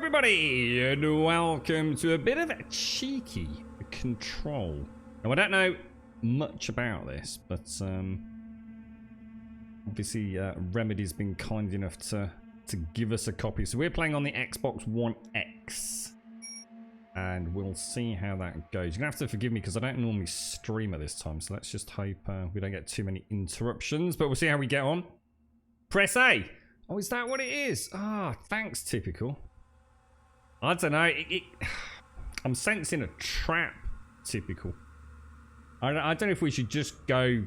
everybody, and welcome to a bit of a cheeky Control. Now, I don't know much about this, but obviously Remedy's been kind enough to give us a copy. So we're playing on the Xbox One X, and we'll see how that goes. You're gonna have to forgive me because I don't normally stream at this time, so let's just hope we don't get too many interruptions, but we'll see how we get on. Press A. Oh, is that what it is? Ah, thanks, Typical. I don't know. I'm sensing a trap, Typical. I don't know if we should just go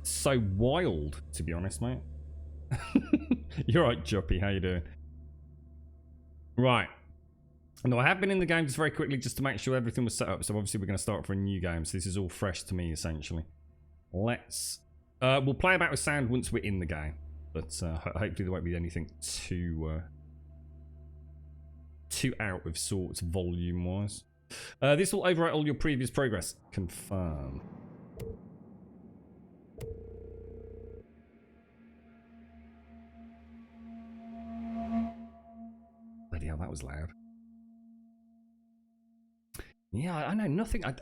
so wild, to be honest, mate. You're right, Juppy. How you doing? Right. No, I have been in the game just very quickly just to make sure everything was set up. So obviously we're going to start for a new game. So this is all fresh to me, essentially. Let's... we'll play about with sound once we're in the game. But hopefully there won't be anything too out of sorts volume-wise. This will overwrite all your previous progress. Confirm. Bloody hell, that was loud. Yeah, I know nothing. I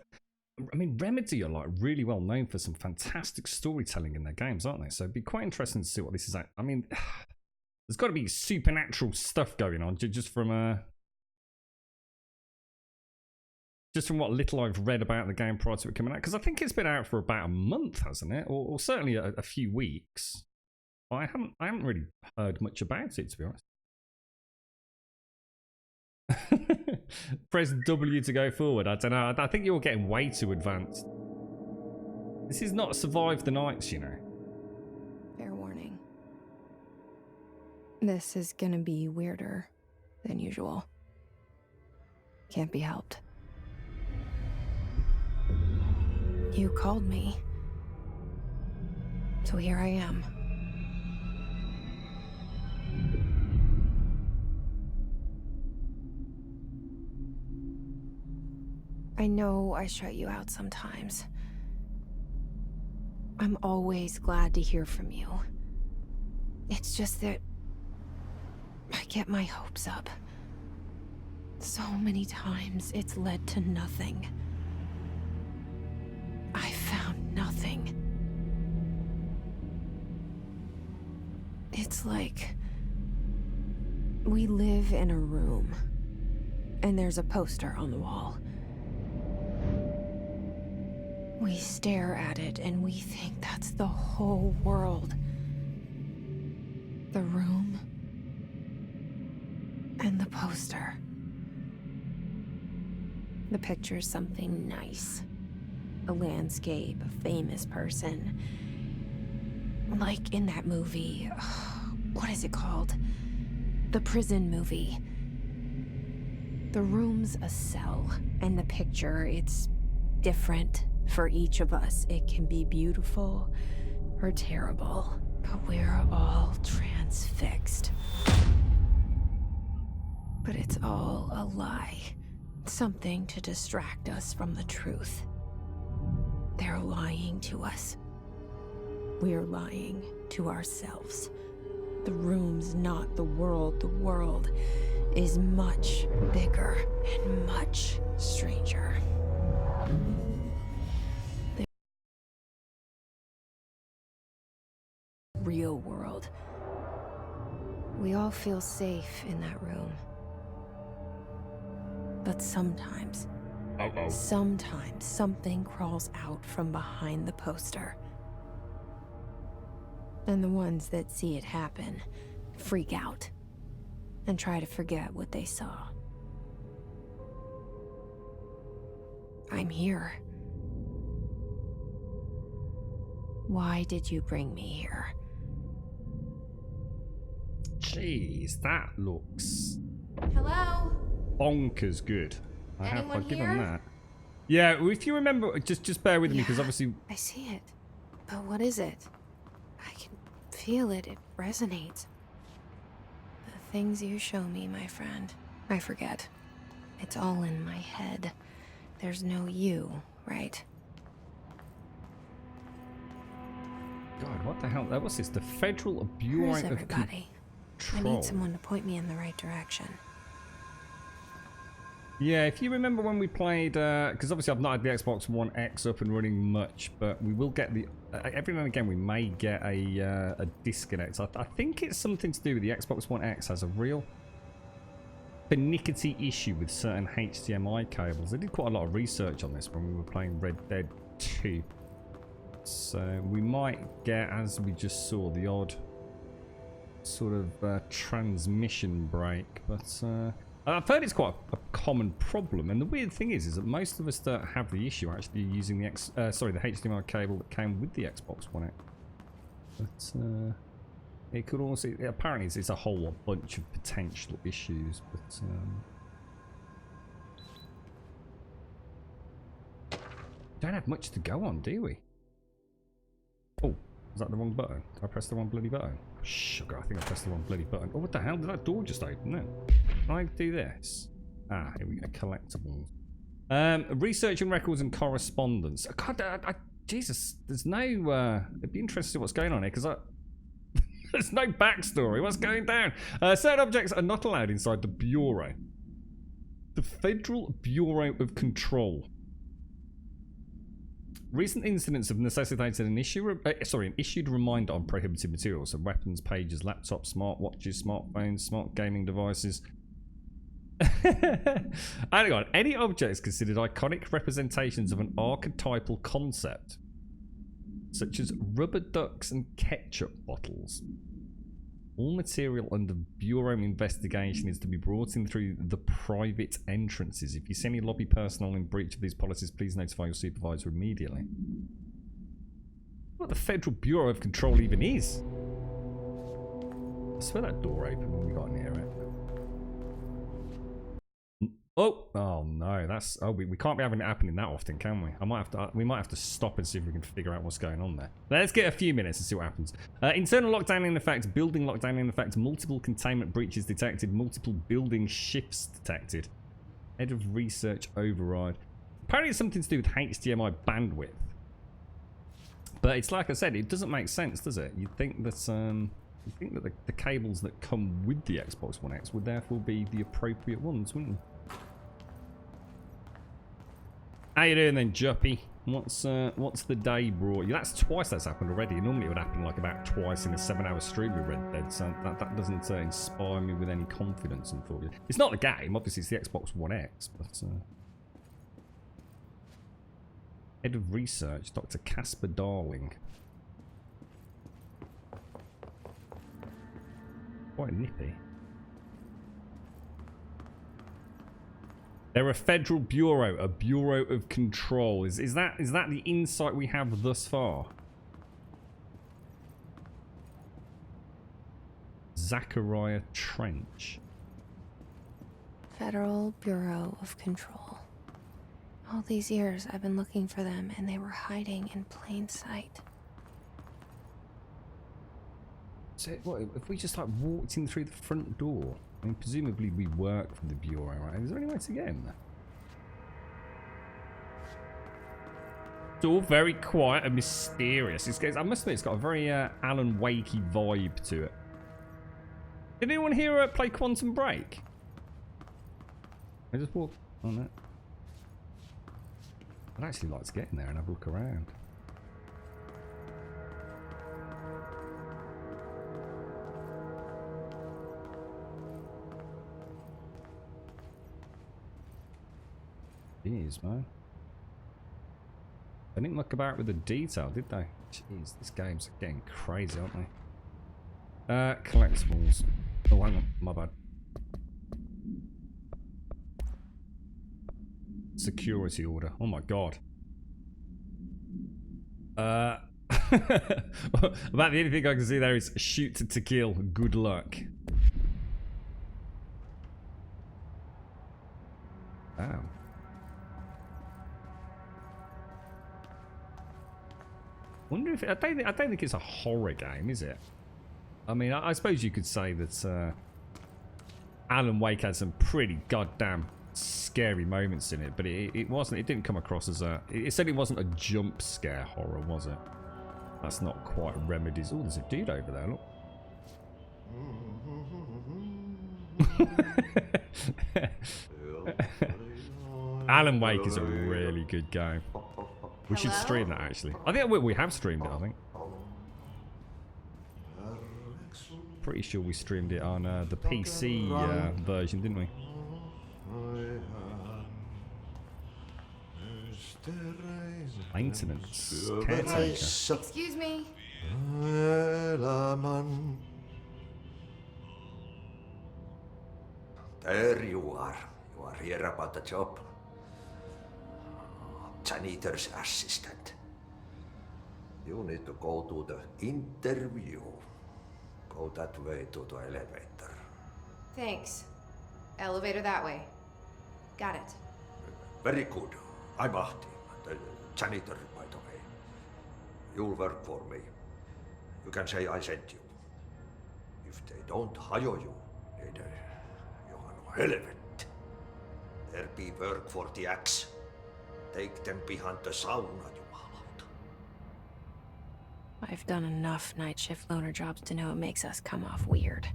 mean, Remedy are like really well known for some fantastic storytelling in their games, aren't they? So it'd be quite interesting to see what this is. I mean, there's got to be supernatural stuff going on just from what little I've read about the game prior to it coming out. Because I think it's been out for about a month, hasn't it? Or certainly a few weeks. I haven't really heard much about it, to be honest. Press W to go forward. I don't know. I think you're getting way too advanced. This is not Survive the Nights, you know. Fair warning. This is gonna be weirder than usual. Can't be helped. You called me. So here I am. I know I shut you out sometimes. I'm always glad to hear from you. It's just that I get my hopes up. So many times it's led to nothing. I found nothing. It's like we live in a room, and there's a poster on the wall. We stare at it and we think that's the whole world. The room and the poster. The picture's something nice. A landscape, a famous person. Like in that movie, what is it called? The prison movie. The room's a cell, and the picture, it's different. For each of us, it can be beautiful or terrible, but we're all transfixed. But it's all a lie. Something to distract us from the truth. They're lying to us. We're lying to ourselves. The room's not the world. The world is much bigger and much stranger. Real world. We all feel safe in that room. But sometimes something crawls out from behind the poster. And the ones that see it happen freak out and try to forget what they saw. I'm here. Why did you bring me here? Jeez, that looks Hello? bonkers good. Anyone I'll give here? him that. Yeah, well, if you remember, just bear with me because obviously I see it. But what is it? I can feel it. It resonates. The things you show me, my friend, I forget. It's all in my head. There's no you, right? God, what the hell? What's this? The Federal Where's Bureau of everybody? control. I need someone to point me in the right direction. Yeah, if you remember when we played, because obviously I've not had the Xbox One X up and running much, but we will get the, every now and again we may get a disconnect. I think it's something to do with the Xbox One X has a real pernickety issue with certain HDMI cables. I did quite a lot of research on this when we were playing Red Dead 2. So we might get, as we just saw, the odd sort of transmission break, but I've heard it's quite a common problem, and the weird thing is that most of us that have the issue are actually using the the HDMI cable that came with the Xbox One X. But it could also, apparently it's a whole bunch of potential issues, but don't have much to go on, do we? Oh, is that the wrong button? Did I press the wrong bloody button? Sugar, I think I pressed the wrong bloody button. Oh, what the hell? Did that door just open then? Can I do this? Ah, here we go. Collectibles. Research and records and correspondence. God, Jesus, there's no... it'd be interesting to see what's going on here, because there's no backstory. What's going down? Certain objects are not allowed inside the Bureau. The Federal Bureau of Control. Recent incidents have necessitated an issued reminder on prohibited materials, so weapons, pages, laptops, smartwatches, smartphones, smart gaming devices. Hang on. Any objects considered iconic representations of an archetypal concept, such as rubber ducks and ketchup bottles. All material under Bureau investigation is to be brought in through the private entrances. If you see any lobby personnel in breach of these policies, please notify your supervisor immediately. What the Federal Bureau of Control even is? I swear that door opened when we got near it. Oh no, that's we can't be having it happening that often, can we? We might have to stop and see if we can figure out what's going on there. Let's get a few minutes and see what happens. Internal lockdown in effect, building lockdown in effect, multiple containment breaches detected, multiple building shifts detected. Head of research override. Apparently it's something to do with HDMI bandwidth. But it's like I said, it doesn't make sense, does it? You'd think that the cables that come with the Xbox One X would therefore be the appropriate ones, wouldn't they? How you doing then, Juppy? What's the day brought you? That's twice that's happened already. Normally it would happen like about twice in a 7-hour stream with Red Dead, so that doesn't inspire me with any confidence, unfortunately. It's not the game, obviously it's the Xbox One X, but... Head of Research, Dr. Casper Darling. Quite nippy. They're a federal bureau, a bureau of control. Is that the insight we have thus far? Zachariah Trench. Federal Bureau of Control. All these years I've been looking for them, and they were hiding in plain sight. So what if we just like walked in through the front door? I mean, presumably we work for the Bureau, right? Is there any way to get in there? It's all very quiet and mysterious. I must admit, it's got a very Alan Wakey vibe to it. Did anyone here play Quantum Break? I just walk on it. I'd actually like to get in there and have a look around. Jeez, man. They didn't muck about with the detail, did they? Jeez, this game's getting crazy, aren't they? Collectibles. Oh, hang on, my bad. Security order. Oh my god. About the only thing I can see there is shoot to kill. Good luck. Wow. Wonder if I don't think it's a horror game, is it? I mean, I suppose you could say that Alan Wake had some pretty goddamn scary moments in it, but it wasn't. It didn't come across as a. It said it wasn't a jump scare horror, was it? That's not quite Remedy's. Oh, there's a dude over there. Look. Alan Wake is a really good game. We should stream that actually. I think we have streamed it, I think. Pretty sure we streamed it on the PC version, didn't we? Maintenance. Caretaker. Excuse me. There you are. You are here about the job. Janitor's assistant. You need to go to the interview. Go that way to the elevator. Thanks. Elevator that way. Got it. Very good. I'm Ahti, the janitor, by the way. You'll work for me. You can say I sent you. If they don't hire you, then you are no helvet. There be work for the axe. Take them behind the sauna, jumalauta. I've done enough night shift loner jobs to know it makes us come off weird.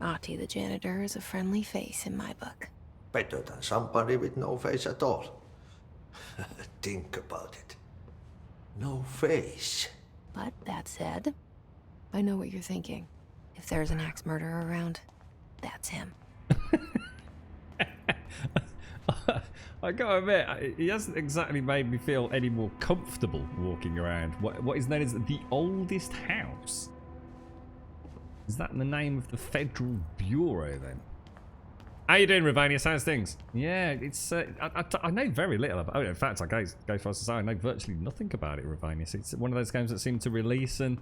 Ahti the janitor is a friendly face in my book. Better than somebody with no face at all. Think about it. No face. But that said, I know what you're thinking. If there's an axe murderer around, that's him. I gotta admit, he hasn't exactly made me feel any more comfortable walking around what is known as the oldest house. Is that the name of the Federal Bureau then? How you doing, Ravanius? How's things? Yeah, it's I know very little about. Oh, in fact, I go fast to say I know virtually nothing about it, Ravanius. It's one of those games that seemed to release and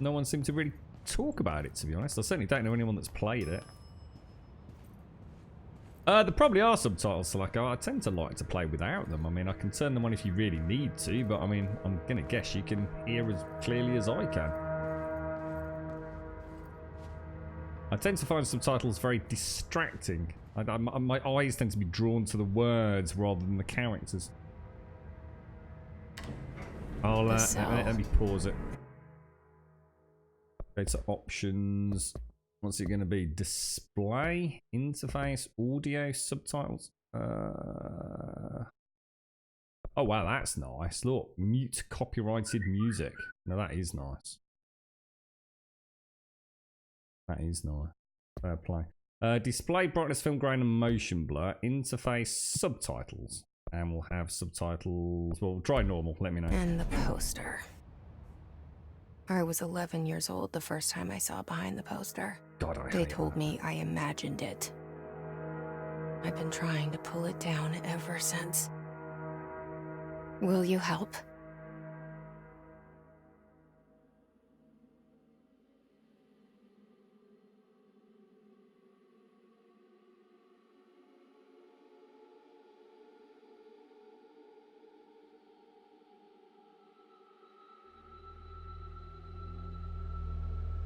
no one seemed to really talk about it. To be honest, I certainly don't know anyone that's played it. There probably are subtitles, so like I tend to like to play without them. I mean, I can turn them on if you really need to, but I mean, I'm gonna guess you can hear as clearly as I can. I tend to find subtitles very distracting. My eyes tend to be drawn to the words rather than the characters. I'll let me pause it. Go to options. What's it going to be? Display, interface, audio, subtitles. Oh wow, that's nice. Look, mute copyrighted music. Now that is nice. That is nice. Fair play. Display, brightness, film grain, and motion blur. Interface, subtitles. And we'll have subtitles. Well, we'll try normal. Let me know. And the poster. I was 11 years old the first time I saw behind the poster. God, They told me I imagined it. I've been trying to pull it down ever since. Will you help?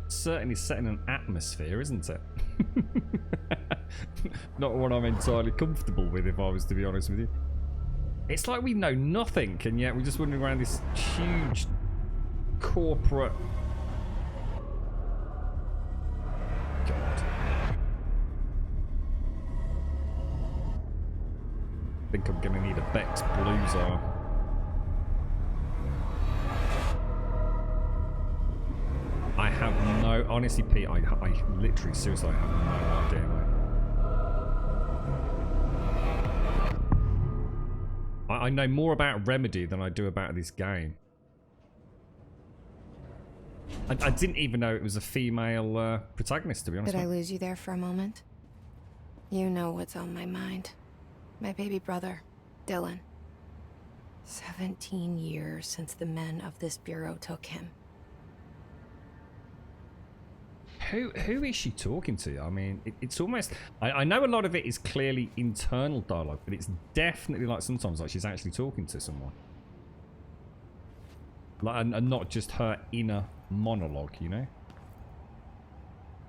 Certainly setting an atmosphere, isn't it? Not one I'm entirely comfortable with, if I was to be honest with you. It's like we know nothing, and yet we're just wandering around this huge corporate... God. I think I'm going to need a Beck's Blues. I have no... Honestly, Pete, I literally, seriously, I have no idea, mate. I know more about Remedy than I do about this game. I didn't even know it was a female protagonist, to be honest. Did I lose you there for a moment? You know what's on my mind. My baby brother, Dylan. 17 years since the men of this bureau took him. Who is she talking to? I mean, it's almost... I know a lot of it is clearly internal dialogue, but it's definitely like sometimes like she's actually talking to someone. Like, and not just her inner monologue, you know?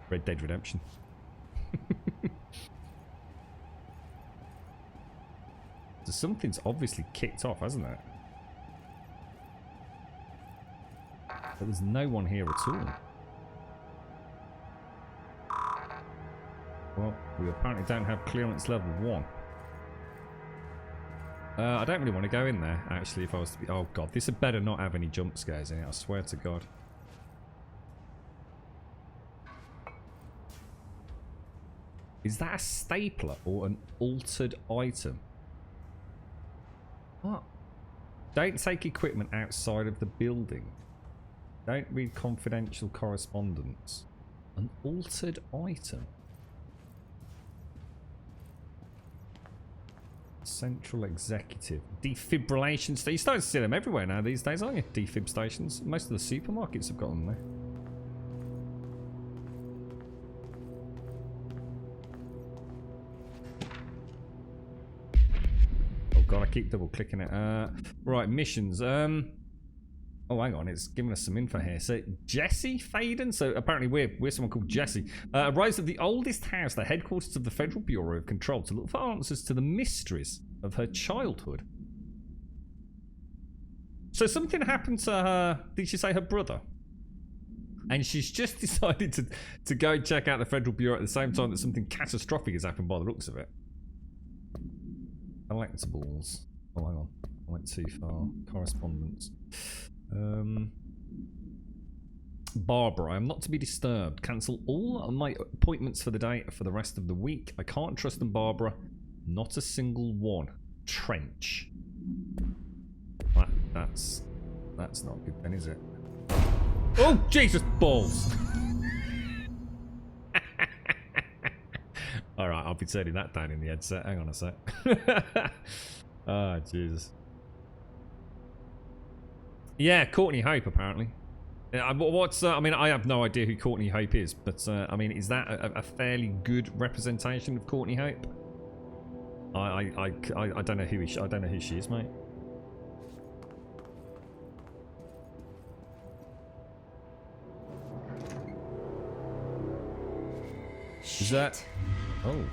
Red Dead Redemption. So something's obviously kicked off, hasn't it? But there's no one here at all. Well, we apparently don't have clearance level 1. I don't really want to go in there, actually, if I was to be... Oh, God. This had better not have any jump scares in it, I swear to God. Is that a stapler or an altered item? What? Don't take equipment outside of the building. Don't read confidential correspondence. An altered item? Central executive. Defibrillation station. You're starting to see them everywhere now these days, aren't you? Defib stations. Most of the supermarkets have got them there. Oh god, I keep double clicking it. Right, missions. Oh, hang on, it's giving us some info here. So, Jesse Faden? So, apparently we're someone called Jesse. Arrives at the oldest house, the headquarters of the Federal Bureau of Control, to look for answers to the mysteries of her childhood. So, something happened to her, did she say her brother? And she's just decided to go and check out the Federal Bureau at the same time that something catastrophic has happened by the looks of it. Collectibles. Oh, hang on. I went too far. Correspondence. Barbara, I am not to be disturbed. Cancel all my appointments for the day for the rest of the week. I can't trust them, Barbara. Not a single one. Trench. That's not good then, is it? Oh, Jesus balls! Alright, I'll be turning that down in the headset. Hang on a sec. Ah, Jesus. Yeah, Courtney Hope, apparently. What's I mean, I have no idea who Courtney Hope is, but I mean, is that a fairly good representation of Courtney Hope? I don't know who I don't know who she is, mate. Shit. Is that? Oh,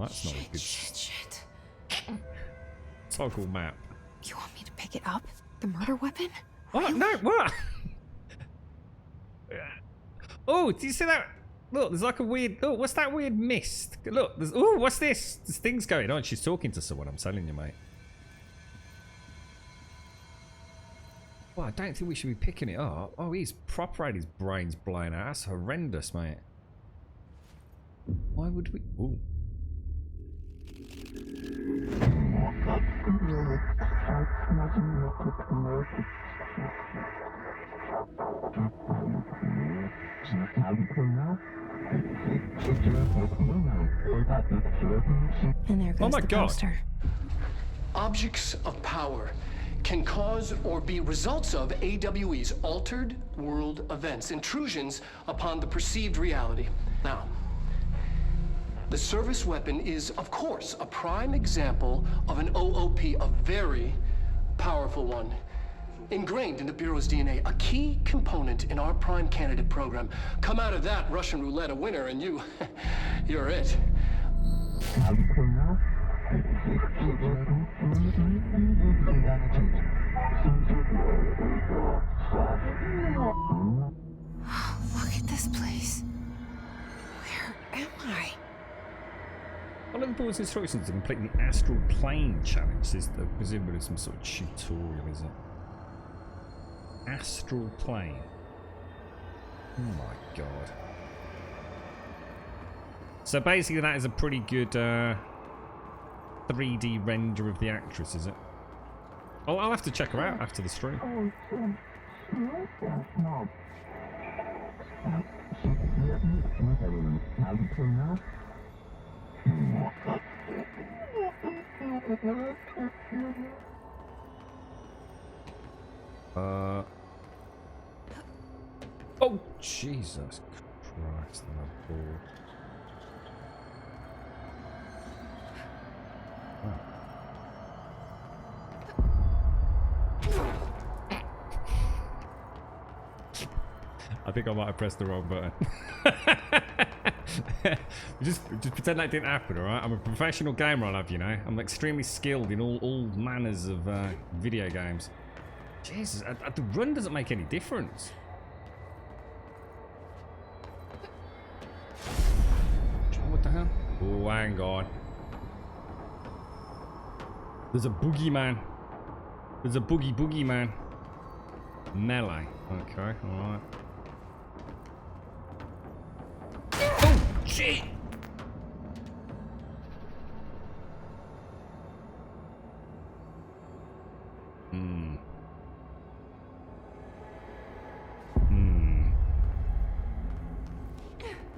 that's not a good. Shit. Toggle map. You want me to pick it up? The murder weapon? What? No, what? Oh, do you see that? Look, there's like a weird... Oh, what's that weird mist? Look, there's... Oh, what's this? There's things going on. She's talking to someone, I'm telling you, mate. Well, I don't think we should be picking it up. Oh, he's proper had his brains blown out. That's horrendous, mate. Why would we... Ooh. And there goes Oh my the God. poster. Objects of power can cause or be results of AWE's altered world events, intrusions upon the perceived reality. Now, the service weapon is, of course, a prime example of an OOP, a very powerful one. Ingrained in the Bureau's DNA, a key component in our prime candidate program. Come out of that Russian roulette a winner and you're it. Look at this place. Where am I? Follow the board's instructions to complete the Astral Plane challenge. This is presumably some sort of tutorial, is it? Astral Plane. Oh my god. So basically that is a pretty good 3D render of the actress, is it? Oh, I'll have to check her out after the stream. Oh, Jesus Christ, I'm bored. I think I might have pressed the wrong button. just pretend that didn't happen, alright? I'm a professional gamer, I love, you know. I'm extremely skilled in all manners of video games. Jesus, the run doesn't make any difference. Oh, hang on. There's a boogeyman. There's a boogie man. Melee. Okay, alright. Oh, shit!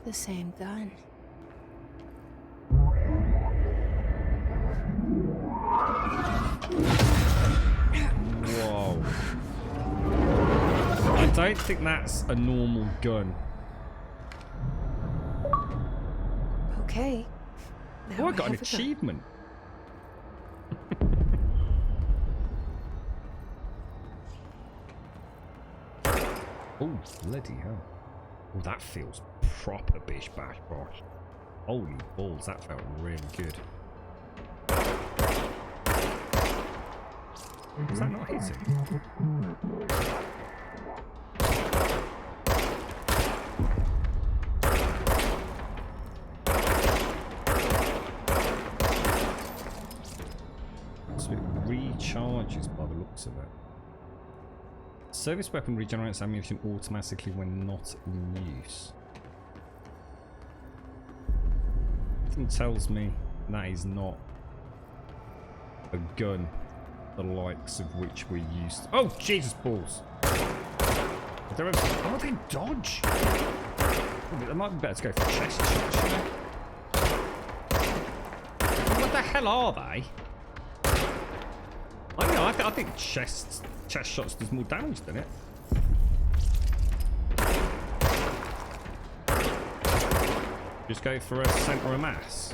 The same gun. Whoa. I don't think that's a normal gun. Okay. Oh, Now I got an have a gun. achievement. Oh, bloody hell. Oh, that feels proper bish bash bosh. Holy balls, that felt really good. Was that not hitting? So it recharges by the looks of it. Service weapon regenerates ammunition automatically when not in use. Something tells me that is not a gun the likes of which we're used to. Oh, Jesus balls! Oh, they dodge! It might be better to go for chest shots, you know? What the hell are they? I don't know, I think chest shots does more damage than it. Just go for a center of mass.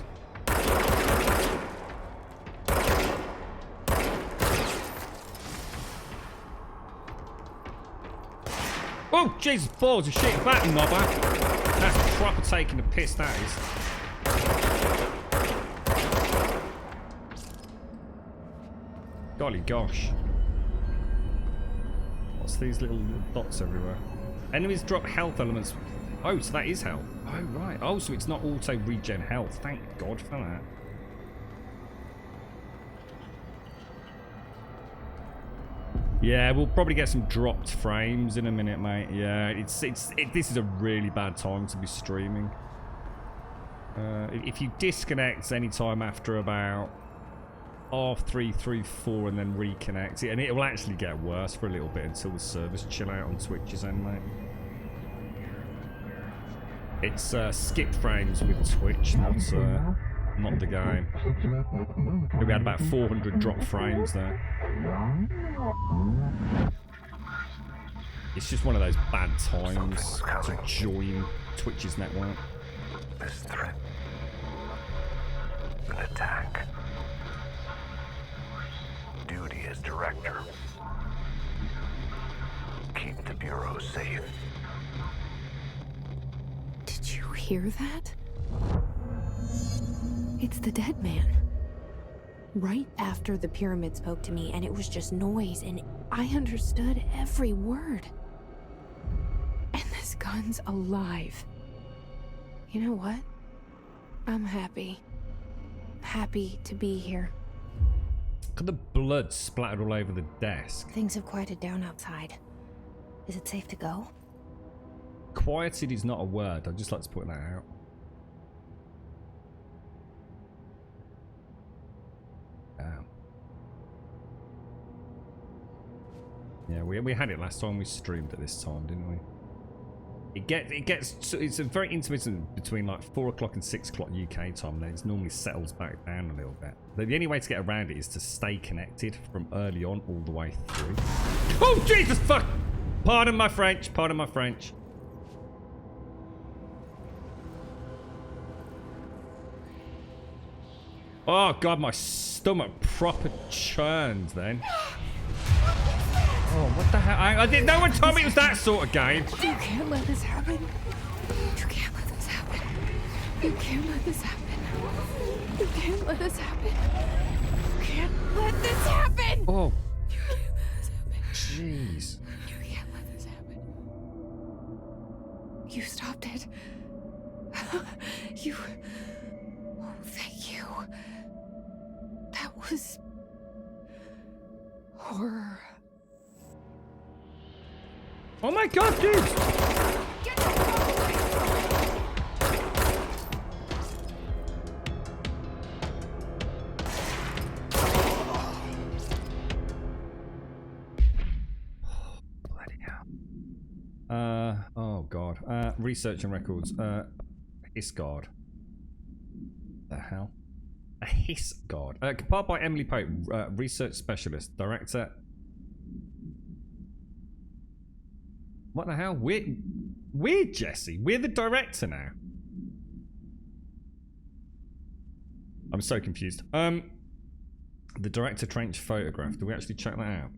Oh, Jesus balls, you shit back, knobber. That's proper taking the piss, that is. Golly gosh. What's these little dots everywhere? Enemies drop health elements. Oh, so that is health. Oh, right. Oh, so it's not auto regen health. Thank God for that. Yeah, we'll probably get some dropped frames in a minute, mate. Yeah, this is a really bad time to be streaming. If you disconnect anytime after about half 3, 4, and then reconnect it, and it will actually get worse for a little bit until the servers chill out on Twitch's end, mate. It's skip frames with Twitch, not the game. We had about 400 drop frames there. It's just one of those bad times to join Twitch's network. This threat. An attack. Duty as director. Keep the Bureau safe. Did you hear that? It's the dead man. Right after the pyramid spoke to me, and it was just noise, and I understood every word. And this gun's alive. You know what? I'm happy. Happy to be here. Look at the blood splattered all over the desk. Things have quieted down outside. Is it safe to go? Quieted is not a word. I'd just like to put that out. Yeah, we had it last time we streamed at this time, didn't we? It's a very intermittent between like 4 o'clock and 6 o'clock UK time. Then it normally settles back down a little bit. The only way to get around it is to stay connected from early on all the way through. Oh Jesus fuck! Pardon my French. Pardon my French. Oh God, my stomach proper churned then. Oh, what the hell? I didn't. No one told me it was that sort of game. You can't let this happen. You can't let this happen. You can't let this happen. You can't let this happen. You can't let this happen. Oh, You can't let this happen. jeez. You can't let this happen. You stopped it. You. thank you. That was... horror. Oh my god, dude! Get the fuck away! Bloody hell. Oh god. Research and records. Hiss guard. The hell? A hiss guard. Compiled by Emily Pope, research specialist, director. What the hell? We're Jesse. We're the director now. I'm so confused. The director Trench photograph. Do we actually check that out?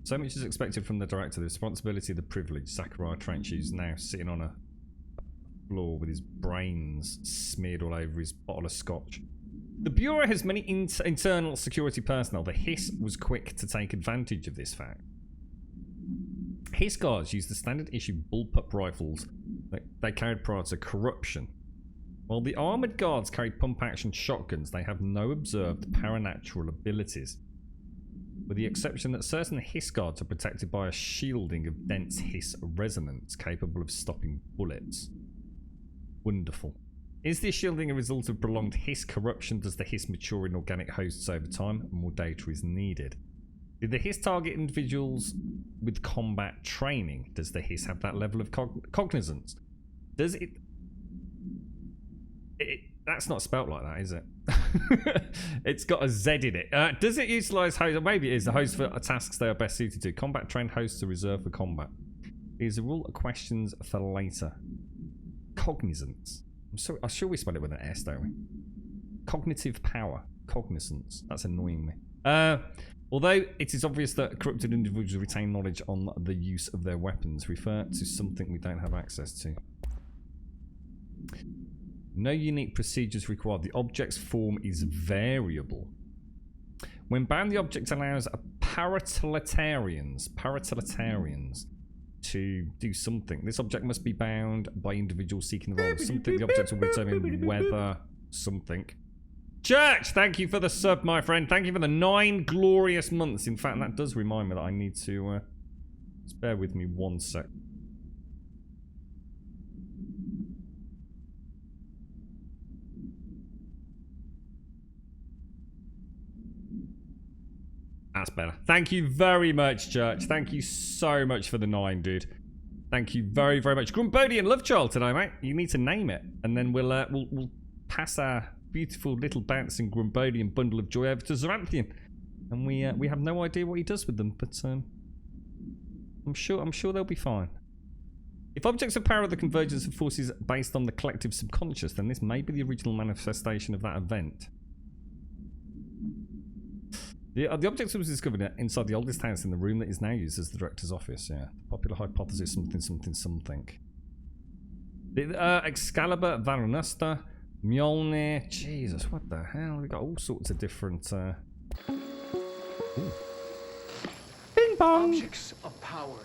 So much is expected from the director. The responsibility, the privilege. Zachariah Trench, who's now sitting on a floor with his brains smeared all over his bottle of scotch. The Bureau has many internal security personnel. The Hiss was quick to take advantage of this fact. Hiss guards used the standard issue bullpup rifles that they carried prior to corruption. While the armoured guards carried pump-action shotguns, they have no observed paranatural abilities, with the exception that certain Hiss guards are protected by a shielding of dense Hiss resonance capable of stopping bullets. Wonderful. Is this shielding a result of prolonged Hiss corruption? Does the Hiss mature in organic hosts over time? More data is needed. Did the Hiss target individuals with combat training? Does the Hiss have that level of cognizance? Does it... That's not spelt like that, is it? It's got a Z in it. Does it utilise hosts? Maybe it is the hosts for tasks they are best suited to. Combat trained hosts are reserved for combat. These are all questions for later. Cognizance. I'm sure we spell it with an S, don't we? Cognitive power. Cognizance. That's annoying me. Although it is obvious that corrupted individuals retain knowledge on the use of their weapons, refer to something we don't have access to. No unique procedures required. The object's form is variable. When bound, the object allows paratilitarans to do something. This object must be bound by individuals seeking the role of something. The object will determine whether something. Church, thank you for the sub, my friend. Thank you for the 9 glorious months. In fact, that does remind me that I need to... just bear with me one sec. That's better. Thank you very much, Church. Thank you so much for the 9, dude. Thank you very, very much. Grumbodian Love Child today, mate. You need to name it, and then we'll pass our beautiful little bouncing Grumbodian bundle of joy over to Zaranthian, and we have no idea what he does with them, but I'm sure they'll be fine. If objects of power are the convergence of forces based on the collective subconscious, then this may be the original manifestation of that event. The object was discovered inside the oldest house in the room that is now used as the director's office. Yeah, popular hypothesis, something. The Excalibur, Varunusta, Mjolnir. Jesus, what the hell? We got all sorts of different. Bing bong. Objects of power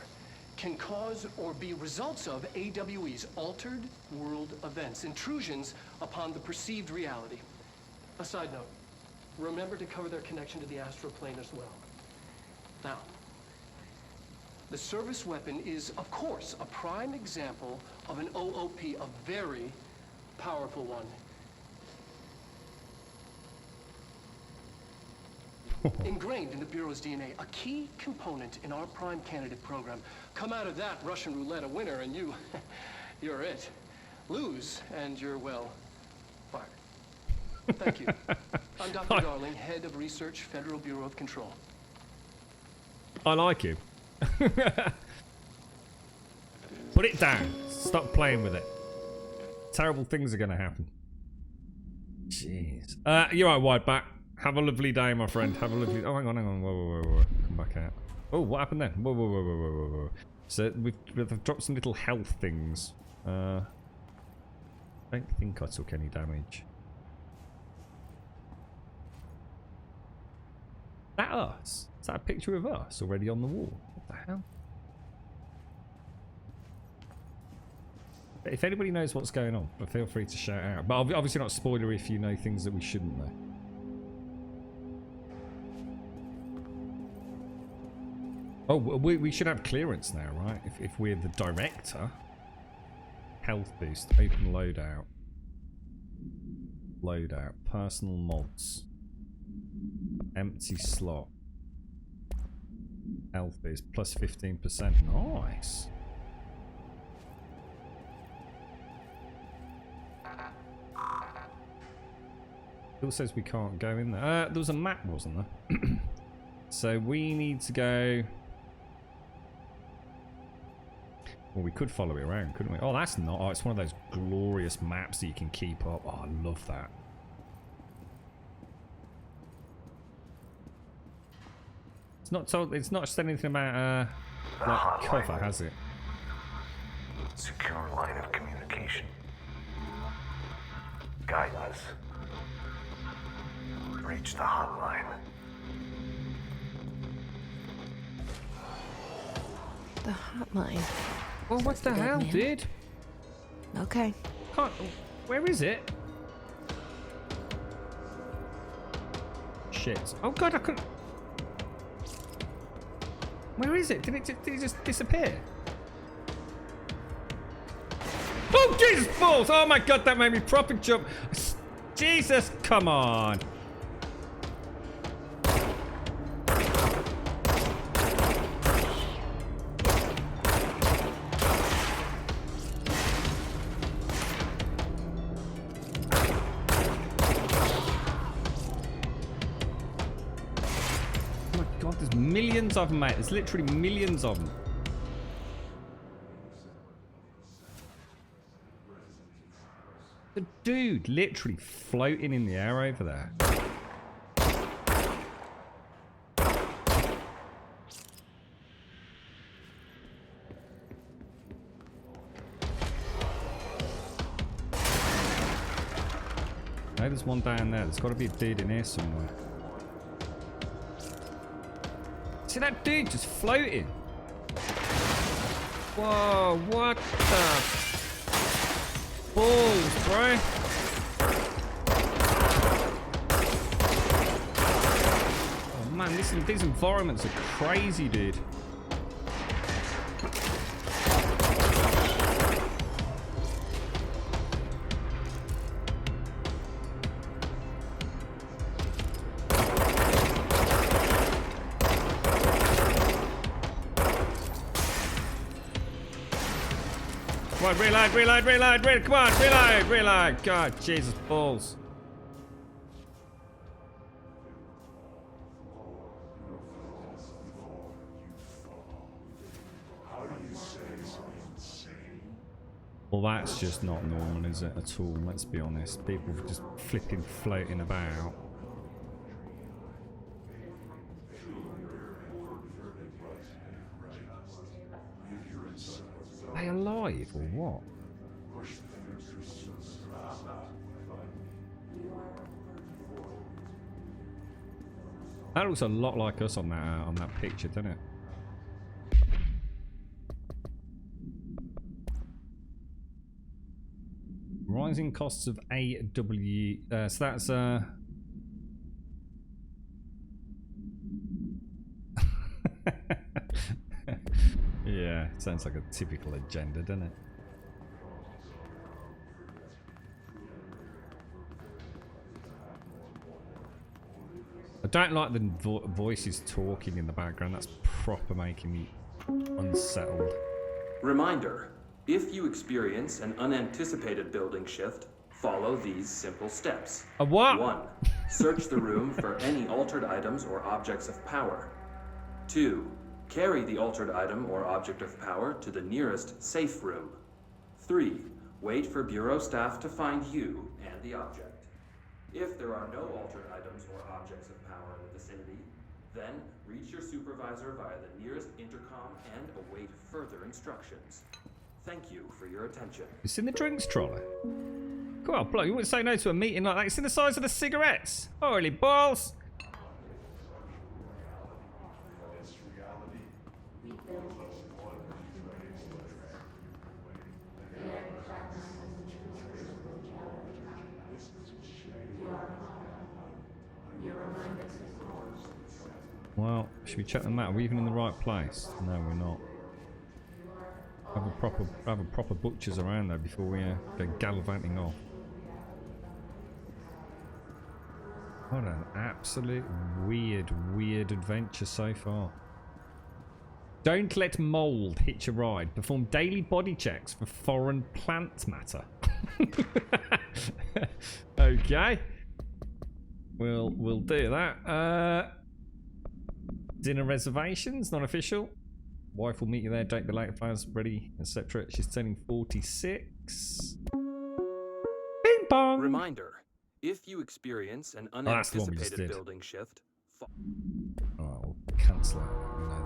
can cause or be results of AWE's altered world events, intrusions upon the perceived reality. A side note. Remember to cover their connection to the astral plane as well. Now, the service weapon is, of course, a prime example of an OOP, a very powerful one. Ingrained in the Bureau's DNA, a key component in our prime candidate program. Come out of that Russian roulette a winner and you're it. Lose and you're, well, fired. Thank you. I'm Dr. Darling, Head of Research, Federal Bureau of Control. I like you. Put it down. Stop playing with it. Terrible things are going to happen. Jeez. You're right, Wideback. Have a lovely day, my friend. Have a lovely... Oh, hang on. Whoa. Come back out. Oh, what happened then? Whoa. So we've dropped some little health things. I don't think I took any damage. Is that us? Is that a picture of us already on the wall? What the hell? If anybody knows what's going on, feel free to shout out. But obviously not spoiler if you know things that we shouldn't know. Oh, we should have clearance now, right? If we're the director. Health boost, open loadout. Loadout, personal mods. Empty slot. Health boost, plus 15%. Nice. It says we can't go in there. There was a map, wasn't there? So we need to go... Well, we could follow it around, couldn't we? Oh, that's not... Oh, it's one of those glorious maps that you can keep up. Oh, I love that. It's not told... It's not said anything about, like, cover, has it? Secure line of communication. Guidance. Reach the hotline. The hotline. Well, what the hell, man. dude? Okay. Can't... Where is it? Shit. Oh, God, I couldn't... Where is it? Did it just disappear? Oh, Jesus balls! Oh, my God, that made me proper jump. Jesus, come on. Millions of them, mate. There's literally millions of them. The dude literally floating in the air over there. No, there's one down there. There's got to be a dude in here somewhere. See that dude just floating? Whoa, what the balls, bro? Oh man, these environments are crazy, dude. Come on, reload, come on, reload. God, Jesus balls. Well, that's just not normal, is it, at all? Let's be honest. People just flipping, floating about. Are they alive or what? That looks a lot like us on that picture, doesn't it? Rising costs of AW. So that's yeah, sounds like a typical agenda, doesn't it? I don't like the voices talking in the background. That's proper making me unsettled. Reminder, if you experience an unanticipated building shift, follow these simple steps. A what? 1. Search the room for any altered items or objects of power. 2. Carry the altered item or object of power to the nearest safe room. 3. Wait for Bureau staff to find you and the object. If there are no altered items or objects of power in the vicinity, then reach your supervisor via the nearest intercom and await further instructions. Thank you for your attention. It's in the drinks trolley. Come on, bloke, you wouldn't say no to a meeting like that. It's in the size of the cigarettes. Holy balls. Well, should we check the map? Are we even in the right place? No, we're not. Have a proper butchers around though before we go gallivanting off. What an absolute weird adventure so far. Don't let mold hitch a ride. Perform daily body checks for foreign plant matter. Okay. We'll do that. Dinner reservations, not official. Wife will meet you there. Don't be late. Plans ready, etc. She's turning 46. Bing bong. Reminder: if you experience an that's the one we just unanticipated did. building shift, Alright, we'll cancel it. We know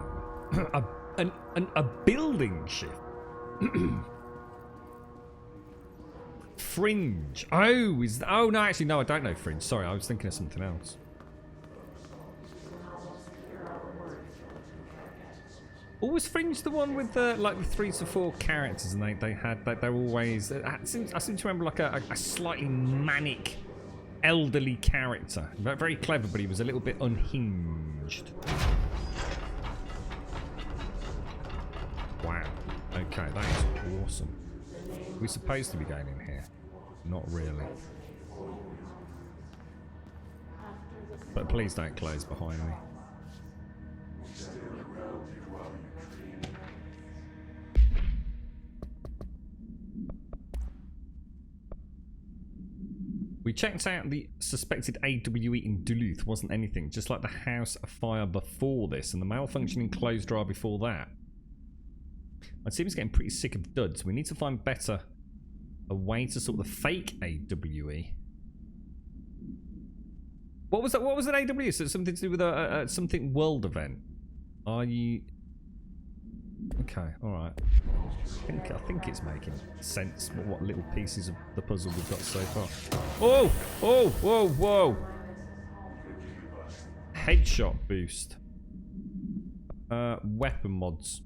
that one. a building shift. Fringe. Oh, oh no, actually no, I don't know Fringe. Sorry, I was thinking of something else. Or was Fringe the one with the like the 3 to 4 characters, and they had like they're always? I seem to remember like a slightly manic, elderly character. Very clever, but he was a little bit unhinged. Wow. Okay, that is awesome. Are we supposed to be going in here? Not really. But please don't close behind me. We checked out the suspected AWE in Duluth. Wasn't anything. Just like the house fire before this and the malfunctioning clothes dryer before that. My team is getting pretty sick of duds. We need to find a way to sort the fake AWE. What was that? What was an AWE? So something to do with a something world event. Are you? Okay, all right. I think it's making sense. What little pieces of the puzzle we've got so far. Oh! Oh! Whoa! Whoa! Headshot boost. Weapon mods.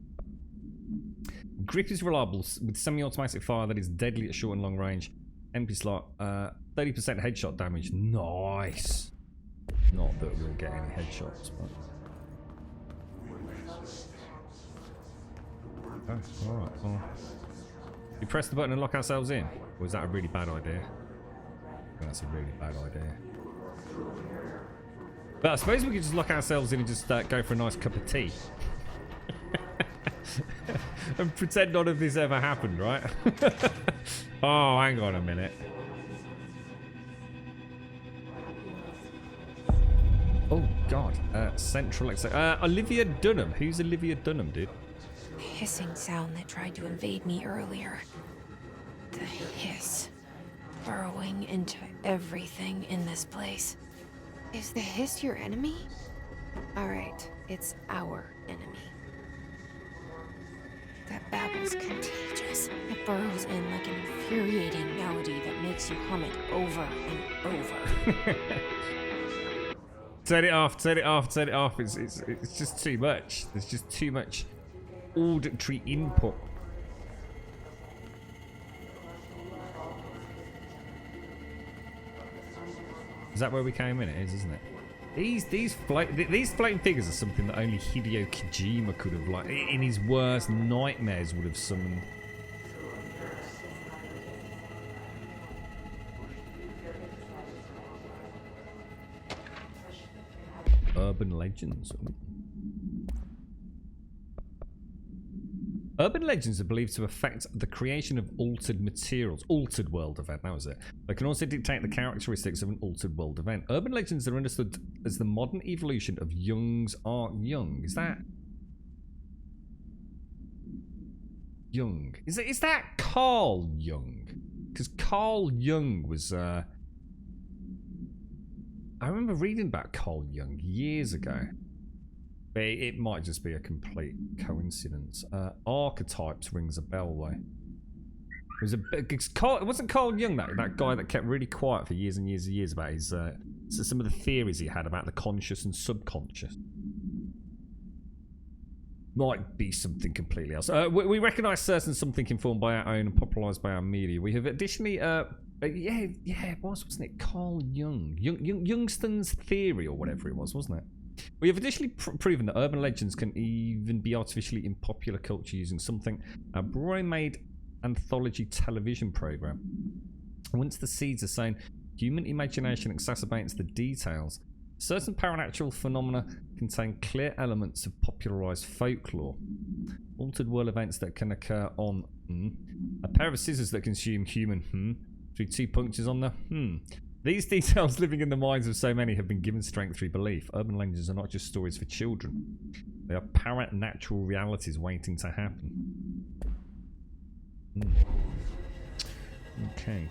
Grip is reliable with semi-automatic fire that is deadly at short and long range. Empty slot. 30% headshot damage. Nice. Not that we'll get any headshots, but. Oh, alright. Well, we press the button and lock ourselves in? Or is that a really bad idea? That's a really bad idea. But I suppose we could just lock ourselves in and just go for a nice cup of tea. And pretend none of this ever happened, right? Oh, hang on a minute. Oh, God. Central... Olivia Dunham. Who's Olivia Dunham, dude? Hissing sound that tried to invade me earlier. The hiss. Burrowing into everything in this place. Is the hiss your enemy? Alright, it's our enemy. That babble's contagious. It burrows in like an infuriating melody that makes you hum it over and over. Turn it off, turn it off, turn it off. It's just too much. There's just too much auditory input. Is that where we came in? It is, isn't it? These floating figures are something that only Hideo Kojima could have, like, in his worst nightmares, would have summoned. Urban legends. Urban legends are believed to affect the creation of altered materials. Altered world event, that was it. They can also dictate the characteristics of an altered world event. Urban legends are understood as the modern evolution of Jung's art. Jung, is that Jung? Is that Carl Jung? Because Carl Jung was I remember reading about Carl Jung years ago. But it might just be a complete coincidence. Archetypes rings a bell though. It wasn't Carl Jung that guy that kept really quiet for years and years and years about his some of the theories he had about the conscious and subconscious. Might be something completely else. We recognise certain something informed by our own and popularised by our media. We have additionally, it was, wasn't it? Carl Jung. Jungston's theory or whatever it was, wasn't it? We have additionally proven that urban legends can even be artificially in popular culture using something a Bro-made anthology television program. Once the seeds are sown, human imagination exacerbates the details. Certain paranatural phenomena contain clear elements of popularized folklore. Altered world events that can occur on a pair of scissors that consume human through 2 punctures on the These details living in the minds of so many have been given strength through belief. Urban legends are not just stories for children. They are paranatural realities waiting to happen. Okay.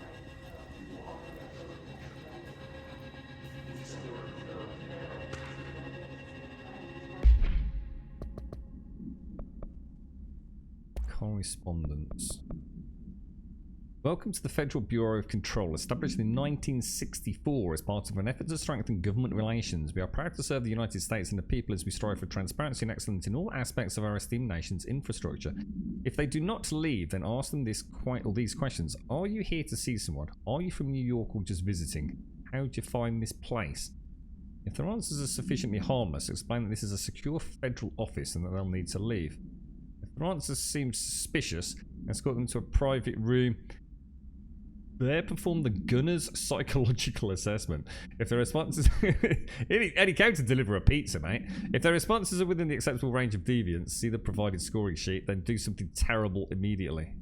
Correspondence. Welcome to the Federal Bureau of Control, established in 1964 as part of an effort to strengthen government relations. We are proud to serve the United States and the people as we strive for transparency and excellence in all aspects of our esteemed nation's infrastructure. If they do not leave, then ask them these questions. Are you here to see someone? Are you from New York or just visiting? How did you find this place? If their answers are sufficiently harmless, explain that this is a secure federal office and that they'll need to leave. If their answers seem suspicious, escort them to a private room. There, perform the gunner's psychological assessment. If their responses... any count to deliver a pizza, mate. If their responses are within the acceptable range of deviance, see the provided scoring sheet, then do something terrible immediately.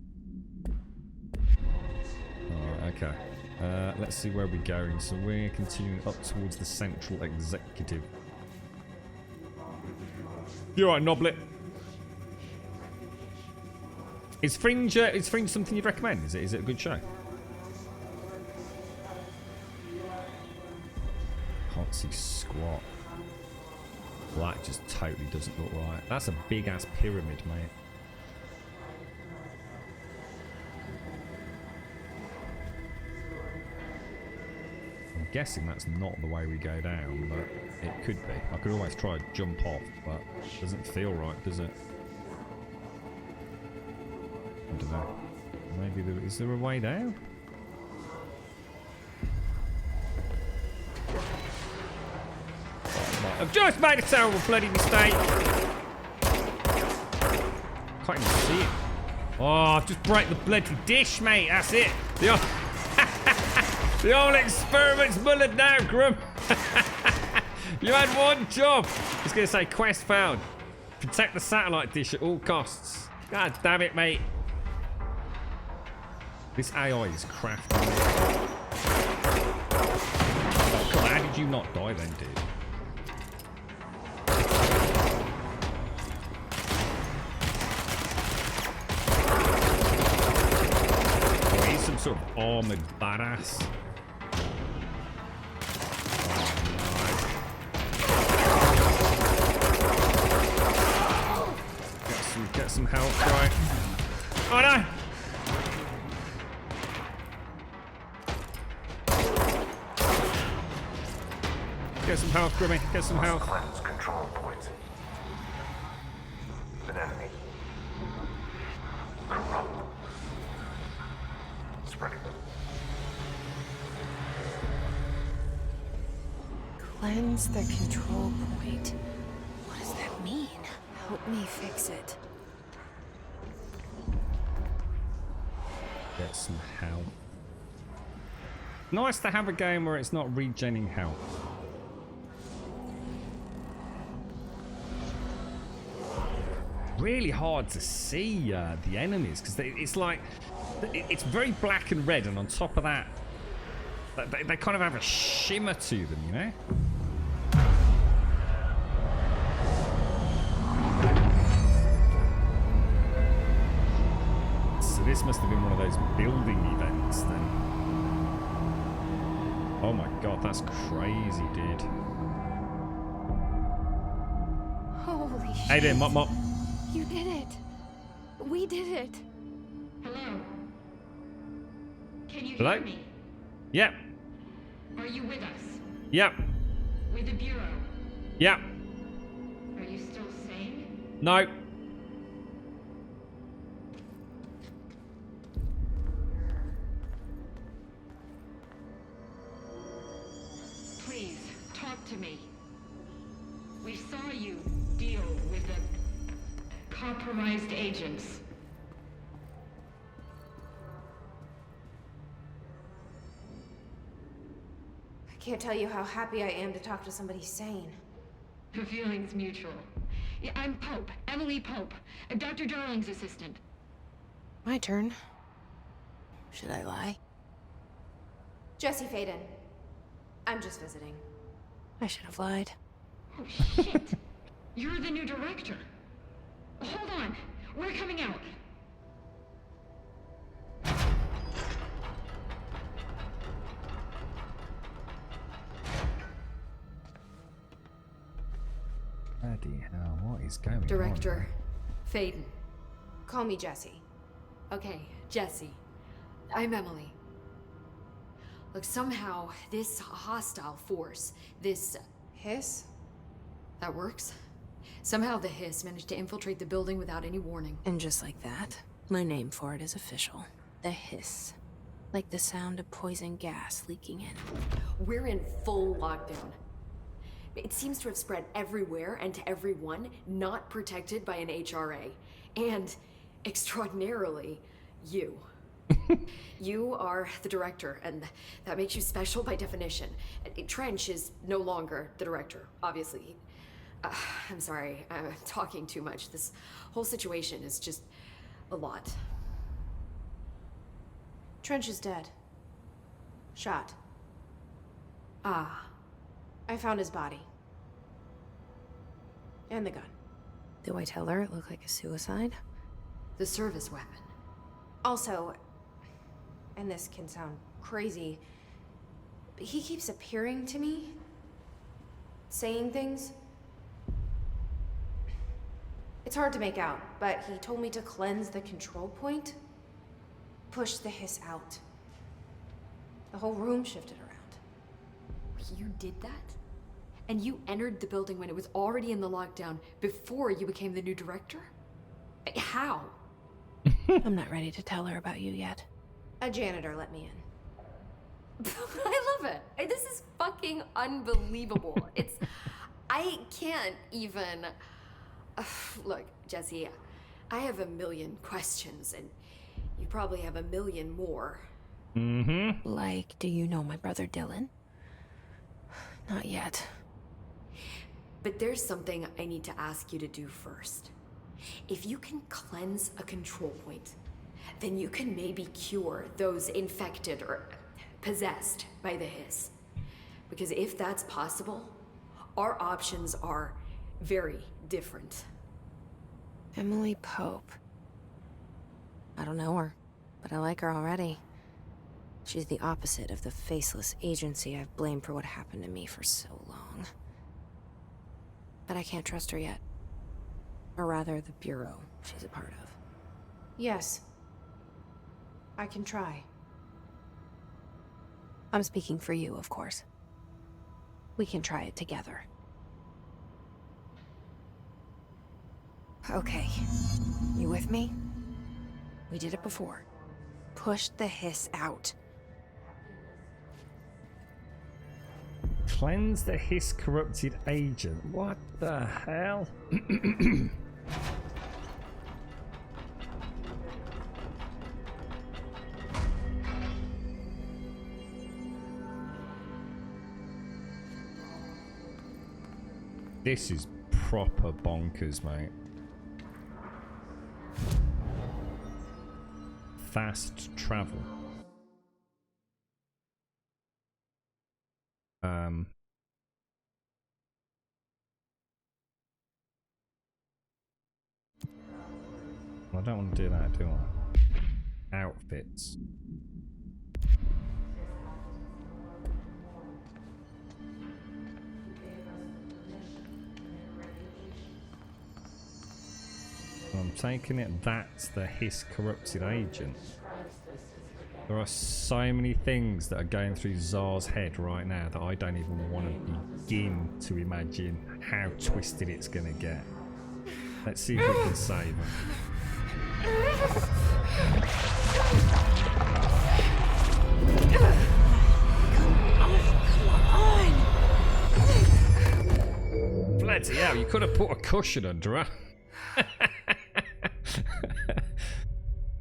Alright, okay. Let's see where we're going. So we're continuing up towards the Central Executive. You alright, Noblet? Is Fringe something you'd recommend? Is it a good show? Can't see squat. Well, that just totally doesn't look right. That's a big ass pyramid, mate. I'm guessing that's not the way we go down, but it could be. I could always try to jump off, but it doesn't feel right, does it? I don't know. Maybe is there a way down? I've just made a terrible bloody mistake. Can't even see it. Oh, I've just broke the bloody dish, mate. That's it. The old experiment's mullered now, Grum. You had one job. I was going to say quest found. Protect the satellite dish at all costs. God damn it, mate. This AI is crafty. Oh, God, how did you not die then, dude? Sort of armored badass. Oh, get some help, right? Oh no! Get some health, Grimmy. Get some health. Cleanse control point. An enemy. Corrupt. Spreading. Cleanse the control point. What does that mean? Help me fix it. Get some health. Nice to have a game where it's not regenning health. Really hard to see the enemies because it's like it's very black and red, and on top of that, they kind of have a shimmer to them, you know. So this must have been one of those building events then. Oh my God, that's crazy, dude. Holy shit. Hey there, Mop Mop. You did it. We did it. Hello? Can you Hello? hear me? Yep. Are you with us? Yep. With the Bureau? Yep. Are you still sane? No. Please, talk to me. compromised agents. I can't tell you how happy I am to talk to somebody sane. The feeling's mutual. Yeah, I'm Pope, Emily Pope, Dr. Darling's assistant. My turn. Should I lie? Jesse Faden. I'm just visiting. I should have lied. Oh, shit. You're the new director. Hold on. We're coming out. Bloody hell, what is going on? Director Faden. Call me Jesse. Okay, Jesse. I'm Emily. Look, somehow this hostile force, this... Hiss? that works? Somehow the Hiss managed to infiltrate the building without any warning. And just like that, my name for it is official. The Hiss. Like the sound of poison gas leaking in. We're in full lockdown. It seems to have spread everywhere and to everyone not protected by an HRA. And, extraordinarily, you. You are the director, and that makes you special by definition. Trench is no longer the director, obviously. I'm sorry, I'm talking too much. This whole situation is just a lot. Trench is dead. Shot. Ah. I found his body. And the gun. Do I tell her it looked like a suicide? The service weapon. Also, and this can sound crazy, but he keeps appearing to me, saying things. It's hard to make out, but he told me to cleanse the control point, push the Hiss out. The whole room shifted around. You did that? And you entered the building when it was already in the lockdown before you became the new director? How? I'm not ready to tell her about you yet. A janitor let me in. I love it. This is fucking unbelievable. I can't even... Look, Jesse, I have a million questions, and you probably have a million more. Mm-hmm. Like, do you know my brother Dylan? Not yet. But there's something I need to ask you to do first. If you can cleanse a control point, then you can maybe cure those infected or possessed by the Hiss. Because if that's possible, our options are very different. Emily Pope. I don't know her, but I like her already. She's the opposite of the faceless agency I've blamed for what happened to me for so long. But I can't trust her yet. Or rather, the Bureau she's a part of. Yes. I can try. I'm speaking for you, of course. We can try it together. Okay. You with me? We did it before. Push the Hiss out. Cleanse the Hiss corrupted agent. What the hell? This is proper bonkers, mate. Fast travel. I don't want to do that, do I? Outfits. I'm taking it that's the Hiss corrupted agent. There are so many things that are going through Zar's head right now that I don't even want to begin to imagine how twisted it's going to get. Let's see if we can save him. Bloody hell, you could have put a cushion under her.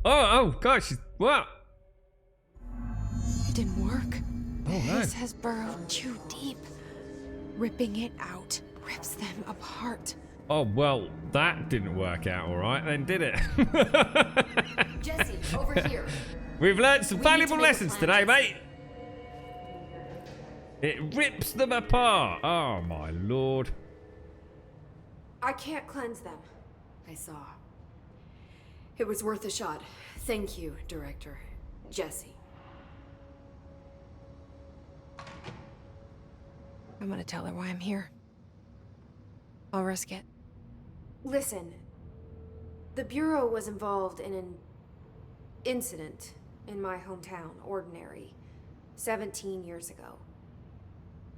Oh gosh, what? It didn't work. The Oh, no. hiss has burrowed too deep. Ripping it out rips them apart. Oh, well, that didn't work out all right then, did it? Jesse, over here. We've learned some We need to valuable make a lessons plan, today, Jesse. mate. It rips them apart. Oh, my lord. I can't cleanse them. I saw. It was worth a shot. Thank you, Director. Jesse. I'm gonna tell her why I'm here. I'll risk it. Listen, the Bureau was involved in an incident in my hometown, Ordinary, 17 years ago.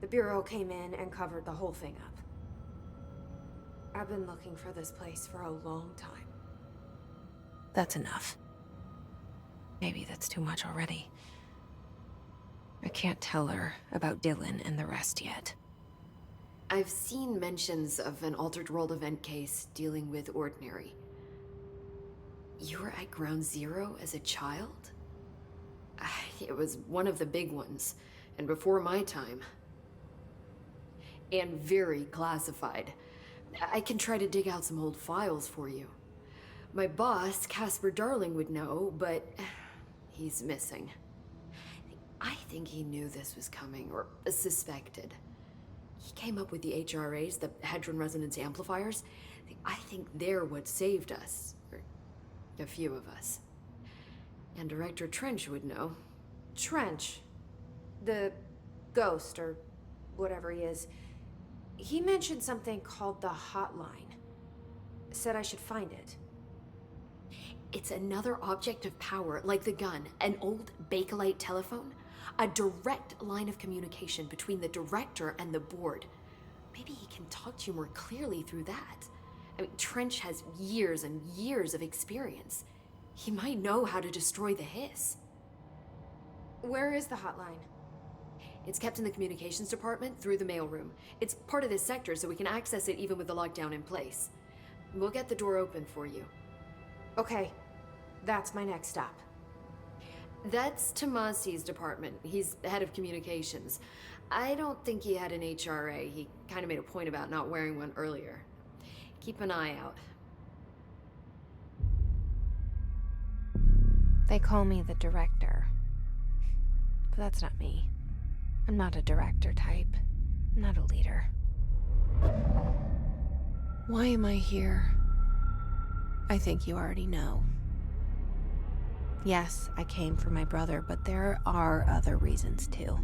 The Bureau came in and covered the whole thing up. I've been looking for this place for a long time. That's enough. Maybe that's too much already. I can't tell her about Dylan and the rest yet. I've seen mentions of an Altered World event case dealing with Ordinary. You were at Ground Zero as a child? It was one of the big ones, and before my time. And very classified. I can try to dig out some old files for you. My boss, Casper Darling, would know, but he's missing. I think he knew this was coming, or suspected. He came up with the HRAs, the Hadron Resonance Amplifiers. I think they're what saved us. Or a few of us. And Director Trench would know. Trench, the ghost, or whatever he is, he mentioned something called the Hotline. Said I should find it. It's another object of power, like the gun, an old Bakelite telephone. A direct line of communication between the director and the board. Maybe he can talk to you more clearly through that. I mean, Trench has years and years of experience. He might know how to destroy the hiss. Where is the hotline? It's kept in the communications department through the mailroom. It's part of this sector, so we can access it even with the lockdown in place. We'll get the door open for you. Okay, that's my next stop. That's Tomasi's department. He's head of communications. I don't think he had an HRA. He kind of made a point about not wearing one earlier. Keep an eye out. They call me the director. But that's not me. I'm not a director type. I'm not a leader. Why am I here? I think you already know. Yes, I came for my brother, but there are other reasons too.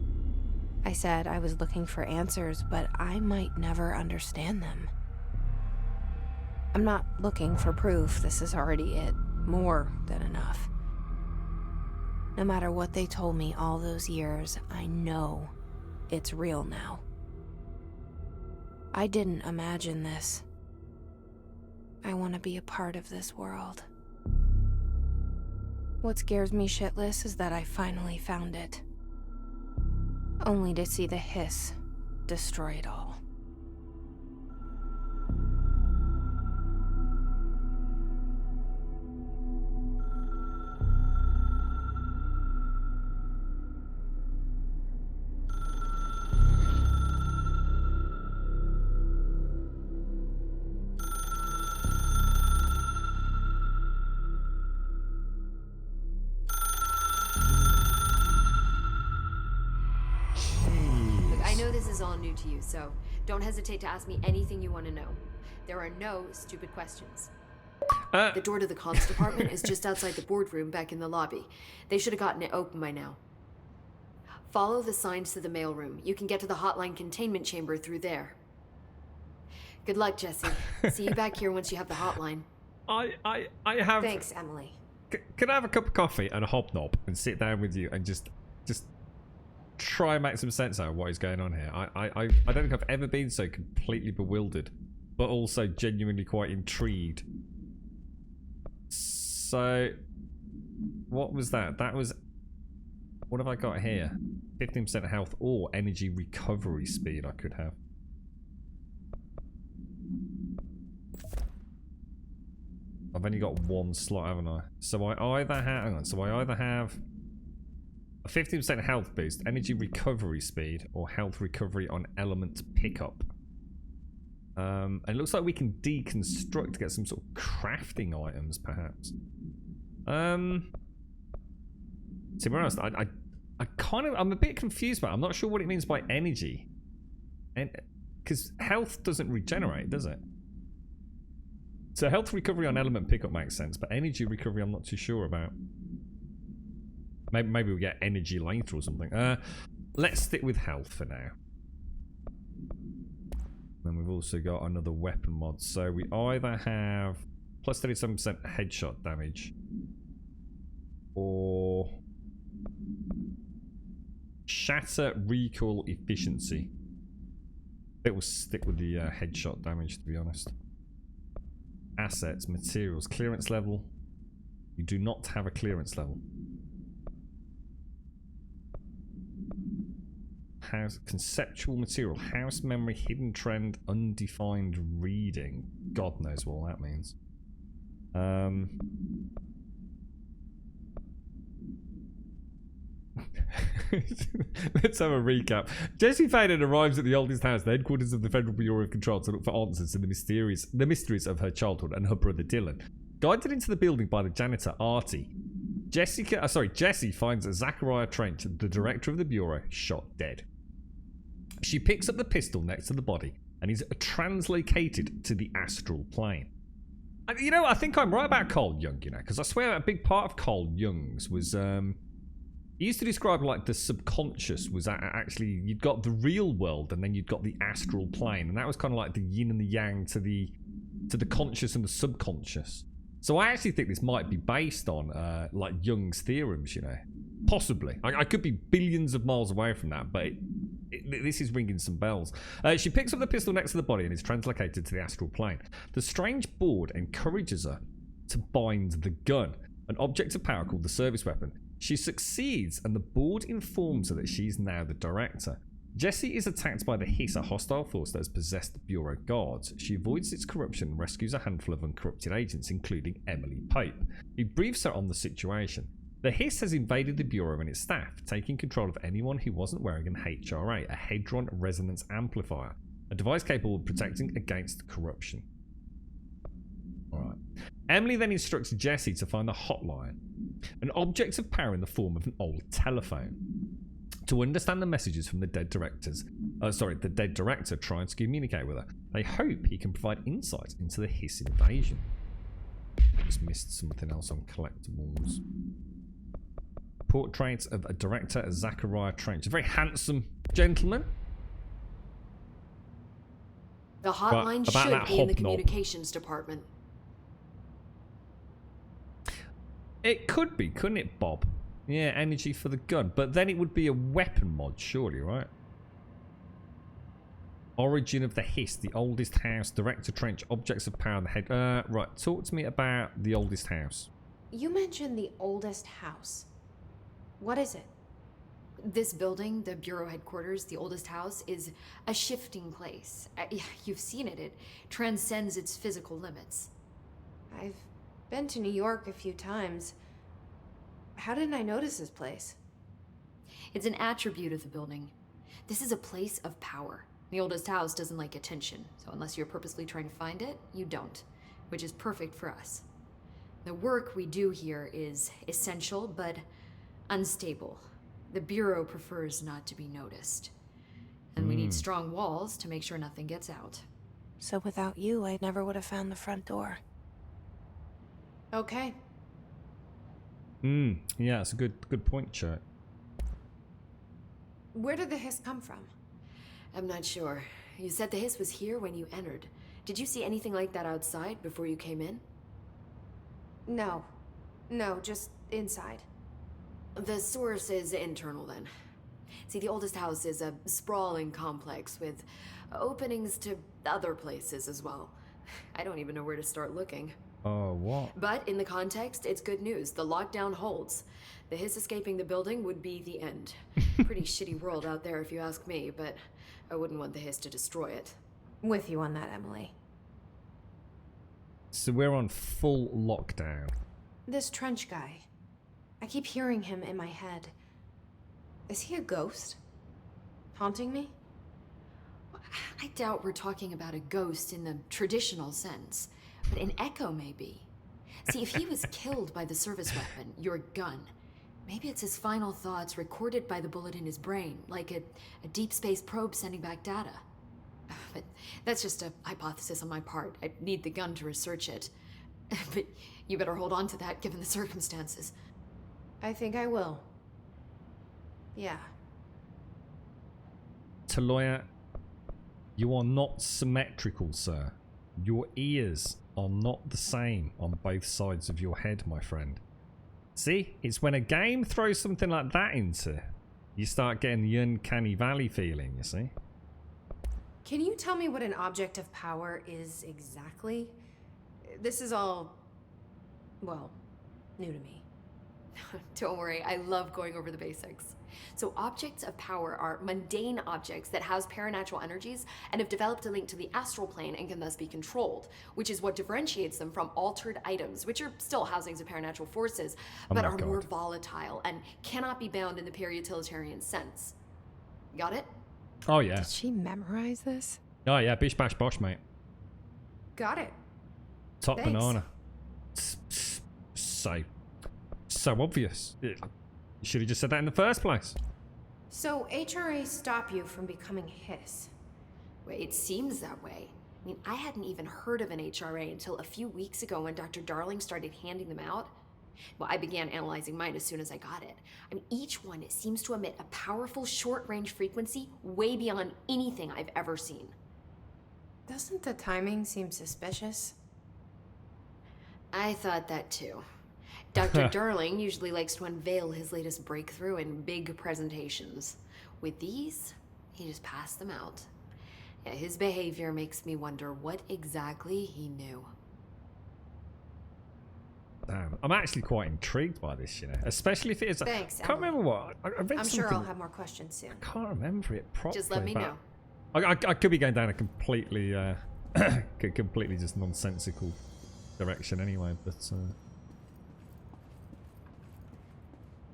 I said I was looking for answers, but I might never understand them. I'm not looking for proof. This is already it. More than enough. No matter what they told me all those years, I know it's real now. I didn't imagine this. I want to be a part of this world. What scares me shitless is that I finally found it. Only to see the hiss destroy it all. I know this is all new to you, so don't hesitate to ask me anything you want to know. There are no stupid questions. The door to the comms department is just outside the boardroom back in the lobby. They should have gotten it open by now. Follow the signs to the mailroom. You can get to the hotline containment chamber through there. Good luck, Jesse. See you back here once you have the hotline. I have... Thanks, Emily. Can I have a cup of coffee and a hobnob and sit down with you and just try and make some sense out of what is going on here? I don't think I've ever been so completely bewildered, but also genuinely quite intrigued. So, what was that? That was... What have I got here? 15% health or energy recovery speed I could have. I've only got one slot, haven't I? So I either have, hang on, so I either have a 50% health boost, energy recovery speed, or health recovery on element pickup. And it looks like we can deconstruct to get some sort of crafting items, perhaps. To be honest, I'm a bit confused about it. I'm not sure what it means by energy. And because health doesn't regenerate, does it? So health recovery on element pickup makes sense, but energy recovery I'm not too sure about. Maybe we get energy later or something. Let's stick with health for now. Then we've also got another weapon mod. So we either have plus 37% headshot damage or shatter recoil efficiency. It will stick with the headshot damage, to be honest. Assets, materials, clearance level. You do not have a clearance level. House, conceptual material, house memory, hidden trend, undefined reading. God knows what all that means. Let's have a recap. Jesse Faden arrives at the oldest house, the headquarters of the Federal Bureau of Control, to look for answers to the mysteries of her childhood and her brother Dylan. Guided into the building by the janitor Artie, Jesse finds Zachariah Trench, the director of the Bureau, shot dead. She picks up the pistol next to the body and is translocated to the astral plane. And, you know, I think I'm right about Carl Jung, you know, because I swear a big part of Carl Jung's was, he used to describe like the subconscious was actually, you'd got the real world and then you'd got the astral plane, and that was kind of like the yin and the yang to the conscious and the subconscious. So I actually think this might be based on like Jung's theorems, you know. Possibly. I could be billions of miles away from that, but this is ringing some bells. She picks up the pistol next to the body and is translocated to the astral plane. The strange board encourages her to bind the gun, an object of power called the service weapon. She succeeds, and the board informs her that she's now the director. Jessie is attacked by the Hiss, a hostile force that has possessed the Bureau guards. She avoids its corruption and rescues a handful of uncorrupted agents, including Emily Pope, who briefs her on the situation. The Hiss has invaded the Bureau and its staff, taking control of anyone who wasn't wearing an HRA, a Hadron Resonance Amplifier, a device capable of protecting against corruption. Alright. Emily then instructs Jessie to find the hotline, an object of power in the form of an old telephone, to understand the messages from the dead director trying to communicate with her. They hope he can provide insight into the Hiss invasion. Just missed something else on collectibles. Portrait of a director, Zachariah Trench. A very handsome gentleman. The hotline should be in the communications department. It could be, couldn't it, Bob? Yeah, energy for the gun. But then it would be a weapon mod, surely, right? Origin of the Hiss, the oldest house, Director Trench, objects of power, the head. Right, talk to me about the oldest house. You mentioned the oldest house. What is it? This building, the Bureau headquarters, the oldest house, is a shifting place. You've seen it. It transcends its physical limits. I've been to New York a few times. How didn't I notice this place? It's an attribute of the building. This is a place of power. The oldest house doesn't like attention, so unless you're purposely trying to find it, you don't, which is perfect for us. The work we do here is essential, but unstable. The Bureau prefers not to be noticed. And we need strong walls to make sure nothing gets out. So without you, I never would have found the front door. Okay. Yeah, it's a good point, Chet. Where did the Hiss come from? I'm not sure. You said the Hiss was here when you entered. Did you see anything like that outside before you came in? No, just inside. The source is internal then. See, the oldest house is a sprawling complex with openings to other places as well. I don't even know where to start looking. Oh, what? But in the context, it's good news. The lockdown holds. The Hiss escaping the building would be the end. Pretty shitty world out there if you ask me, but I wouldn't want the Hiss to destroy it. With you on that, Emily. so we're on full lockdown. This Trench guy. I keep hearing him in my head. Is he a ghost? Haunting me? I doubt we're talking about a ghost in the traditional sense, but an echo maybe. See, if he was killed by the service weapon, your gun, maybe it's his final thoughts recorded by the bullet in his brain, like a deep space probe sending back data. But that's just a hypothesis on my part. I need the gun to research it. But you better hold on to that given the circumstances. I think I will. Yeah. Taloya, you are not symmetrical, sir. Your ears are not the same on both sides of your head, my friend. See, it's when a game throws something like that into, you start getting the uncanny valley feeling, you see? Can you tell me what an object of power is exactly? This is all, well, new to me. Don't worry, I love going over the basics. So objects of power are mundane objects that house paranatural energies and have developed a link to the astral plane and can thus be controlled, which is what differentiates them from altered items, which are still housings of paranatural forces, but are more volatile and cannot be bound in the pure utilitarian sense. Got it? Oh, yeah. Did she memorize this? Oh, yeah. Bish, bash, bosh, mate. Got it. Top Thanks. banana. So obvious. You should have just said that in the first place. So HRA stop you from becoming Hiss? Well, it seems that way. I mean, I hadn't even heard of an HRA until a few weeks ago when Dr. Darling started handing them out. Well, I began analyzing mine as soon as I got it. I mean, each one seems to emit a powerful short-range frequency way beyond anything I've ever seen. Doesn't the timing seem suspicious? I thought that too. Dr. Darling usually likes to unveil his latest breakthrough in big presentations. With these, he just passed them out. Yeah, his behavior makes me wonder what exactly he knew. Damn, I'm actually quite intrigued by this, you know, especially if it is. Thanks, I can't remember what. I read I'm something. sure I'll have more questions soon. I can't remember it properly. Just let me know. I could be going down a completely, completely just nonsensical direction anyway, but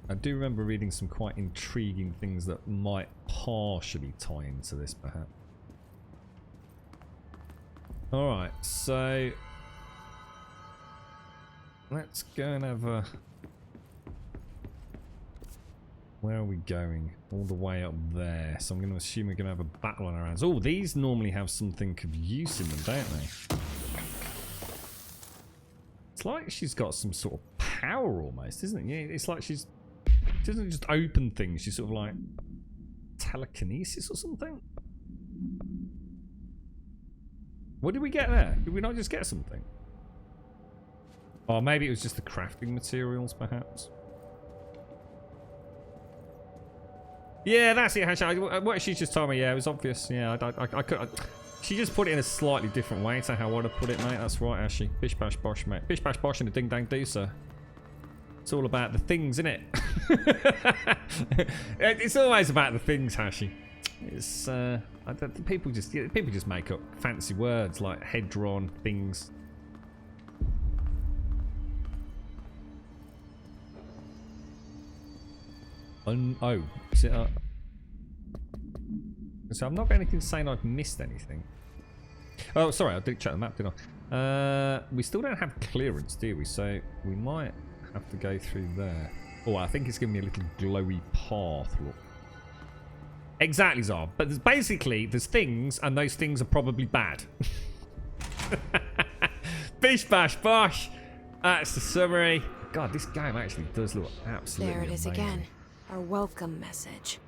I do remember reading some quite intriguing things that might partially tie into this, perhaps. Alright, so let's go and have a... Where are we going? All the way up there. So I'm going to assume we're going to have a battle on our hands. Oh, these normally have something of use in them, don't they? It's like she's got some sort of power almost, isn't it? Yeah, it's like she's... She doesn't just open things. She's sort of like telekinesis or something. What did we get there? Did we not just get something? Or maybe it was just the crafting materials, perhaps. Yeah, that's it, Hash. What she just told me, yeah, it was obvious. Yeah, I could. She just put it in a slightly different way to how I'd have put it, mate. That's right, Ashy. Bish bash bosh, mate. Bish bash bosh and a ding dang do, sir. It's all about the things, isn't it? It's always about the things, Hashi. It's people just make up fancy words like head-drawn things. Oh, is it? So I'm not going to say I've missed anything. Oh, sorry, I did check the map, didn't I? We still don't have clearance, do we? So we might have to go through there. Oh, I think it's giving me a little glowy path. Look. Exactly, Zar. But there's things, and those things are probably bad. Bish bash bosh. That's the summary. God, this game actually does look absolutely There it is amazing. again. Our welcome message.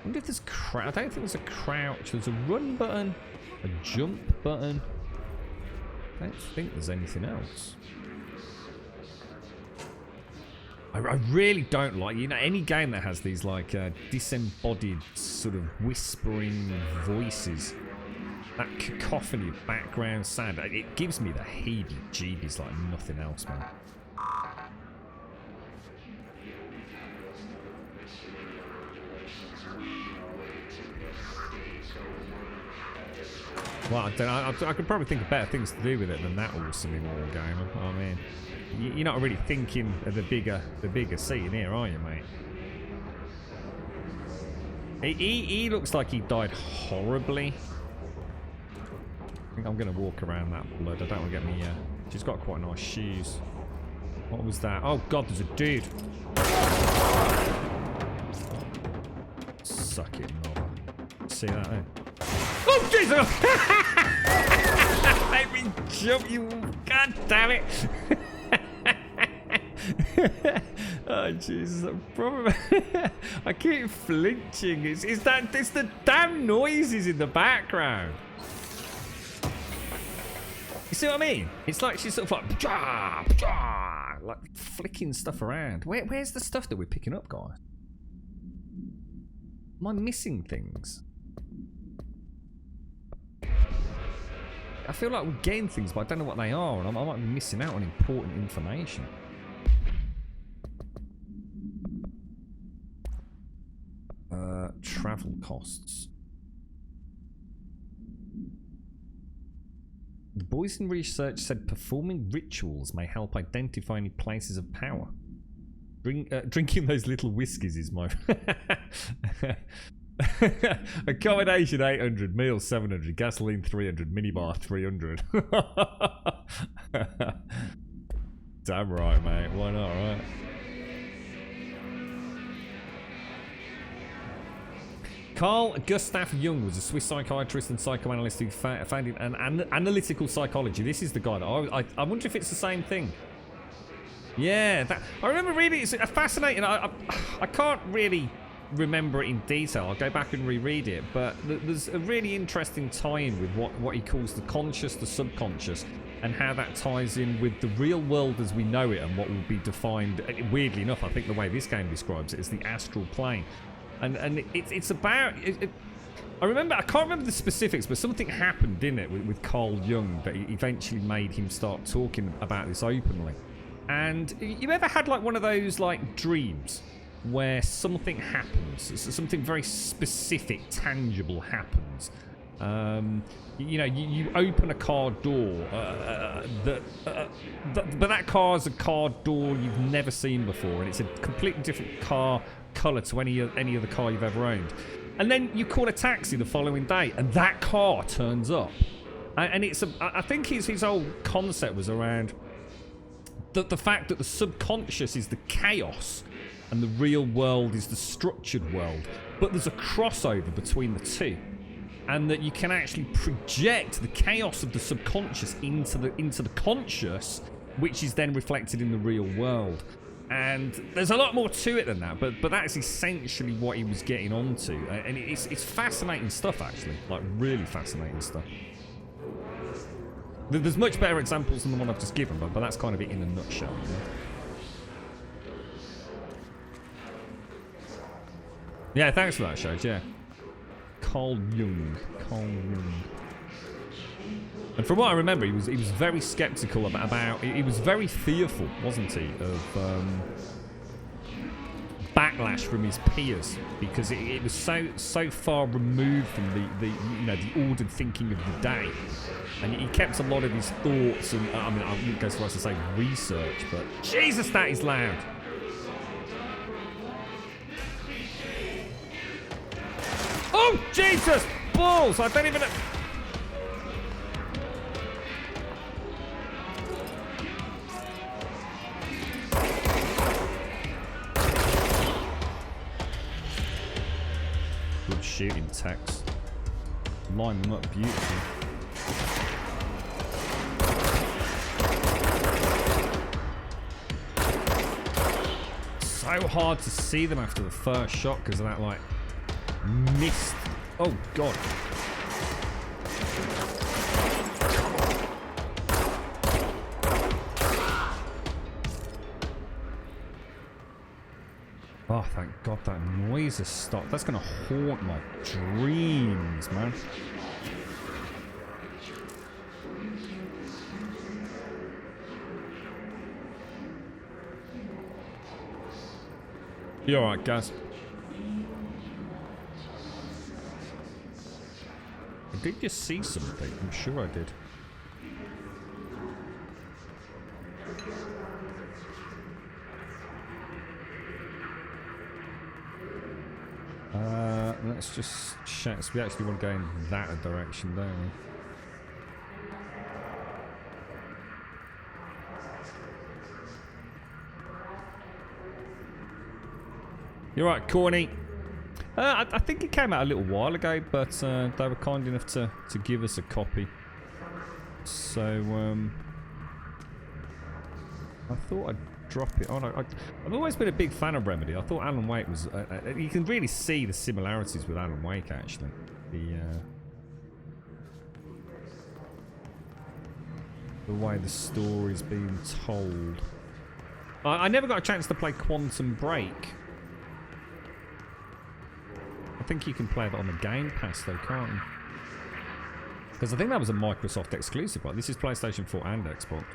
I wonder if there's I don't think there's a crouch. There's a run button, a jump button. I don't think there's anything else. I really don't like, you know, any game that has these like disembodied sort of whispering voices. That cacophony of background sound, it gives me the heebie-jeebies like nothing else, man. Well, I don't know. I could probably think of better things to do with it than that awesome in Wargamer. I mean, you're not really thinking of the bigger scene here, are you, mate? He looks like he died horribly. I think I'm going to walk around that blood. I don't want to get me... she's got quite nice shoes. What was that? Oh, God, there's a dude. Suck it, mother. See that, eh? Oh, Jesus! Make me jump, you... God damn it! Oh, Jesus, I keep flinching. It's the damn noises in the background. You see what I mean? It's like she's sort of like, jah, jah, like flicking stuff around. Where's the stuff that we're picking up, guys? Am I missing things? I feel like we're getting things, but I don't know what they are, and I might be missing out on important information. Travel costs. The boys in research said performing rituals may help identify any places of power. Drinking those little whiskies is my... Accommodation 800, meals 700, gasoline 300, minibar 300. Damn right, mate. Why not, right? Carl Gustav Jung was a Swiss psychiatrist and psychoanalyst who founded an analytical psychology. This is the guy that I wonder if it's the same thing. Yeah, I remember reading it. It's fascinating. I can't really remember it in detail. I'll go back and reread it. But there's a really interesting tie-in with what he calls the conscious, the subconscious, and how that ties in with the real world as we know it and what will be defined. Weirdly enough, I think the way this game describes it is the astral plane. And it's about... I can't remember the specifics, but something happened, didn't it, with Carl Jung that eventually made him start talking about this openly. And you ever had like one of those like dreams where something happens, something very specific, tangible happens? You know, you open a car door, but that car is a car door you've never seen before, and it's a completely different car colour to any other car you've ever owned. And then you call a taxi the following day, and that car turns up. And I think his whole concept was around the fact that the subconscious is the chaos, and the real world is the structured world. But there's a crossover between the two. And that you can actually project the chaos of the subconscious into the conscious, which is then reflected in the real world. And there's a lot more to it than that, but that's essentially what he was getting onto. And it's fascinating stuff, actually, like really fascinating stuff. There's much better examples than the one I've just given, but that's kind of it in a nutshell. You know? Yeah, thanks for that, Shades, yeah. Carl Jung. And from what I remember, he was very skeptical about he was very fearful, wasn't he, of backlash from his peers, because it was so far removed from the ordered thinking of the day, and he kept a lot of his thoughts and I mean I wouldn't go so far as to say research, but Jesus, that is loud. Oh Jesus, balls! I don't even know. Good shooting, Tex. Line them up beautifully. So hard to see them after the first shot because of that, like, mist. Oh, God. Oh, thank God that noise has stopped. That's going to haunt my dreams, man. You alright, guys? did just see something. I'm sure I did. Let's just check. So we actually want to go in that direction, don't we? You're right, Corny. I think it came out a little while ago, but they were kind enough to give us a copy. So I thought I'd drop it on. I've always been a big fan of Remedy. I thought Alan Wake was... you can really see the similarities with Alan Wake, actually. The way the story's being told. I never got a chance to play Quantum Break. I think you can play that on the Game Pass, though, can't you? Because I think that was a Microsoft exclusive, right? This is PlayStation 4 and Xbox.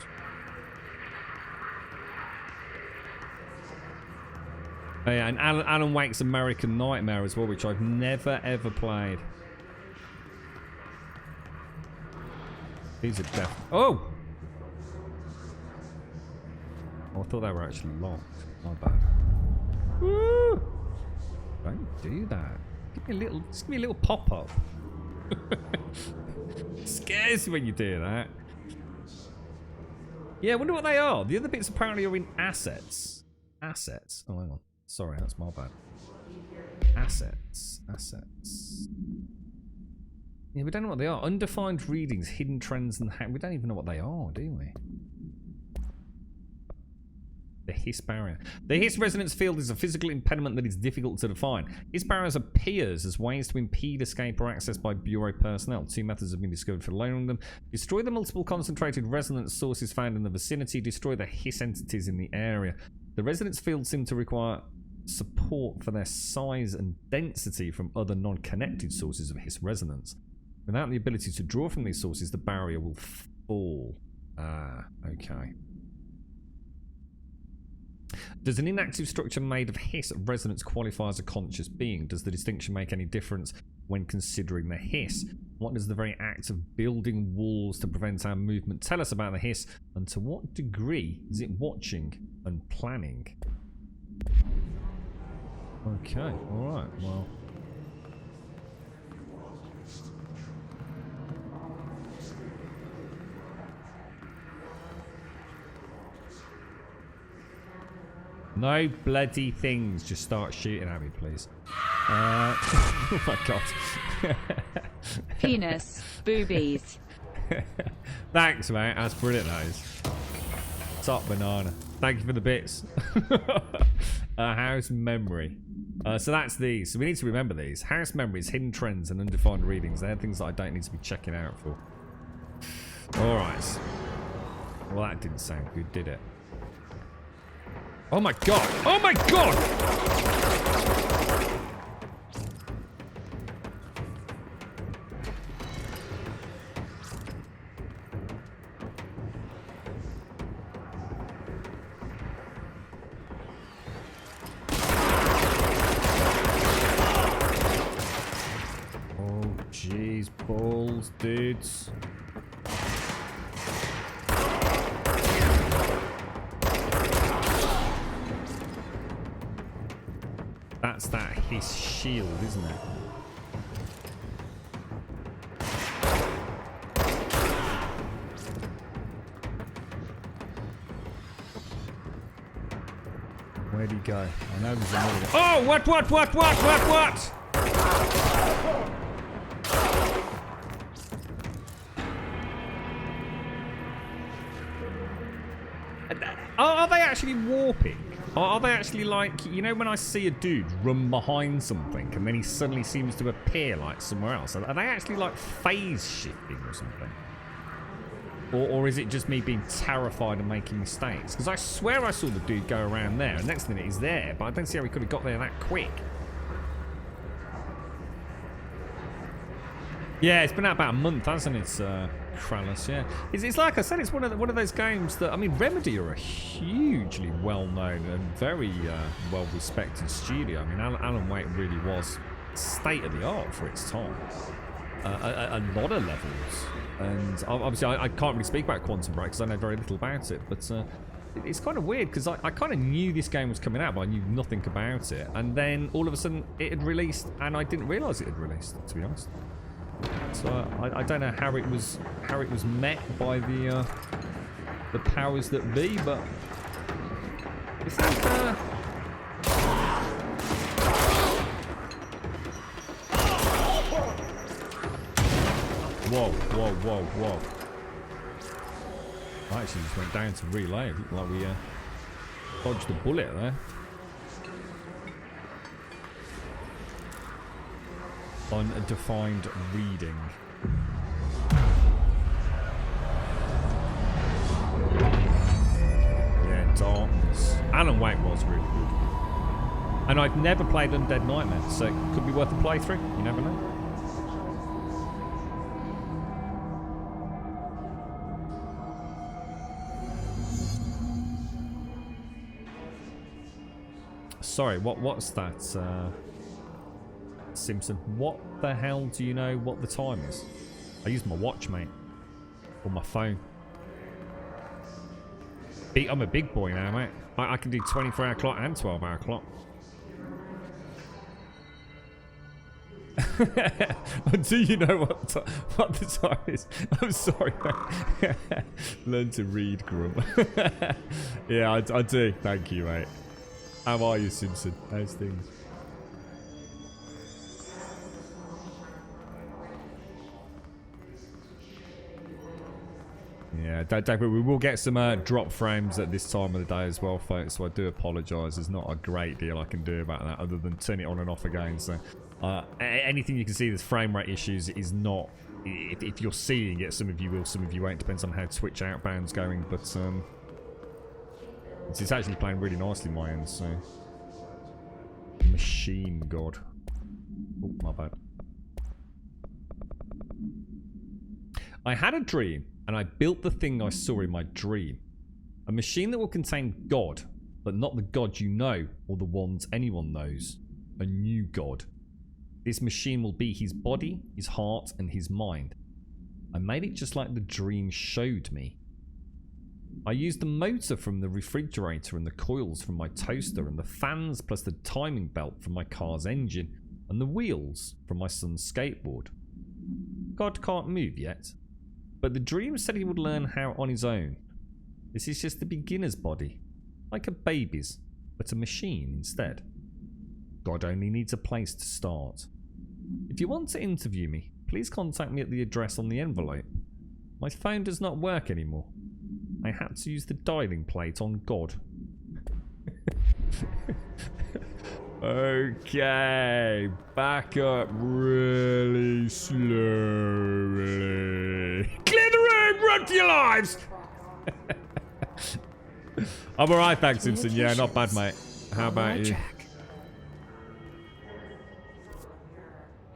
Oh, yeah, and Alan Wake's American Nightmare as well, which I've never ever played. These are definitely... Oh! I thought they were actually locked. My bad. Woo! Don't do that. Give me a little pop-up. Scares me when you do that. Yeah, I wonder what they are. The other bits apparently are in assets. Assets. Oh, hang on. Sorry, that's my bad. Assets. Yeah, we don't know what they are. Undefined readings, hidden trends, and we don't even know what they are, do we? The Hiss barrier. The Hiss resonance field is a physical impediment that is difficult to define. Hiss barriers appears as ways to impede escape or access by Bureau personnel. 2 methods have been discovered for lowering them. Destroy the multiple concentrated resonance sources found in the vicinity. Destroy the Hiss entities in the area. The resonance fields seem to require support for their size and density from other non-connected sources of Hiss resonance. Without the ability to draw from these sources, the barrier will fall. Ah, okay. Does an inactive structure made of Hiss resonance qualify as a conscious being? Does the distinction make any difference when considering the Hiss? What does the very act of building walls to prevent our movement tell us about the Hiss? And to what degree is it watching and planning? Okay, alright, well... No bloody things. Just start shooting at me, please. Oh my god. Penis. Boobies. Thanks, mate. That's brilliant, that is. Top banana. Thank you for the bits. House memory. So that's these. So we need to remember these. House memories, hidden trends, and undefined readings. They're things that I don't need to be checking out for. Alright. Well, that didn't sound good, did it? Oh my god! Oh my god! Oh jeez, balls, dudes. That's that Hiss shield, isn't it? Where'd he go? I know there's another one. Oh, what? Are they actually warping? Or are they actually like, you know when I see a dude run behind something and then he suddenly seems to appear like somewhere else? Are they actually like phase shifting or something? Or is it just me being terrified and making mistakes? Because I swear I saw the dude go around there and next thing he's there, but I don't see how he could have got there that quick. Yeah, it's been out about a month, hasn't it, Krallis? Yeah, it's like I said, it's one of those games that, I mean, Remedy are a hugely well-known and very well-respected studio. I mean, Alan Wake really was state of the art for its time. a lot of levels. And obviously, I can't really speak about Quantum Break because I know very little about it. But it's kind of weird because I kind of knew this game was coming out, but I knew nothing about it. And then all of a sudden, it had released, and I didn't realise it had released, to be honest. So I don't know how it was met by the powers that be, but it's like whoa. I actually just went down to relay. It looked like we dodged a bullet there. Undefined reading. Yeah, darkness. Alan Wake was really good. And I've never played Undead Nightmare, so it could be worth a playthrough. You never know. Sorry, what's that, Simpson? What the hell do you know what the time is? I use my watch, mate. Or my phone. I'm a big boy now, mate. I can do 24-hour clock and 12-hour clock. Do you know what the time is? I'm sorry, mate. Learn to read, Grump. Yeah, I do. Thank you, mate. How are you, Simpson? How's things? Yeah, David, we will get some drop frames at this time of the day as well, folks, so I do apologise. There's not a great deal I can do about that other than turn it on and off again. So anything you can see there's frame rate issues is not... If you're seeing it, some of you will, some of you won't. Depends on how Twitch outbound's going, but... It's actually playing really nicely my end, so... Machine God. Oh, my bad. I had a dream, and I built the thing I saw in my dream. A machine that will contain God, but not the God you know, or the ones anyone knows. A new God. This machine will be his body, his heart, and his mind. I made it just like the dream showed me. I used the motor from the refrigerator and the coils from my toaster and the fans plus the timing belt from my car's engine and the wheels from my son's skateboard. God can't move yet, but the dream said he would learn how on his own. This is just the beginner's body, like a baby's, but a machine instead. God only needs a place to start. If you want to interview me, please contact me at the address on the envelope. My phone does not work anymore. I had to use the dialing plate on God. Okay, back up really slowly. Clear the room, run for your lives! I'm alright, thanks, Simpson. Yeah, not bad, mate. How about you?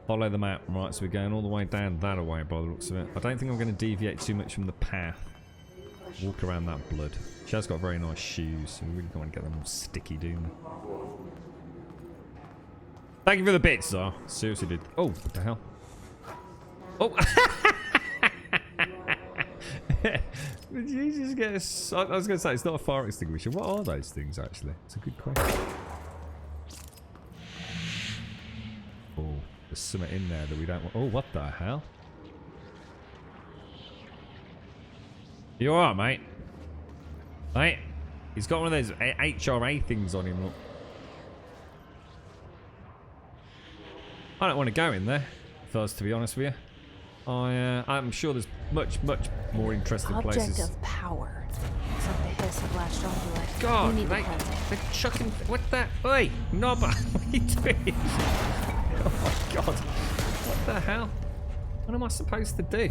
Follow the map. Right, so we're going all the way down that way by the looks of it. I don't think I'm going to deviate too much from the path. Walk around that blood. She has got very nice shoes, so we really don't want to get them all sticky, do we? Thank you for the bits, though. Seriously, dude. Oh, what the hell? Oh! Did you just get a... I was going to say, it's not a fire extinguisher. What are those things, actually? It's a good question. Oh, there's something in there that we don't want... Oh, what the hell? You alright, mate? Mate? He's got one of those HRA things on him, look. I don't want to go in there, if I was to be honest with you. I'm sure there's much more interesting places. Object of power. It's like the hiss of latched onto it. God, mate, they're chucking... What the... Oi, Nobber, what are you doing? Oh my God. What the hell? What am I supposed to do?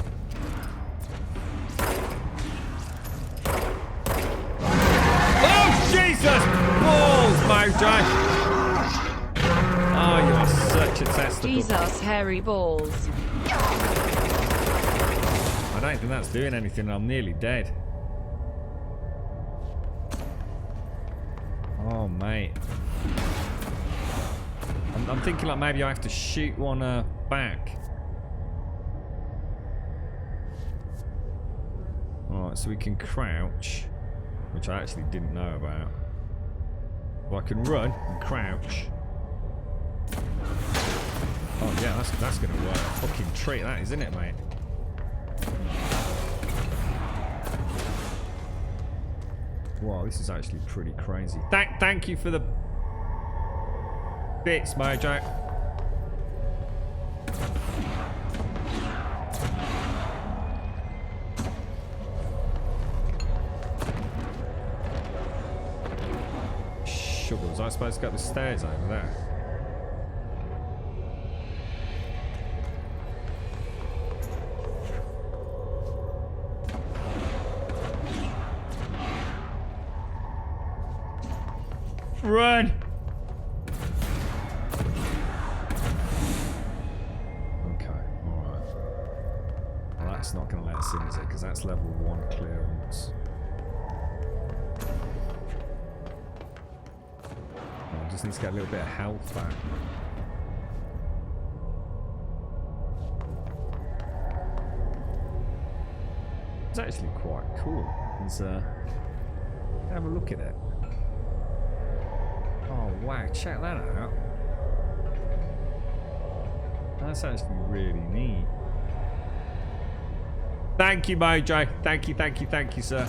Oh, Jesus! Balls, Mojo! Oh, you are such a testicle. Jesus, hairy balls. I don't think that's doing anything. I'm nearly dead. Oh, mate. I'm thinking like maybe I have to shoot one back. Right, so we can crouch, which I actually didn't know about. Well, I can run and crouch. Oh yeah, that's gonna work. Fucking treat that, isn't it, mate? Wow, this is actually pretty crazy. Thank you for the bits, Mojo. Sugar, was I supposed to go up the stairs over there? Run! Okay, alright. Well, that's not going to let us in, is it? Because that's level 1 clearance. I just need to get a little bit of health back. It's actually quite cool. Let's have a look at it. Oh wow, check that out. That's actually really neat. Thank you, Mojo. Thank you, sir.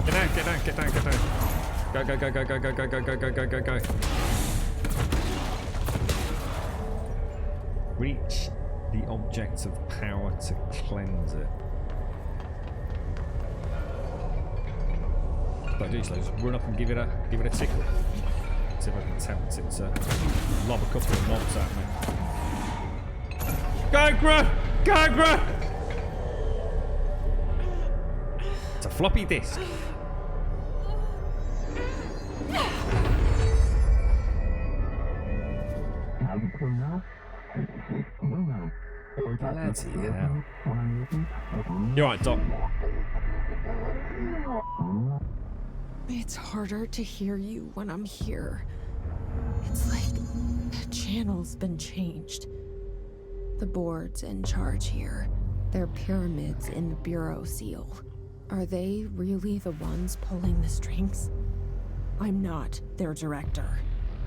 Get down. Go. Reach the object of power to cleanse it. What do I do? So I just run up and give it a tickle. See if I can tempt it to lob a couple of knobs at me. Go, Gruff! It's a floppy disk. Bloody hell. You're right, Doc. It's harder to hear you when I'm here. It's like the channel's been changed. The board's in charge here. They're pyramids in the Bureau seal. Are they really the ones pulling the strings? I'm not their director.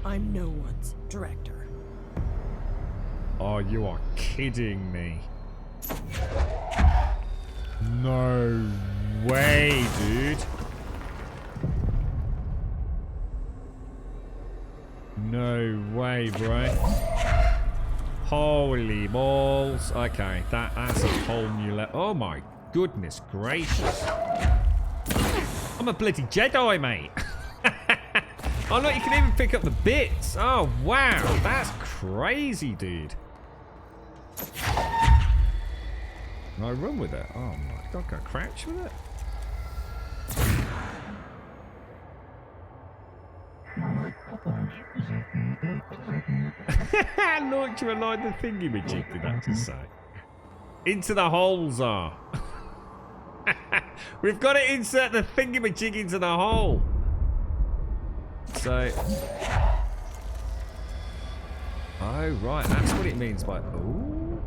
I'm no one's director. Oh, you are kidding me. No way, dude. No way, bro. Holy balls. Okay, that's a whole new level. Oh my goodness gracious. I'm a bloody Jedi, mate. Oh look, you can even pick up the bits. Oh wow, that's crazy, dude. Can I run with it? Oh my god, can I crouch with it? Launch you along the thingy-majig, did that just say? Into the holes are. We've got to insert the thingy-majig into the hole. So. Oh, right, that's what it means by. Ooh.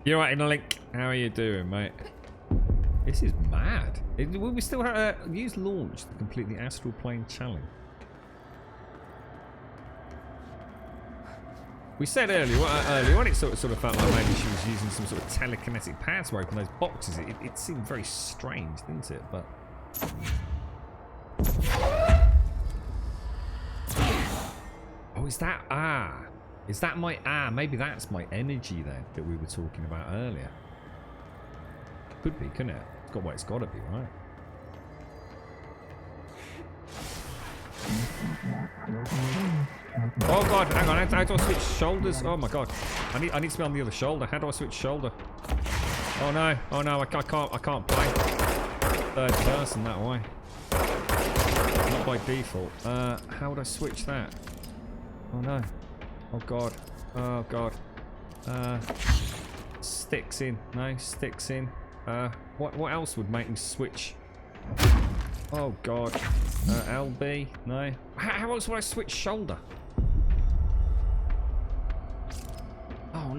You're right, in a link. How are you doing, mate? This is mad. Will we still have use launch to complete the astral plane challenge? We said earlier on it sort of felt like maybe she was using some sort of telekinetic power to open those boxes. It seemed very strange, didn't it? But oh, is that Is that my maybe that's my energy then that we were talking about earlier. Could be, couldn't it? It's got what it's got to be, right? Oh god, hang on, how do I switch shoulders? Oh my god, I need to be on the other shoulder. How do I switch shoulder? Oh no, I can't play third person that way. Not by default. How would I switch that? Oh no. Oh god. Oh god. Sticks in. No, sticks in. What else would make me switch? Oh god. LB. No. How else would I switch shoulder?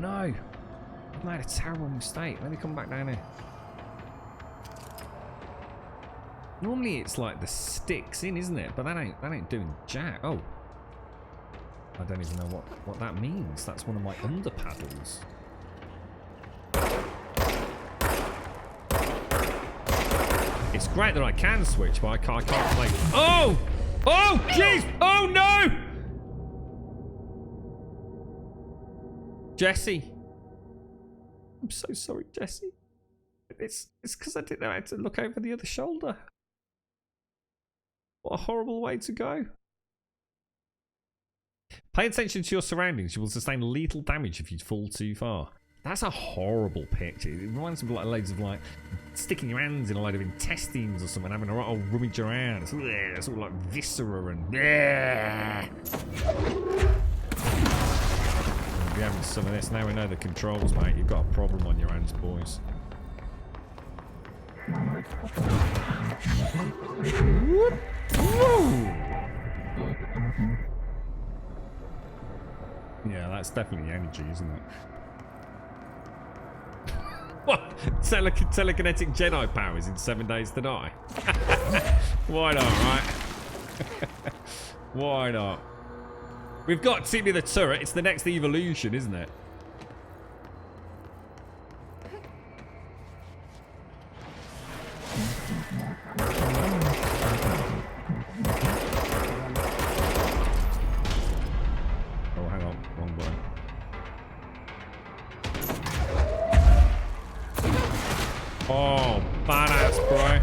no. I've made a terrible mistake. Let me come back down here. Normally it's like the sticks in, isn't it? But that ain't doing jack. Oh. I don't even know what that means. That's one of my under paddles. It's great that I can switch, but I can't play. Oh! Oh, jeez! Oh, no! Jesse. I'm so sorry, Jesse. It's because I didn't know how to look over the other shoulder. What a horrible way to go. Pay attention to your surroundings. You will sustain lethal damage if you fall too far. That's a horrible picture. It reminds me of like loads of like sticking your hands in a load of intestines or something, having a right old rummage around. It's all like viscera and we'll be having some of this. Now we know the controls, mate. You've got a problem on your hands, boys. Yeah, that's definitely energy, isn't it? What? Telekinetic Jedi powers in 7 Days to Die? Why not, right? Why not? We've got Timmy the Turret. It's the next evolution, isn't it? Oh, hang on. Wrong button. Oh, badass, bro.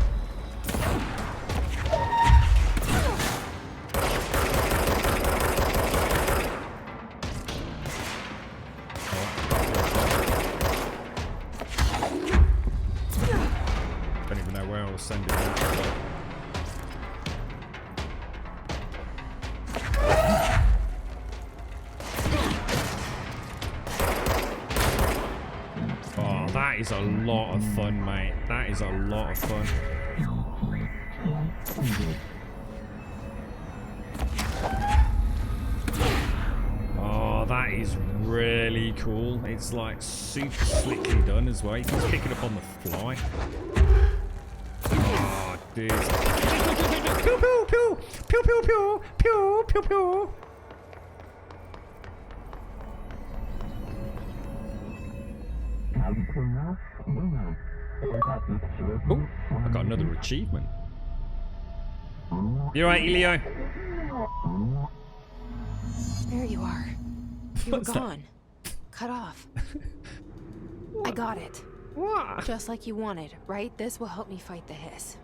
Don't even know where I was sending that. Oh, that is a lot of fun, mate. That is a lot of fun. Oh, that is really cool. It's like super slickly done as well. You can just pick it up on the fly. Oh, dude. Pew, pew, pew. Pew, pew, pew. Pew, pew, pew. Oh, I got another achievement. You alright, Elio? There you are. You were What's that? gone. Cut off. I got it. What? Just like you wanted, right? This will help me fight the hiss.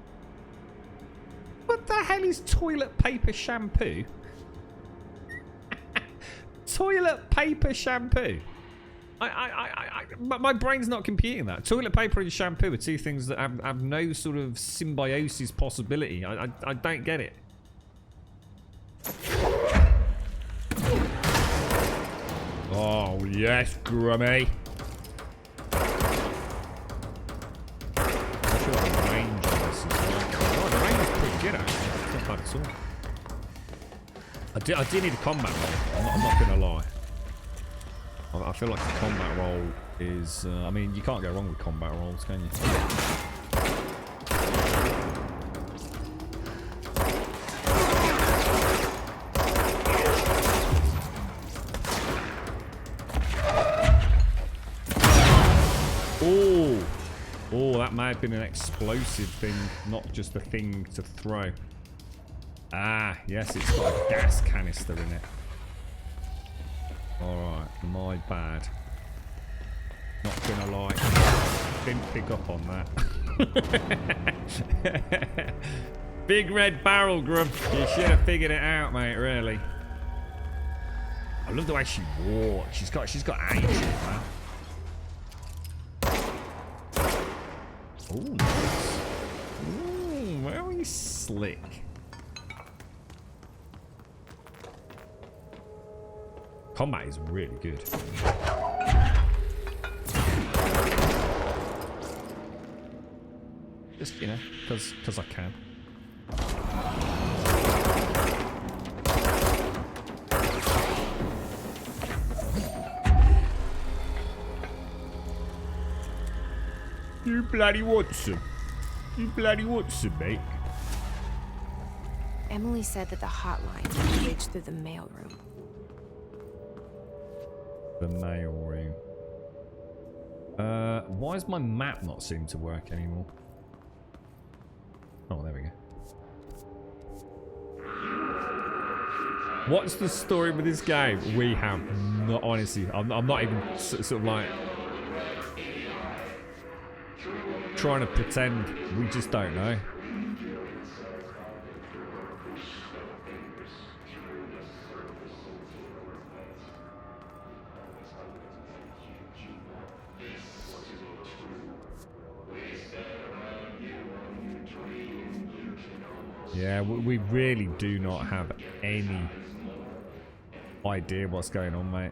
What the hell is toilet paper shampoo? Toilet paper shampoo? My brain's not computing that. Toilet paper and shampoo are two things that have no sort of symbiosis possibility. I don't get it. Oh, yes, Grummy. I'm sure the range on this is like... Oh, the range is pretty good, actually. It's not bad at all. I do need a combat roll. I'm not going to lie. I feel like the combat roll is... I mean, you can't go wrong with combat rolls, can you? Oh! Oh, that may have been an explosive thing, not just a thing to throw. Ah, yes, it's got a gas canister in it. Alright, my bad. Not gonna lie. Didn't pick up on that. Big red barrel, Grub. You should have figured it out, mate, really. I love the way she walks. She's got action, man. Oh, nice. Ooh, very slick. Combat is really good. Just, you know, because I can. You bloody want some? You bloody want some, mate? Emily said that the hotline was reached through the mailroom. The mail room. Why does my map not seem to work anymore? Oh, there we go. What's the story with this game? We have not, honestly, I'm not even sort of like trying to pretend. We just don't know. Yeah, we really do not have any idea what's going on, mate.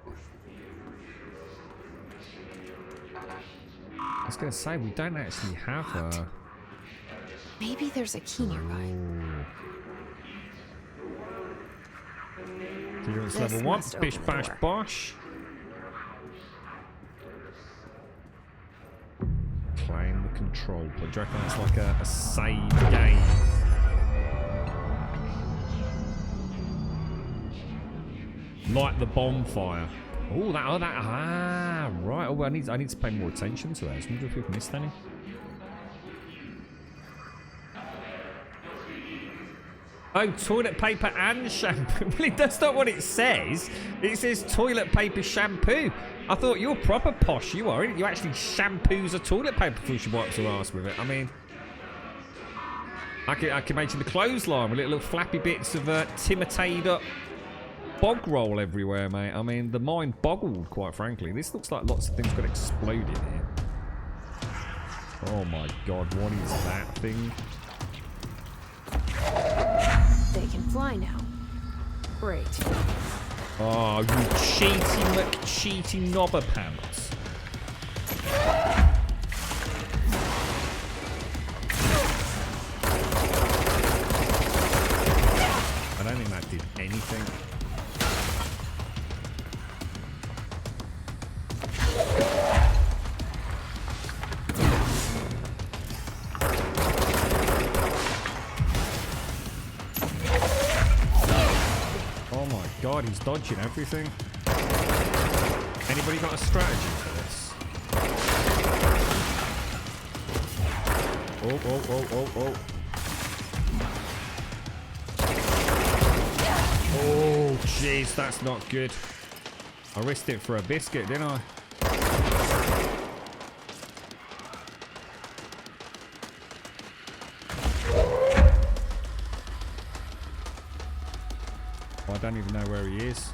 I was going to say, we don't actually have a... Maybe there's a key nearby. Clearance This level 1. must Bish open the bash door. bosh. Claim the control. Do you reckon that's like a save game? Light the bonfire. Oh, right. Oh, I need to pay more attention to those. I wonder if we've missed any. Oh, toilet paper and shampoo. Really, that's not what it says. It says toilet paper shampoo. I thought you're proper posh. You are. You actually shampoos a toilet paper before she wipes her ass with it. I mean, I can imagine the clothesline with little flappy bits of timotade up bog roll everywhere, mate. I mean, the mind boggled, quite frankly. This looks like lots of things got exploded here. Oh my god, what is that thing? They can fly now. Great. Oh, you cheating knobber pants. I don't think that did anything. God, he's dodging everything. Anybody got a strategy for this? Oh. Oh, jeez, that's not good. I risked it for a biscuit, didn't I? I don't even know where he is.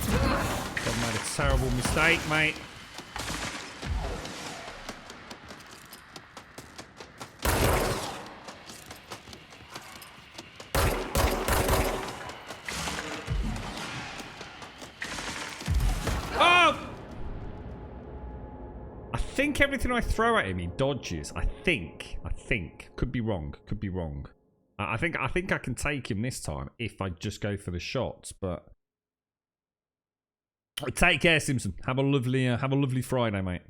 I've made a terrible mistake, mate. I think everything I throw at him he dodges. I think. Could be wrong. I think I can take him this time if I just go for the shots, but take care, Simpson. Have a lovely Friday, mate.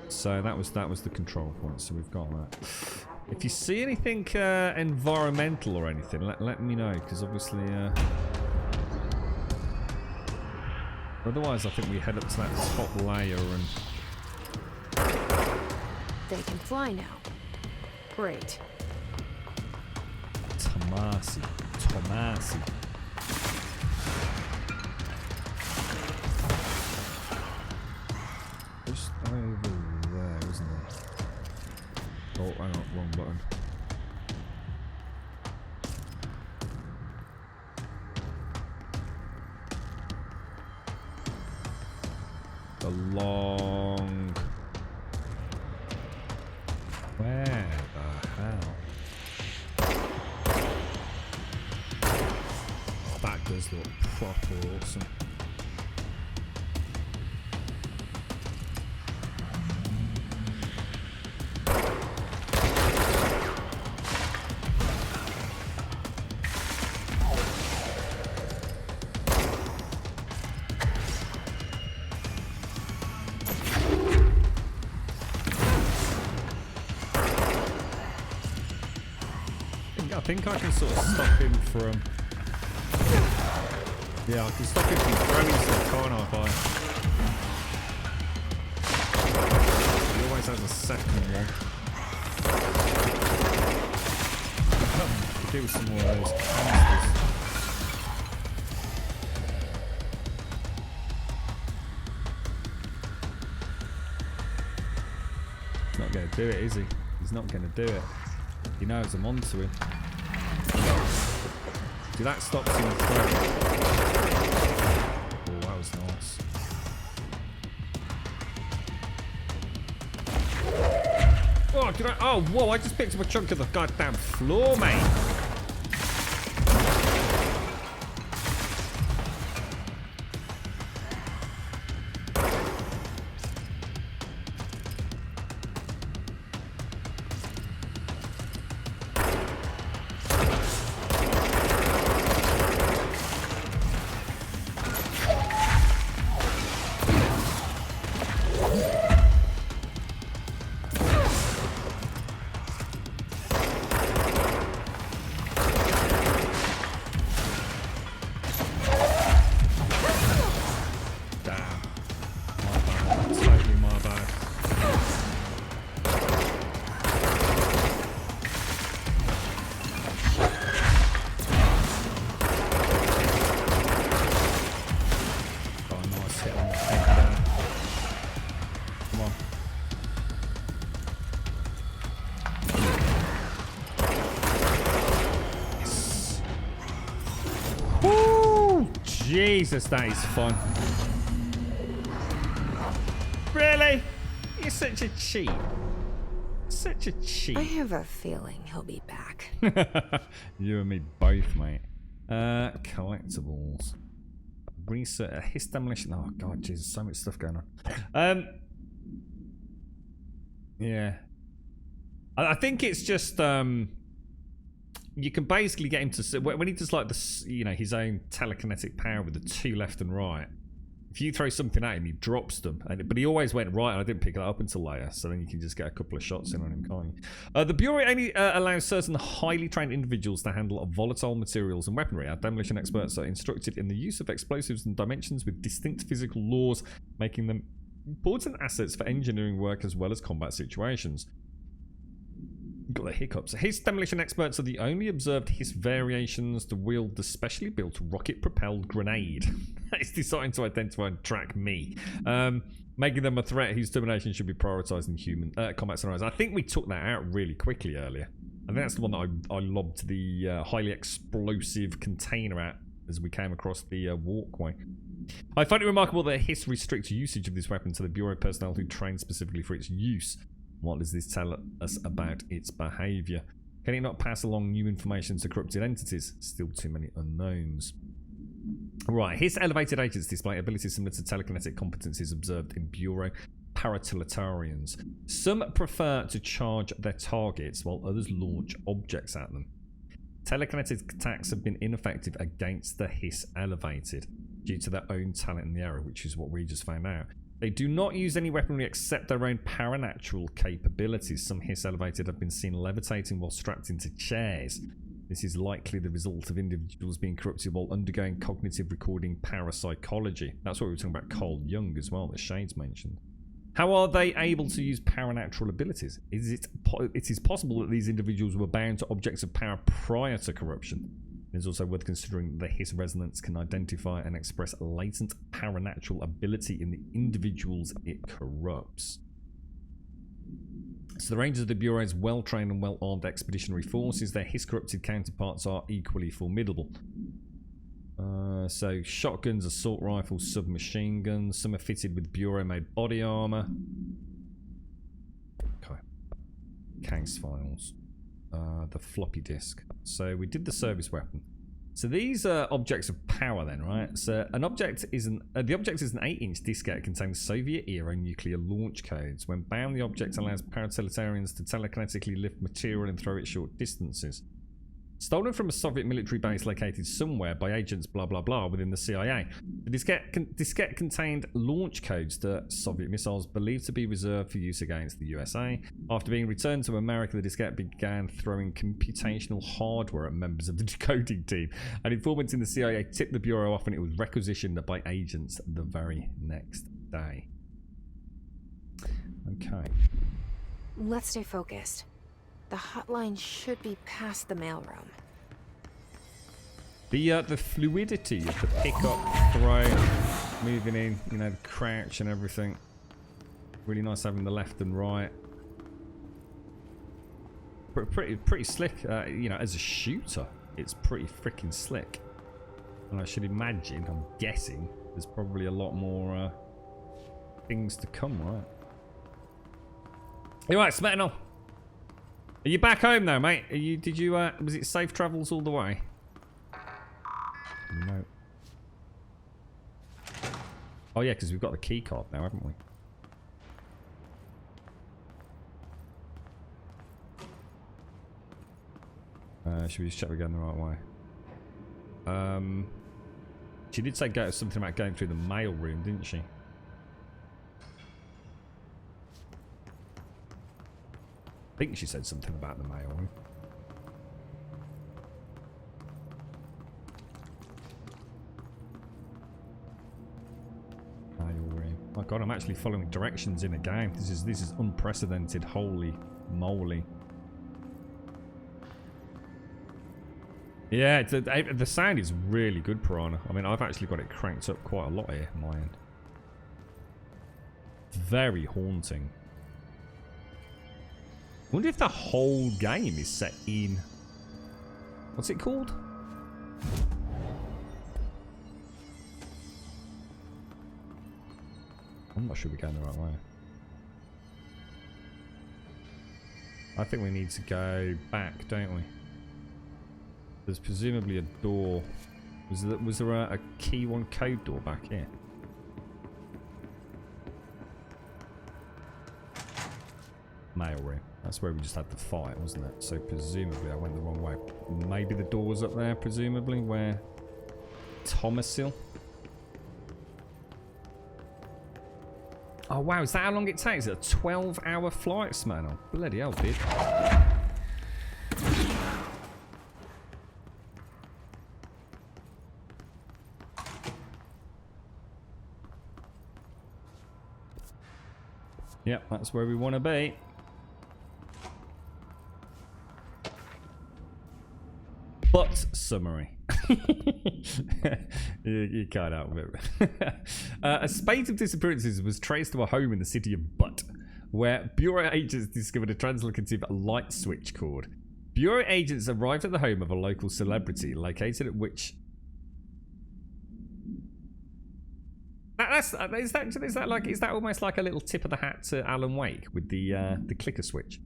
So that was the control point. So we've got that. If you see anything environmental or anything, let me know, because obviously otherwise I think we head up to that top layer and They can fly now. Great. Tomasi. Just over there, isn't it? Oh, hang on, wrong button. The long... Where the hell? That does look proper awesome. think I can sort of stop him from... Yeah, I can stop him from throwing stuff, can't I? He always has a second one. Could do with some more of those canisters. He's not going to do it, is he? He's not going to do it. He knows I'm onto him. See, that stops him throwing. Oh, that was nice. Oh, did I? Oh, whoa, I just picked up a chunk of the goddamn floor, mate. Jesus, that is fun. Really? You're such a cheat. Such a cheat. I have a feeling he'll be back. You and me both, mate. Collectibles. Research. His demolition. Oh, God, Jesus. So much stuff going on. Yeah. I think it's just... you can basically get him to, when he does like the, you know, his own telekinetic power with the two left and right. If you throw something at him, he drops them. But he always went right, and I didn't pick that up until later. So then you can just get a couple of shots in on him, can't you? The Bureau only allows certain highly trained individuals to handle volatile materials and weaponry. Our demolition experts are instructed in the use of explosives and dimensions with distinct physical laws, making them important assets for engineering work as well as combat situations. Got the hiccups. His demolition experts are the only observed Hiss variations to wield the specially built rocket-propelled grenade. It's designed to identify and track me, making them a threat whose termination should be prioritised in human combat scenarios. I think we took that out really quickly earlier. I think that's the one that I lobbed the highly explosive container at as we came across the walkway. I find it remarkable that Hiss restricts usage of this weapon to the Bureau personnel who train specifically for its use. What does this tell us about its behaviour? Can it not pass along new information to corrupted entities? Still too many unknowns. Right, Hiss elevated agents display abilities similar to telekinetic competencies observed in Bureau paratilitarans. Some prefer to charge their targets while others launch objects at them. Telekinetic attacks have been ineffective against the Hiss elevated due to their own talent in the area, which is what we just found out. They do not use any weaponry except their own paranatural capabilities. Some Hiss elevated have been seen levitating while strapped into chairs. This is likely the result of individuals being corrupted while undergoing cognitive recording parapsychology. That's what we were talking about Carl Jung as well, that Shades mentioned. How are they able to use paranatural abilities? It is possible that these individuals were bound to objects of power prior to corruption. It is also worth considering that Hiss resonance can identify and express latent paranatural ability in the individuals it corrupts. So the Rangers of the Bureau's well-trained and well-armed expeditionary forces, their Hiss-corrupted counterparts are equally formidable. So shotguns, assault rifles, submachine guns. Some are fitted with Bureau-made body armor. Okay. Case files. The floppy disk. So we did the service weapon. So these are objects of power then, right? So an object is the object is an 8-inch diskette containing Soviet-era nuclear launch codes. When bound, the object allows paratilitarans to telekinetically lift material and throw it short distances. Stolen from a Soviet military base located somewhere by agents blah blah blah within the CIA. The diskette contained launch codes to Soviet missiles believed to be reserved for use against the USA. After being returned to America, the diskette began throwing computational hardware at members of the decoding team. And informants in the CIA tipped the Bureau off, and it was requisitioned by agents the very next day. Okay. Let's stay focused. The hotline should be past the mailroom. The fluidity of the pickup, throw, moving in, you know, the crouch and everything. Really nice having the left and right. Pretty slick. You know, as a shooter, it's pretty freaking slick. And I should imagine, I'm guessing, there's probably a lot more things to come, right? All right, Smetanol. Are you back home now, mate? Did you, was it safe travels all the way? No. Oh yeah, because we've got the key card now, haven't we? Should we just check we're going the right way? She did say something about going through the mail room, didn't she? I think she said something about the mail room. Mail room. My God, I'm actually following directions in a game. This is unprecedented. Holy moly! Yeah, the sound is really good, Piranha. I mean, I've actually got it cranked up quite a lot here on my end. Very haunting. I wonder if the whole game is set in... What's it called? I'm not sure we're going the right way. I think we need to go back, don't we? There's presumably a door. Was there a key one code door back here? Mail room. That's where we just had the fight, wasn't it? So presumably I went the wrong way. Maybe the door was up there, presumably, where Thomasil. Oh wow, is that how long it takes? It's a 12-hour flight, Smetanol. Bloody hell, dude. Yep, that's where we want to be. But summary. you can't help it. A spate of disappearances was traced to a home in the city of Butt, where Bureau agents discovered a translocative light switch cord. Bureau agents arrived at the home of a local celebrity located at which... Is that almost like a little tip of the hat to Alan Wake with the clicker switch?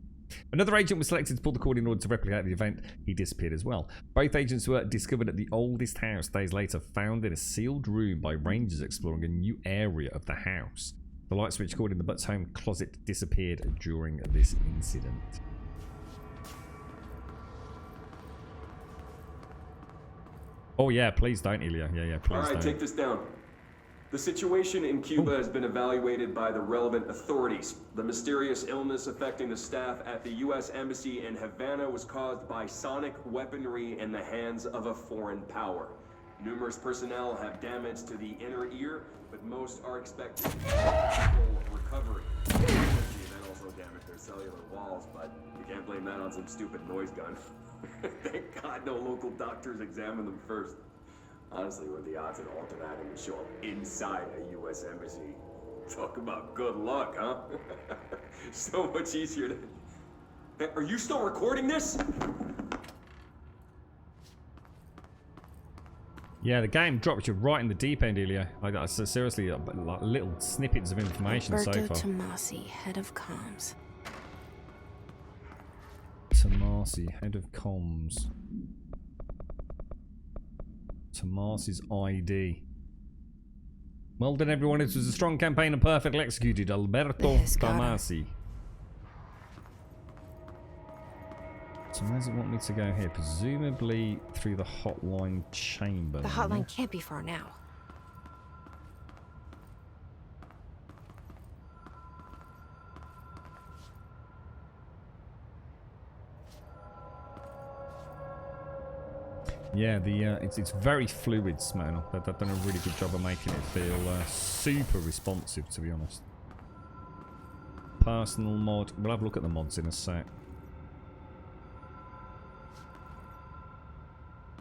Another agent was selected to pull the cord in order to replicate the event. He disappeared as well. Both agents were discovered at the oldest house days later, found in a sealed room by rangers exploring a new area of the house. The light switch cord in the Butts home closet disappeared during this incident. Oh yeah, please don't, Ilya. Yeah, please don't. Alright, take this down. The situation in Cuba has been evaluated by the relevant authorities. The mysterious illness affecting the staff at the U.S. Embassy in Havana was caused by sonic weaponry in the hands of a foreign power. Numerous personnel have damage to the inner ear, but most are expected to full recovery. That also damaged their cellular walls, but you can't blame that on some stupid noise gun. Thank God no local doctors examined them first. Honestly, what are the odds an altered item would show up inside a U.S. embassy? Talk about good luck, huh? So much easier to... Hey, are you still recording this? Yeah, the game dropped you right in the deep end, Ilya. Like, seriously, like little snippets of information so far. Tomasi, head of comms. Tomasi, head of comms. Tomasi's ID. Well done, everyone. It was a strong campaign and perfectly executed. Alberto Tomasi. So where does it want me to go here? Presumably through the hotline chamber. The hotline can't be far now. Yeah, it's very fluid, Smirnoff. They've done a really good job of making it feel super responsive, to be honest. Personal mod. We'll have a look at the mods in a sec.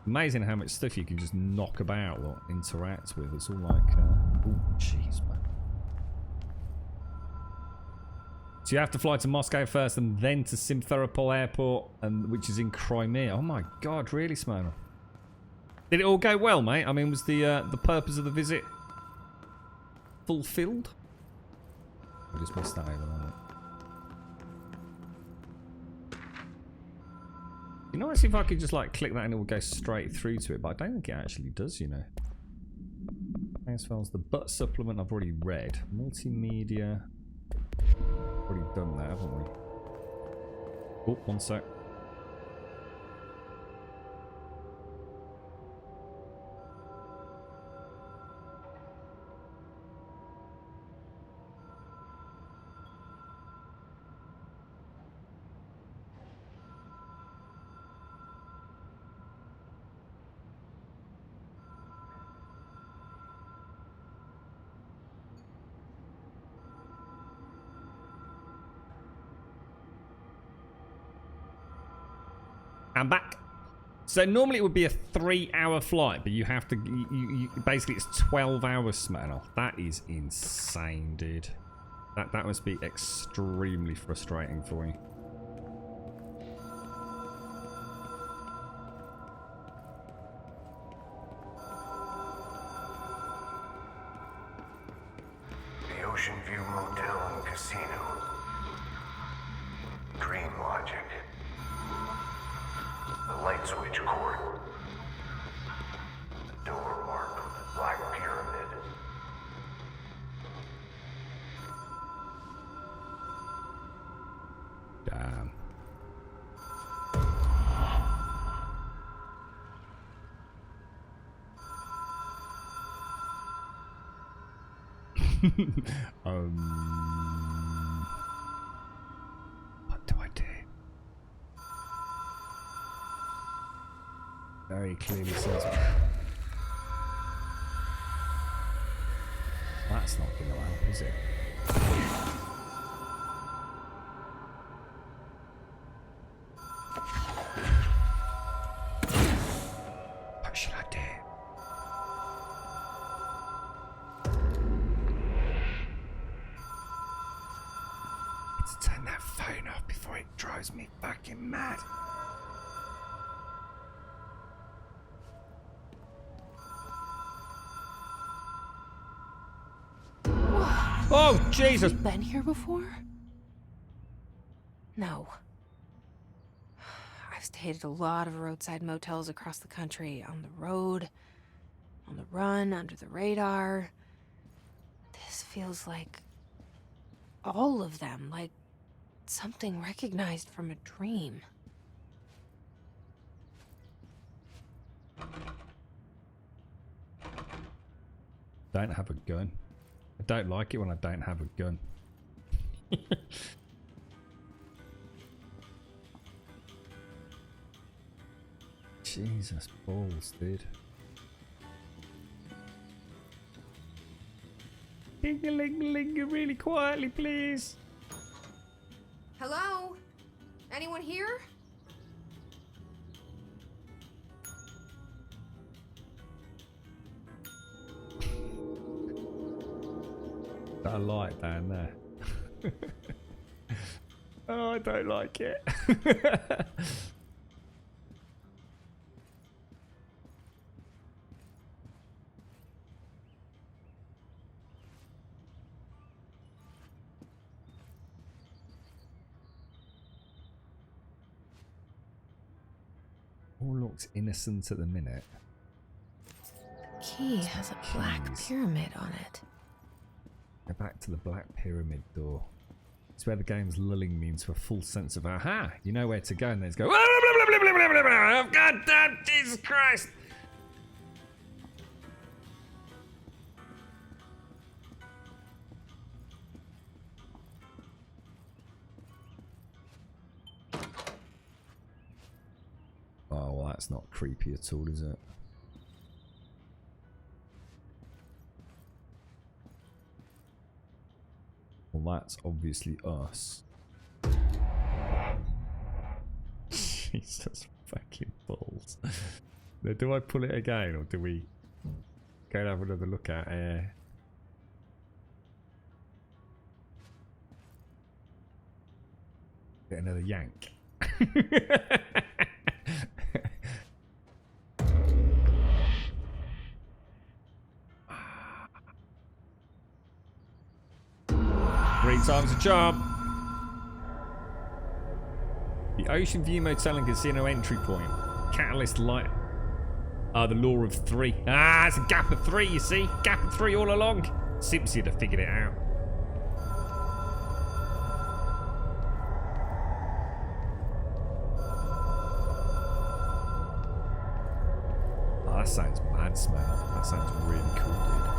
Amazing how much stuff you can just knock about or interact with. It's all like, oh, jeez, man. So you have to fly to Moscow first and then to Simferopol Airport, which is in Crimea. Oh my God, really, Smirnoff? Did it all go well, mate? I mean, was the purpose of the visit fulfilled? I just missed that over there. You know, see if I could just like click that and it will go straight through to it, but I don't think it actually does, you know. As far as the butt supplement, I've already read. Multimedia. Already done that, haven't we? Oh, one sec. I'm back. So normally it would be a 3-hour flight, but you have to, basically it's 12 hours, Smirnoff. That is insane, dude. That must be extremely frustrating for you. The Ocean View Motel and Casino. Dream Logic. The light switch court. The door marked with the Black Pyramid. Damn. What do I do? Very clearly says that's not going to help, is it? What should I do? Let's turn that phone off before it drives me fucking mad. Oh, Jesus! Have you been here before? No. I've stayed at a lot of roadside motels across the country, on the road, on the run, under the radar. This feels like all of them, like something recognized from a dream. Don't have a gun. I don't like it when I don't have a gun. Jesus balls, dude. Ding-a-ling-a-ling, really quietly, please. Hello? Anyone here? That light down there. Oh, I don't like it. All looks innocent at the minute. Key has a black pyramid on it. Go back to the Black Pyramid door. It's where the game's lulling me into a full sense of, aha, you know where to go, and then it's go, blah, blah, blah, God damn, Jesus Christ! Oh, well, that's not creepy at all, is it? Well, that's obviously us. Jesus fucking balls. Now, do I pull it again, or do we go and have another look at it? Get another yank. Three times a charm. The Ocean View Motel and Casino entry point. Catalyst light. The law of 3. Ah, it's a gap of 3, you see? Gap of 3 all along. Simpsy would have figured it out. Oh, that sounds mad, smell. That sounds really cool, dude.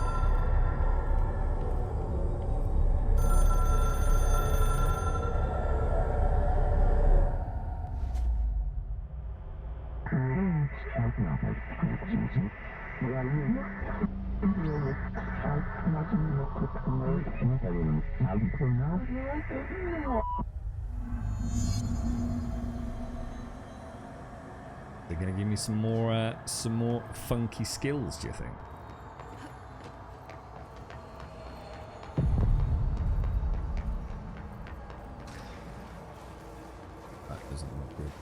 They're gonna give me some more funky skills, do you think? That doesn't look good.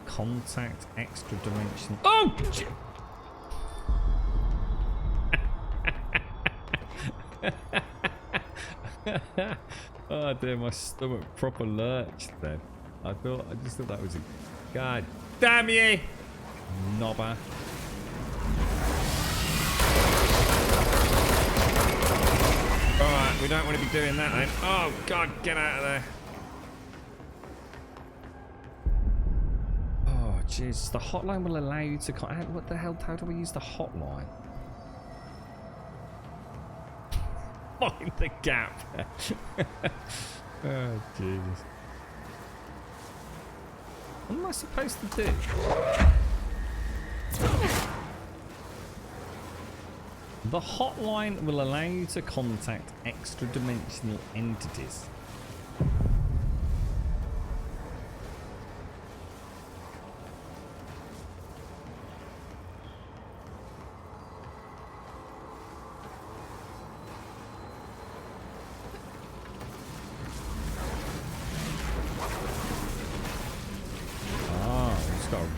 Contact extra dimension. Oh! Oh dear, my stomach proper lurched then. I just thought that was a... God damn you! Knobber. Alright, we don't want to be doing that then. Oh god, get out of there. Oh jeez, the hotline will allow you to... What the hell, how do we use the hotline? Find the gap. Oh Jesus. What am I supposed to do? The hotline will allow you to contact extra-dimensional entities.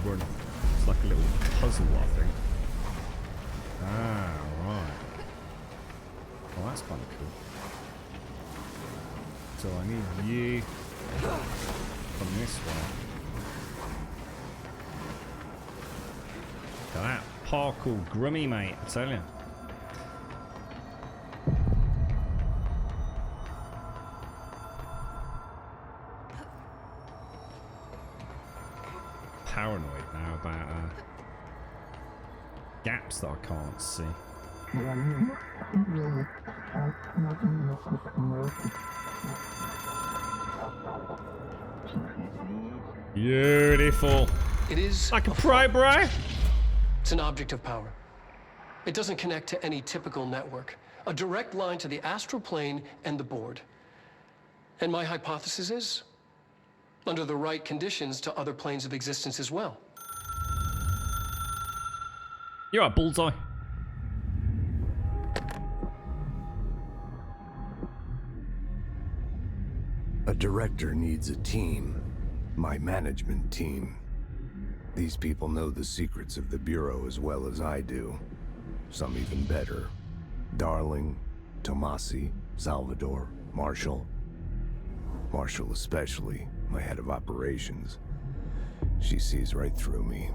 It's like a little puzzle, I think. Ah, right. Oh, that's kind of cool. So I need you from this way. Look at that parkour grummy, mate, I tell you. Paranoid now about gaps that I can't see. Beautiful. It is like a pry bri. It's an object of power. It doesn't connect to any typical network. A direct line to the astral plane and the board. And my hypothesis is, under the right conditions, to other planes of existence as well. You're right, Bullseye. A director needs a team. My management team. These people know the secrets of the Bureau as well as I do. Some even better. Darling, Tomasi, Salvador, Marshall. Marshall especially, my head of operations. She sees right through me.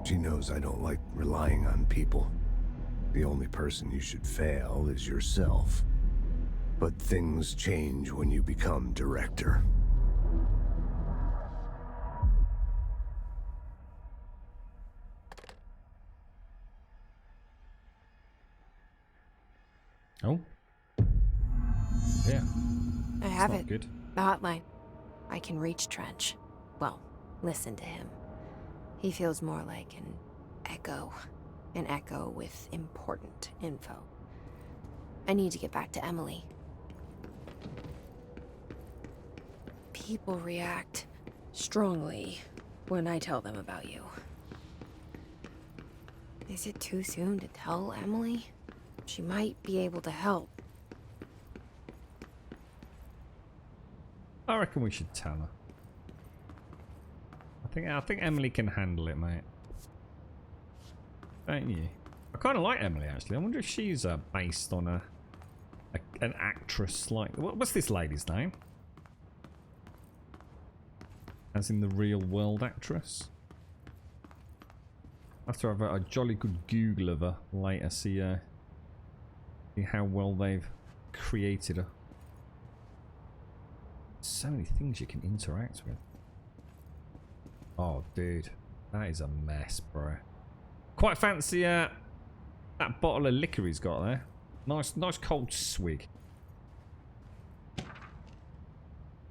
She knows I don't like relying on people. The only person you should fail is yourself. But things change when you become director. Oh. Yeah. I have not it. good. The hotline. I can reach Trench. Well, listen to him. He feels more like an echo. An echo with important info. I need to get back to Emily. People react strongly when I tell them about you. Is it too soon to tell Emily? She might be able to help. I reckon we should tell her. I think Emily can handle it, mate. Don't you? I kind of like Emily, actually. I wonder if she's based on an actress like... What's this lady's name? As in the real world actress? I have to have a jolly good Google of her later, see how well they've created her. So many things you can interact with. Oh, dude. That is a mess, bro. Quite fancy that bottle of liquor he's got there. Nice cold swig.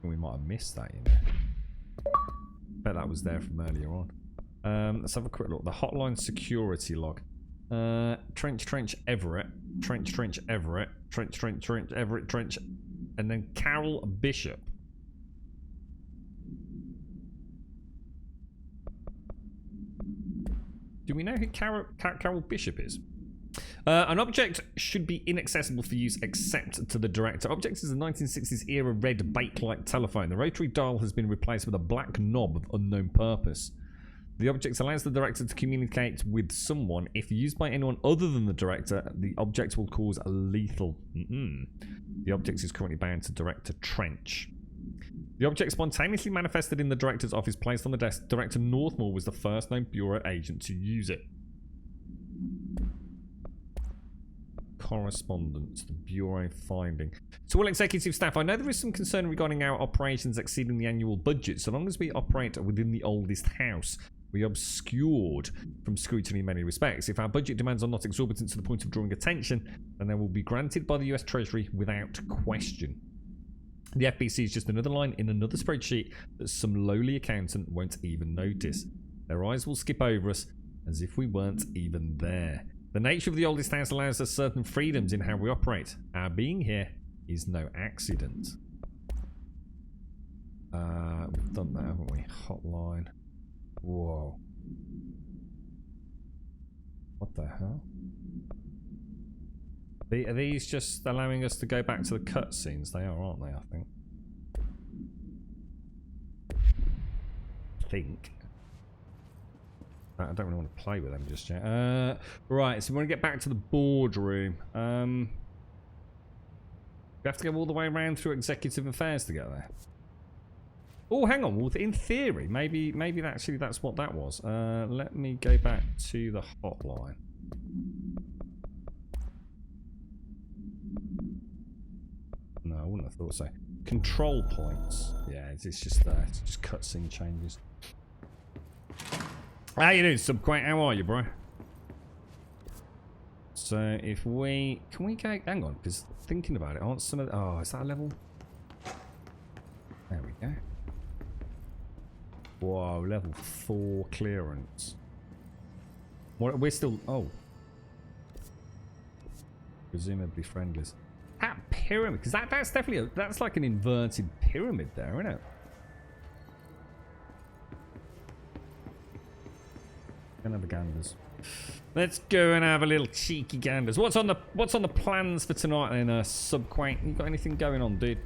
We might have missed that, you know. Bet that was there from earlier on. Let's have a quick look. The hotline security log. Trench Everett. Trench Everett. Trench Everett. Trench. And then Carol Bishop. Do we know who Carol Bishop is? An object should be inaccessible for use except to the director. Object is a 1960s era red Bakelite telephone. The rotary dial has been replaced with a black knob of unknown purpose. The object allows the director to communicate with someone. If used by anyone other than the director, the object will cause a lethal. The object is currently bound to Director Trench. The object spontaneously manifested in the director's office, placed on the desk. Director Northmore was the first known Bureau agent to use it. Correspondence, the Bureau finding. To all executive staff, I know there is some concern regarding our operations exceeding the annual budget. So long as we operate within the oldest house, we are obscured from scrutiny in many respects. If our budget demands are not exorbitant to the point of drawing attention, then they will be granted by the US Treasury without question. The FBC is just another line in another spreadsheet that some lowly accountant won't even notice. Their eyes will skip over us as if we weren't even there. The nature of the oldest house allows us certain freedoms in how we operate. Our being here is no accident. We've done that, haven't we? Hotline. Whoa. What the hell? Are these just allowing us to go back to the cutscenes? They are, aren't they, I think. I don't really want to play with them just yet. Right, so we want to get back to the boardroom. We have to go all the way around through executive affairs to get there. Oh, hang on. Well, in theory, maybe actually that's what that was. Let me go back to the hotline. No, I wouldn't have thought so. Control points. Yeah, it's just cutscene changes. How you doing, Subquake? How are you, bro? So if we... Can we go... Hang on, because thinking about it, aren't some of... Oh, is that a level? There we go. Whoa, level 4 clearance. What, we're still... Oh. Presumably friendlies. That pyramid, because that's definitely... that's like an inverted pyramid there, isn't it? Have a ganders. Let's go and have a little cheeky ganders. What's on the plans for tonight then, Subquake? You got anything going on, dude?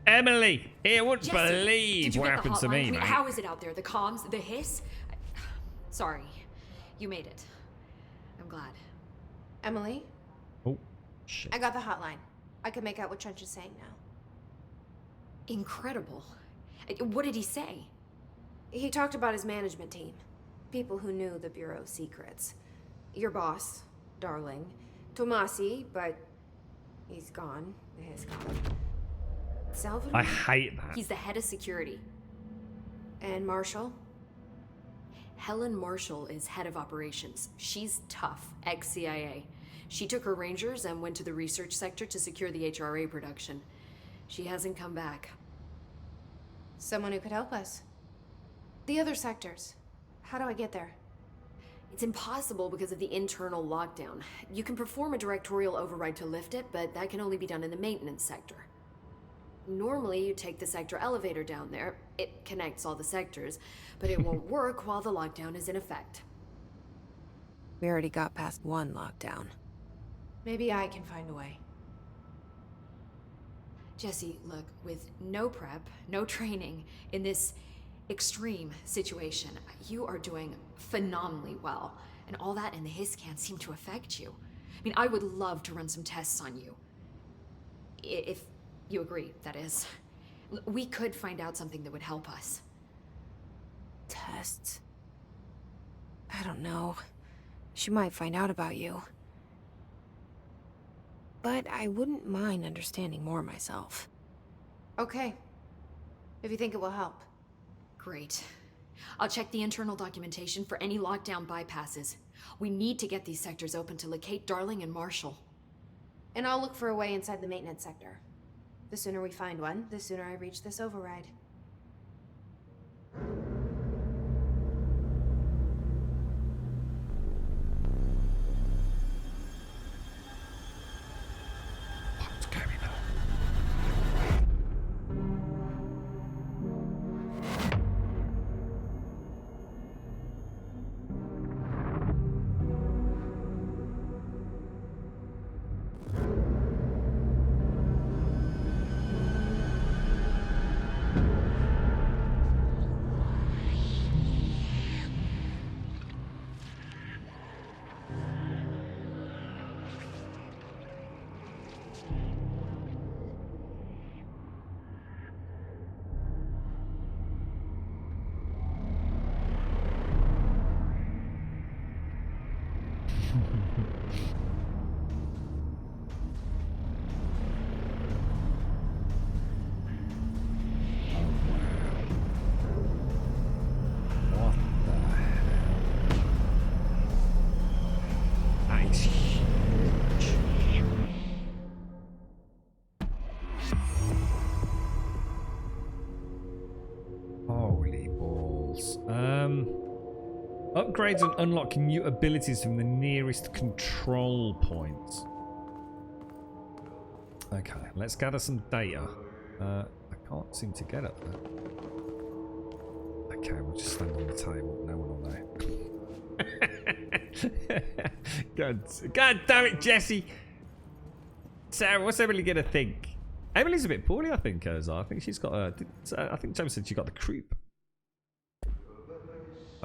Emily, you wouldn't believe what happened to me, mate. How is it out there? The comms, the hiss? Sorry, you made it. I'm glad. Emily? Oh, shit. I got the hotline. I can make out what Trench is saying now. Incredible. What did he say? He talked about his management team. People who knew the Bureau's secrets. Your boss, Darling. Tomasi, but he's gone. The Hiss gone. Salvador? I hate that. He's the head of security. And Marshall? Helen Marshall is head of operations. She's tough, ex-CIA. She took her Rangers and went to the research sector to secure the HRA production. She hasn't come back. Someone who could help us. The other sectors. How do I get there? It's impossible because of the internal lockdown. You can perform a directorial override to lift it, but that can only be done in the maintenance sector. Normally, you take the sector elevator down there. It connects all the sectors, but it won't work while the lockdown is in effect. We already got past one lockdown. Maybe I can find a way. Jesse, look, with no prep, no training, in this extreme situation, you are doing phenomenally well. And all that and the Hiss can't seem to affect you. I mean, I would love to run some tests on you. If you agree, that is. We could find out something that would help us. Tests? I don't know. She might find out about you. But I wouldn't mind understanding more myself. Okay. If you think it will help. Great. I'll check the internal documentation for any lockdown bypasses. We need to get these sectors open to locate Darling and Marshall. And I'll look for a way inside the maintenance sector. The sooner we find one, the sooner I reach this override. What's going on? What the hell? That is huge. Holy balls. Upgrades and unlock new abilities from the nearest control point. Okay, let's gather some data. I can't seem to get up there. Okay, we'll just stand on the table. No one will know. God damn it, Jesse! Sarah, what's Emily gonna think? Emily's a bit poorly, I think, Ozar. I think she's got a... I think James said she got the croup.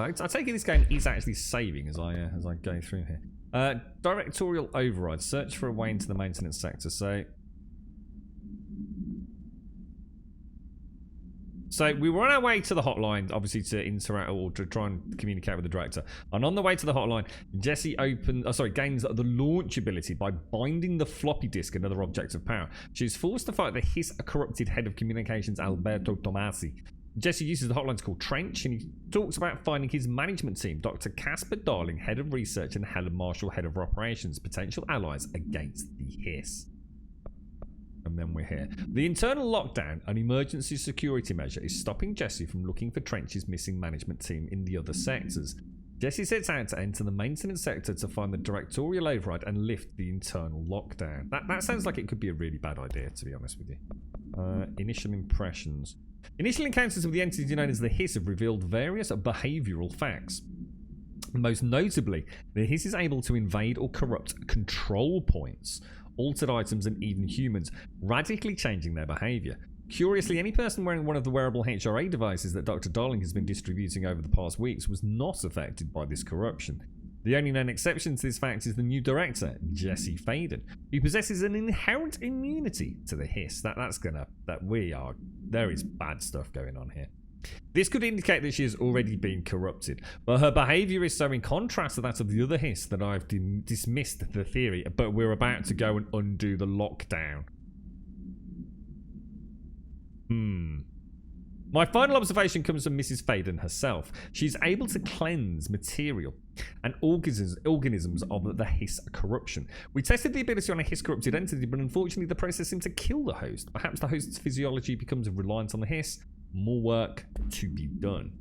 I take it this game is actually saving as I go through here. Directorial override. Search for a way into the maintenance sector. So we were on our way to the hotline, obviously to interact or to try and communicate with the director. And on the way to the hotline, Jesse gains the launch ability by binding the floppy disk, another object of power. She is forced to fight the Hiss corrupted head of communications, Alberto Tomasi. Jesse uses the hotline to call Trench, and he talks about finding his management team, Dr. Casper Darling, head of research, and Helen Marshall, head of operations, potential allies against the Hiss. And then we're here. The internal lockdown, an emergency security measure, is stopping Jesse from looking for Trench's missing management team in the other sectors. Jesse sets out to enter the maintenance sector to find the directorial override and lift the internal lockdown. That sounds like it could be a really bad idea, to be honest with you. Initial impressions. Initial encounters with the entities known as the Hiss have revealed various behavioural facts. Most notably, the Hiss is able to invade or corrupt control points, altered items, and even humans, radically changing their behaviour. Curiously, any person wearing one of the wearable HRA devices that Dr. Darling has been distributing over the past weeks was not affected by this corruption. The only known exception to this fact is the new director, Jesse Faden, who possesses an inherent immunity to the Hiss. There is bad stuff going on here. This could indicate that she has already been corrupted, but her behaviour is so in contrast to that of the other Hiss that I've dismissed the theory, but we're about to go and undo the lockdown. My final observation comes from Mrs. Faden herself. She's able to cleanse material and organisms of the Hiss corruption. We tested the ability on a Hiss corrupted entity, but unfortunately the process seemed to kill the host. Perhaps the host's physiology becomes reliant on the Hiss. More work to be done.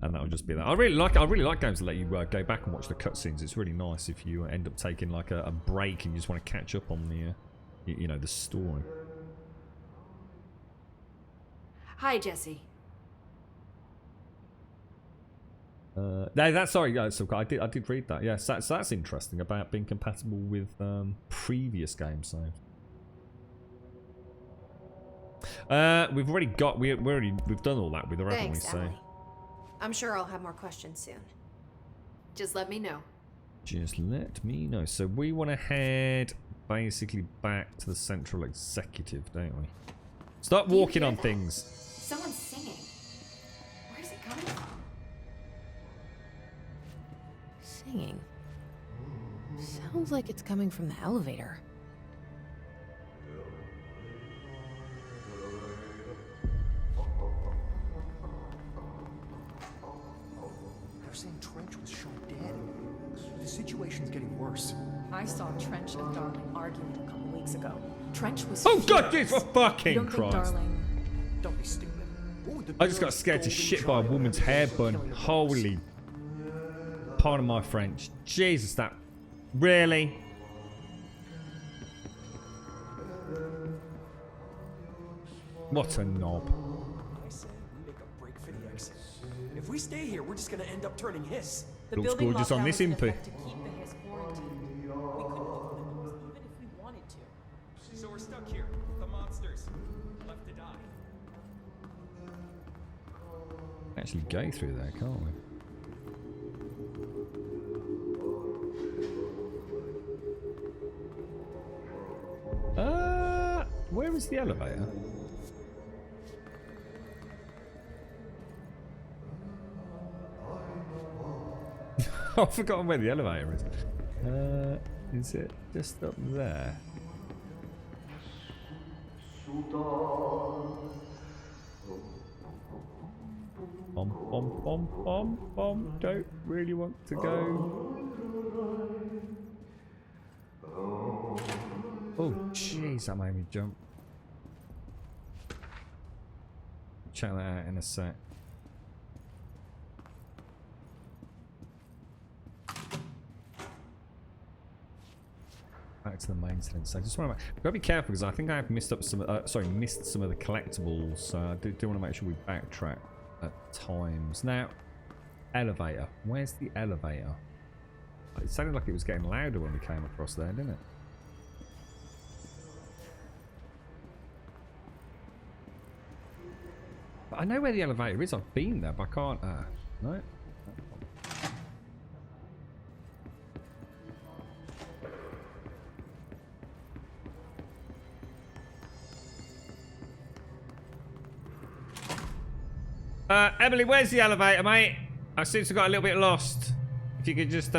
And that'll just be that. I really like games that let you go back and watch the cutscenes. It's really nice if you end up taking like a break and you just want to catch up on the, you know, the story. Hi, Jesse. No, that's sorry. So I did read that. Yes, so that's interesting about being compatible with previous game saves. We've already got we've done all that with her, haven't we? Thanks, Emily. I'm sure I'll have more questions soon. Just let me know. Just let me know. So we want to head basically back to the central executive, don't we? Start walking on things. Someone's singing. Where's it coming from? Singing. Sounds like it's coming from the elevator. They're saying Trench was shot dead. The situation's getting worse. I saw Trench and Darling arguing a couple weeks ago. Trench was Oh God, this for fucking don't think Christ! Darling... Don't be stupid. I just got scared to shit by a woman's hair bun. Holy. Pardon my French. Jesus, that. Really? What a knob. I said we make a break for the exit. If we stay here, we're just gonna end up turning Hiss. The Looks building gorgeous on lockdown this was in impi. effect to keep the Hiss quarantined. We couldn't open them even if we wanted to. So we're stuck here. The monsters. Left to die. Actually go through there, can't we? Where is the elevator? I've forgotten where the elevator is. Is it just up there? Bom. Don't really want to go. Oh, jeez, that made me jump. Check that out in a sec. Back to the maintenance. So I just want to gotta be careful because I think I have missed up some. Missed some of the collectibles. I do want to make sure we backtrack at times. Now, elevator. Where's the elevator? It sounded like it was getting louder when we came across there, didn't it? But I know where the elevator is. I've been there, but I can't. No. Emily, where's the elevator, mate? I seem to have got a little bit lost. If you could just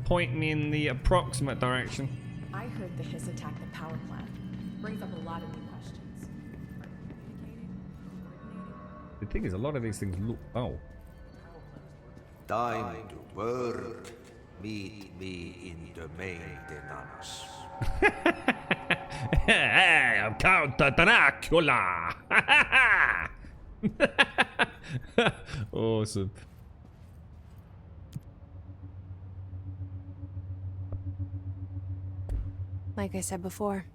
point me in the approximate direction. I heard the Hiss attack the power plant. Brings up a lot of new questions. The thing is, a lot of these things look. Oh. Time to work. Meet me in the maintenance. Hey, I'm Count Dracula. Awesome. Like I said before,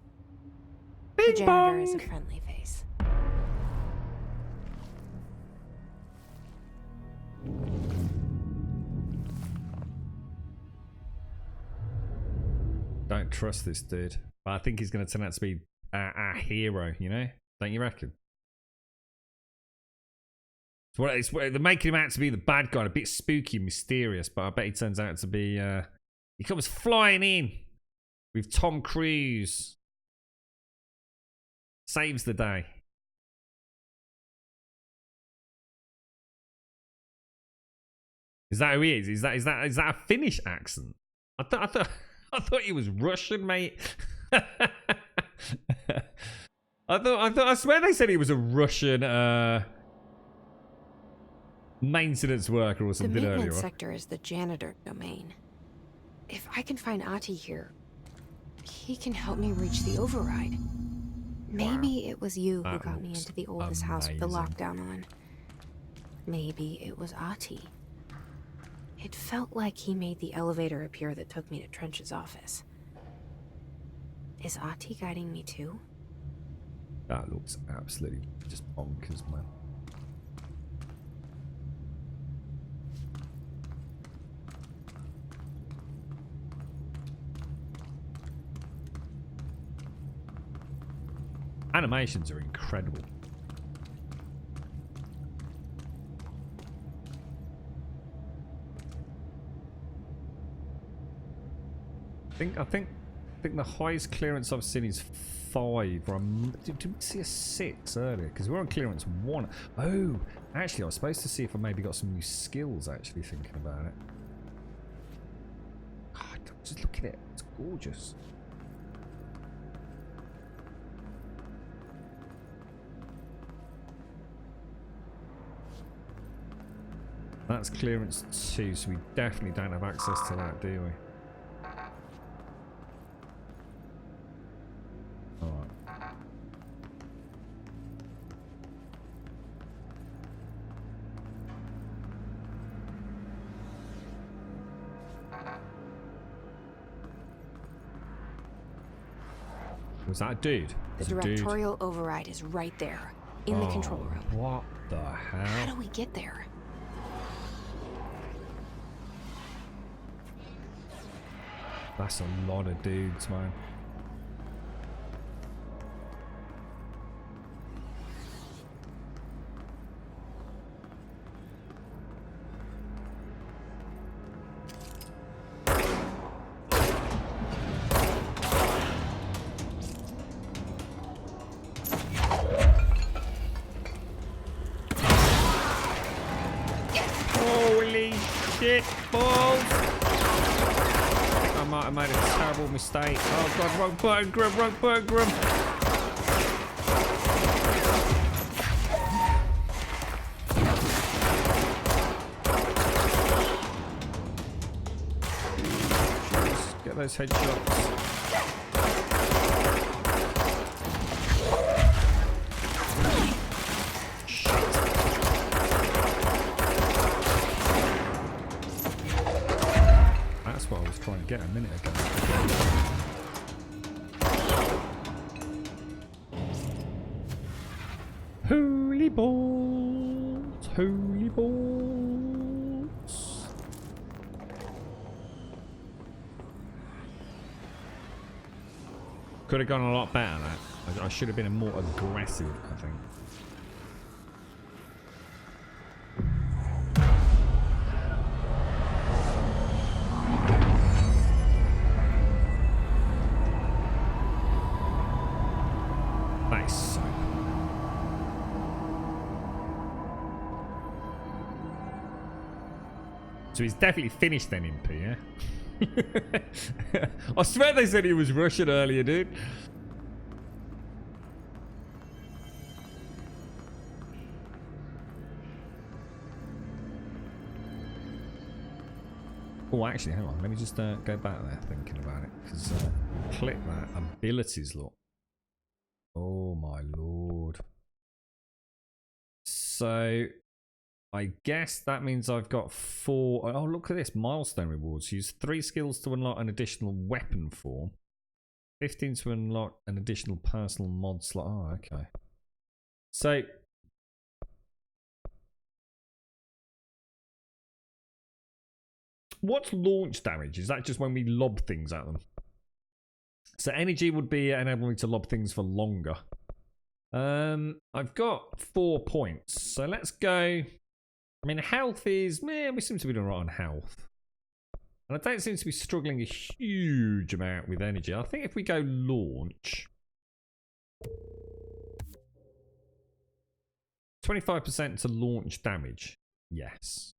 Bing the janitor is a bong. friendly face. Don't trust this dude. But I think he's going to turn out to be our hero, you know? Don't you reckon? They're making him out to be the bad guy, a bit spooky and mysterious, but I bet he turns out to be... he comes flying in with Tom Cruise. Saves the day. Is that who he is? Is that a Finnish accent? I thought he was Russian, mate. I swear they said he was a Russian maintenance worker or The something earlier. maintenance sector is the janitor domain. If I can find Ahti here, he can help me reach the override. Maybe it was you who That got me looks into the oldest house with the amazing. lockdown on. Maybe it was Ahti. It felt like he made the elevator appear that took me to Trench's office. Is Ahti guiding me too? That looks absolutely just bonkers, man. Animations are incredible. I think the highest clearance I've seen is 5. Or did we see a 6 earlier? Because we're on clearance 1. Oh, actually, I was supposed to see if I maybe got some new skills. Actually, thinking about it. God, just look at it. It's gorgeous. That's clearance 2, so we definitely don't have access to that, do we? Alright. Was that a dude? The Was it a dude? directorial override is right there, in the control room. What the hell? How do we get there? That's a lot of dudes, man. Holy shit, balls! I might have made a terrible mistake. Oh god, wrong button, Grim, wrong button, Grim. Just get those headshots. That's what I was trying to get a minute ago. Holy balls! Holy balls! Could have gone a lot better, that. I should have been more aggressive, I think. Nice. So he's definitely finished then, Impy, yeah? I swear they said he was Russian earlier, dude. Oh, actually, hang on. Let me just go back there thinking about it. Because click that. Abilities, look. Oh, my lord. So, I guess that means I've got 4... Oh, look at this. Milestone rewards. Use 3 skills to unlock an additional weapon form. 15 to unlock an additional personal mod slot. Oh, okay. So... what's launch damage? Is that just when we lob things at them? So energy would be enabling me to lob things for longer. I've got 4 points. So let's go. I mean, health is... man, we seem to be doing right on health. And I don't seem to be struggling a huge amount with energy. I think if we go launch... 25% to launch damage. Yes.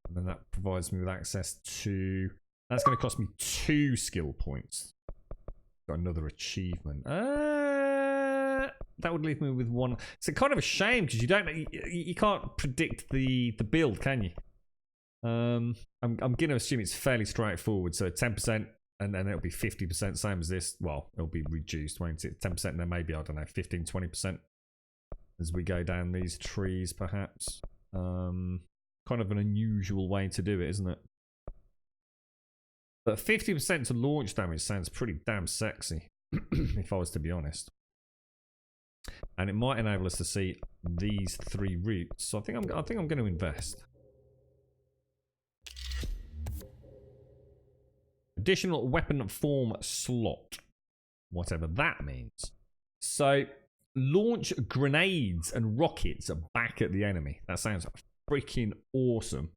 And then that provides me with access to... That's going to cost me 2 skill points. Got another achievement. That would leave me with 1. It's kind of a shame because you can't predict the build, can you? I'm going to assume it's fairly straightforward. So 10%, and then it'll be 50%, same as this. Well, it'll be reduced, won't it? 10%, and then maybe, I don't know, 15, 20% as we go down these trees, perhaps. Kind of an unusual way to do it, isn't it? But 50% to launch damage sounds pretty damn sexy, if I was to be honest. And it might enable us to see these 3 routes. So I think I'm going to invest. Additional weapon form slot, whatever that means. So launch grenades and rockets back at the enemy. That sounds freaking awesome.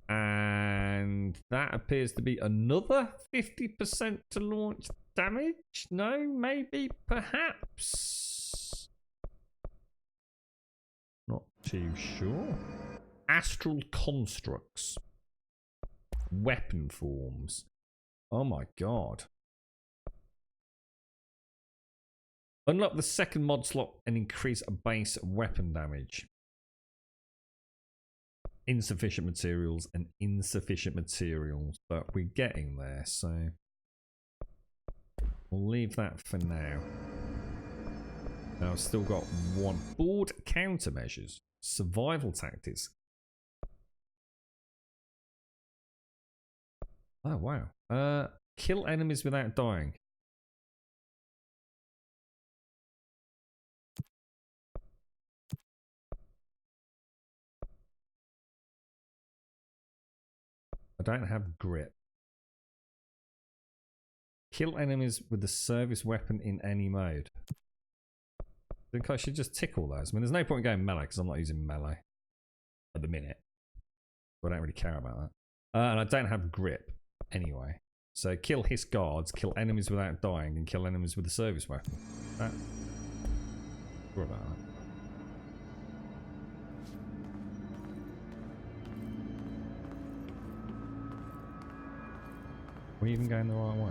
And that appears to be another 50% to launch damage? No, maybe, perhaps. Not too sure. Astral constructs. Weapon forms. Oh my god. Unlock the second mod slot and increase base weapon damage. Insufficient materials and insufficient materials, but we're getting there, so we'll leave that for now. Now I've still got 1 board countermeasures, survival tactics. Oh wow. Kill enemies without dying. I don't have grip. Kill enemies with the service weapon in any mode. I think I should just tick all those. I mean, there's no point in going melee because I'm not using melee at the minute. I don't really care about that. And I don't have grip anyway. So kill hiss guards, kill enemies without dying, and kill enemies with a service weapon. Sure about that. Are we even going the right way?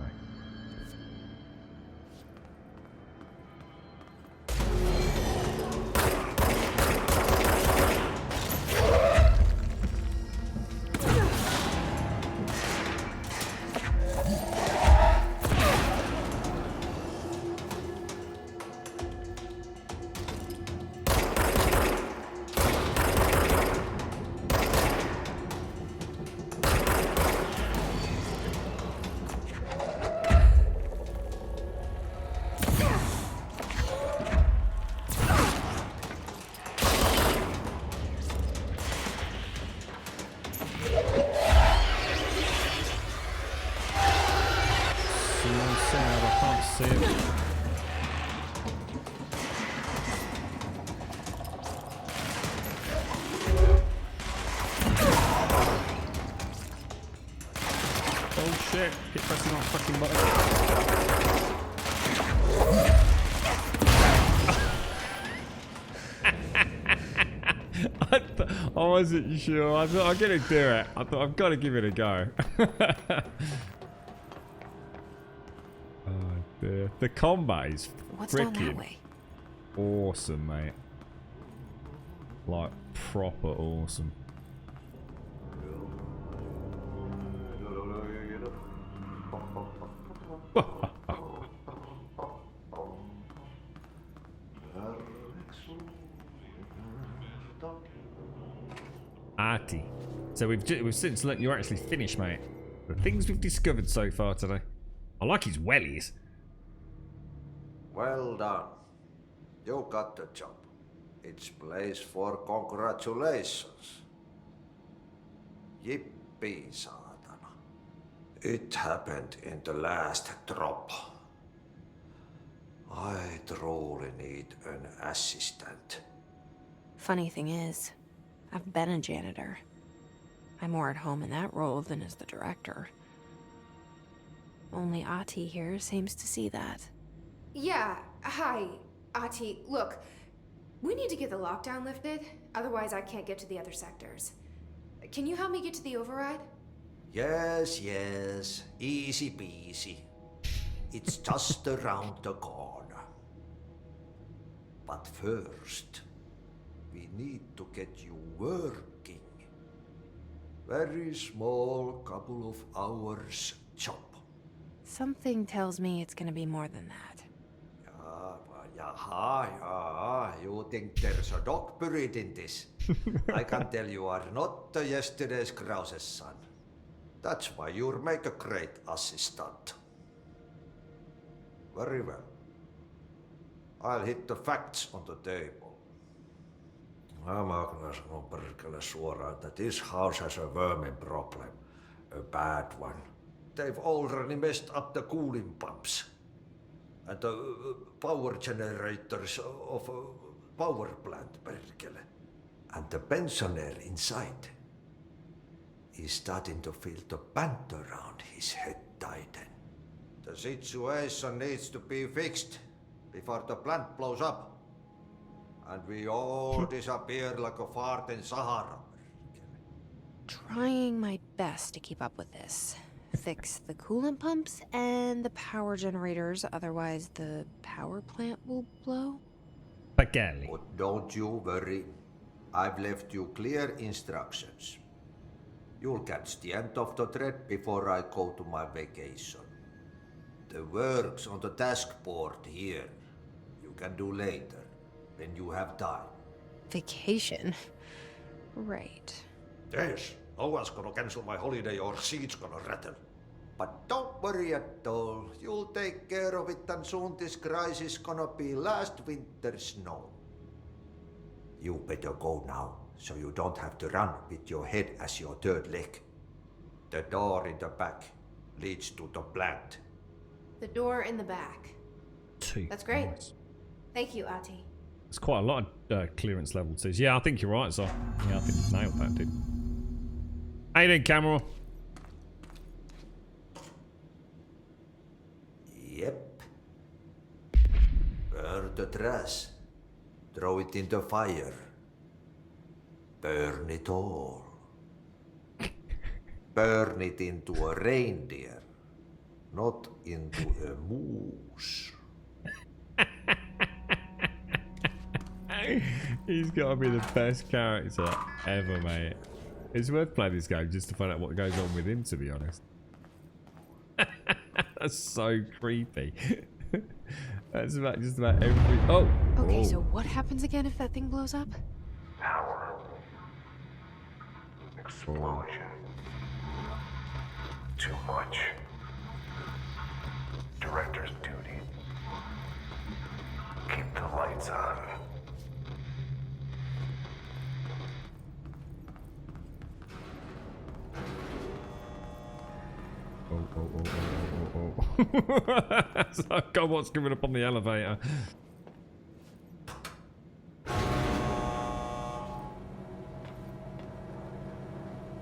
I wasn't sure. I thought I'm gonna do it. I thought I've got to give it a go. Oh dear. The combat is freaking awesome, mate. Like proper awesome. Artie. So we've since learnt you're actually finished, mate. The things we've discovered so far today. I like his wellies. Well done. You got the job. It's place for congratulations. Yippee, saatana. It happened in the last drop. I truly need an assistant. Funny thing is, I've been a janitor. I'm more at home in that role than as the director. Only Ahti here seems to see that. Yeah, hi, Ahti. Look, we need to get the lockdown lifted, otherwise I can't get to the other sectors. Can you help me get to the override? Yes, yes. Easy peasy. It's just around the corner. But first, we need to get you working. Very small, couple of hours job. Something tells me it's gonna be more than that. Yeah. You think there's a dog buried in this? I can tell you are not yesterday's Krause's son. That's why you'll make a great assistant. Very well. I'll hit the facts on the table. Mä kyllä sanon perkele suoraan, that this house has a vermin problem. A bad one. They've already messed up the cooling pumps. And the power generators of a power plant, perkele. And the pensioner inside is starting to feel the band around his head tighten. The situation needs to be fixed before the plant blows up. And we all disappear like a fart in Sahara. Trying my best to keep up with this. Fix the coolant pumps and the power generators, otherwise the power plant will blow. Spaghetti. But don't you worry. I've left you clear instructions. You'll catch the end of the thread before I go to my vacation. The work's on the task board here. You can do later, when you have time. Vacation? Right. Yes, no one's gonna cancel my holiday or seat's gonna rattle. But don't worry at all. You'll take care of it and soon this crisis gonna be last winter's snow. You better go now, so you don't have to run with your head as your third leg. The door in the back leads to the plant. The door in the back. That's great. Nice. Thank you, Ahti. It's quite a lot of clearance level 2s. Yeah, I think you're right, so yeah, I think you've nailed that, dude. How you doing, camera? Yep. Burn the trash. Throw it in the fire. Burn it all. Burn it into a reindeer, not into a moose. He's got to be the best character ever, mate. It's worth playing this game just to find out what goes on with him, to be honest. That's so creepy. That's just about every... Oh! Okay, so what happens again if that thing blows up? Power. Explosion. Too much. Director's duty. Keep the lights on. So, God, what's coming up on the elevator?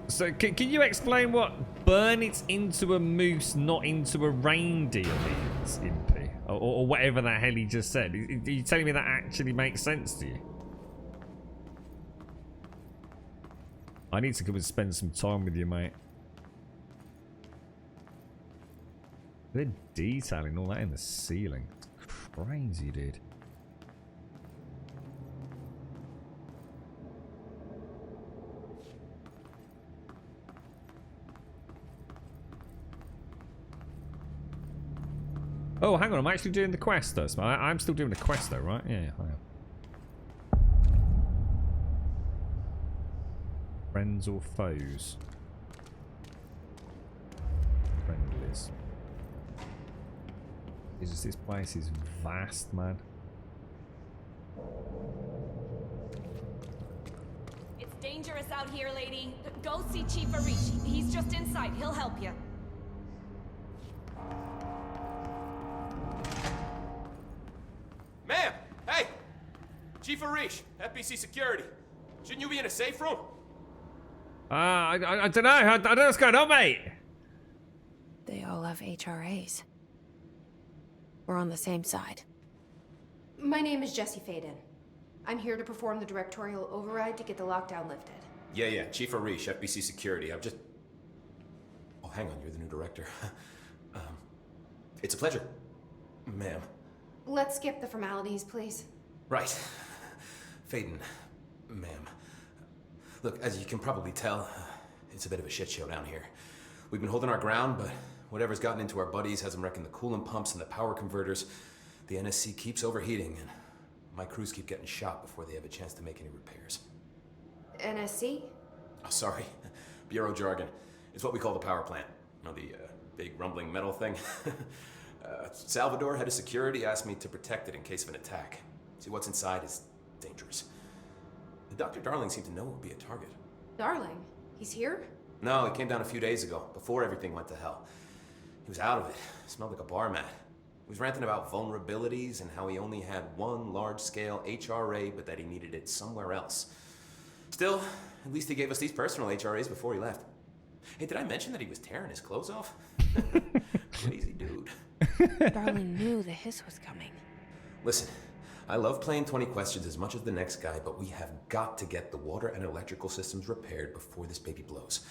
So, can you explain what burn it into a moose, not into a reindeer means, Impy? Or whatever the hell he just said. Are you telling me that actually makes sense to you? I need to come and spend some time with you, mate. They're detailing all that in the ceiling. It's crazy, dude. Oh, hang on. I'm actually doing the quest, though. So I'm still doing the quest, though, right? Yeah, hang on. Friends or foes? Friendlies. This place is vast, man. It's dangerous out here, lady. Go see Chief Arish. He's just inside. He'll help you. Ma'am! Hey! Chief Arish, FBC Security. Shouldn't you be in a safe room? I don't know. I don't know what's going on, mate. They all have HRAs. We're on the same side. My name is Jesse Faden. I'm here to perform the directorial override to get the lockdown lifted. Yeah, Chief Arish, FBC Security. I've just... Oh, hang on, you're the new director. It's a pleasure, ma'am. Let's skip the formalities, please. Right. Faden, ma'am. Look, as you can probably tell, it's a bit of a shit show down here. We've been holding our ground, but whatever's gotten into our buddies has them wrecking the coolant pumps and the power converters. The NSC keeps overheating, and my crews keep getting shot before they have a chance to make any repairs. NSC? Oh, sorry. Bureau jargon. It's what we call the power plant. You know, the big rumbling metal thing? Salvador, head of security, asked me to protect it in case of an attack. See, what's inside is dangerous. Dr. Darling seemed to know it would be a target. Darling? He's here? No, he came down a few days ago, before everything went to hell. He was out of it. Smelled like a bar mat. He was ranting about vulnerabilities and how he only had one large-scale HRA, but that he needed it somewhere else. Still, at least he gave us these personal HRAs before he left. Hey, did I mention that he was tearing his clothes off? Crazy dude. Darling knew the hiss was coming. Listen, I love playing 20 questions as much as the next guy, but we have got to get the water and electrical systems repaired before this baby blows.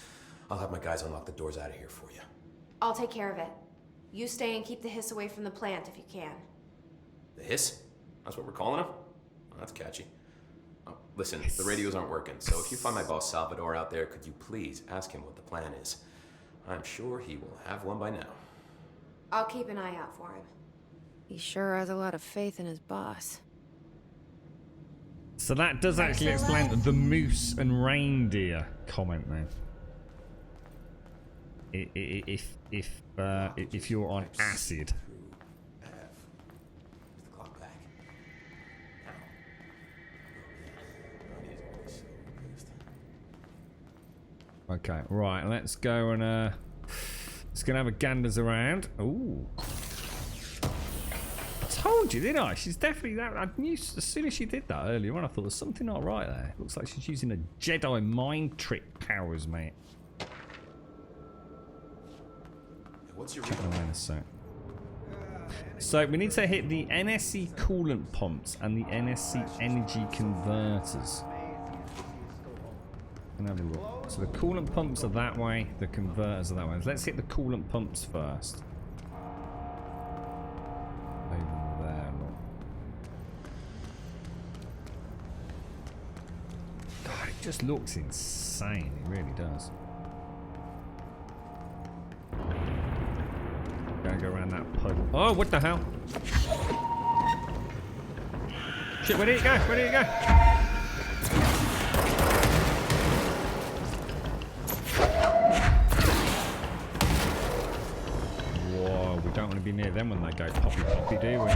I'll have my guys unlock the doors out of here for you. I'll take care of it. You stay and keep the hiss away from the plant if you can. The hiss? That's what we're calling him? Oh, that's catchy. Oh, listen, the radios aren't working, so if you find my boss Salvador out there, could you please ask him what the plan is? I'm sure he will have one by now. I'll keep an eye out for him. He sure has a lot of faith in his boss. So that does actually explain the moose and reindeer comment then. If you're on acid. Okay, right, let's go and let's go and have a ganders around. Ooh. I told you, didn't I? She's definitely that. I knew as soon as she did that earlier on, I thought there's something not right there. Looks like she's using a Jedi mind trick powers, mate. What's your So we need to hit the NSC coolant pumps and the NSC energy converters. Have a look. So the coolant pumps are that way, the converters are that way. Let's hit the coolant pumps first. Over there, look. God, it just looks insane. It really does. Gotta go around that puddle. Oh, what the hell? Shit, where did it go? Where did it go? Whoa, we don't want to be near them when they go poppy poppy, do we?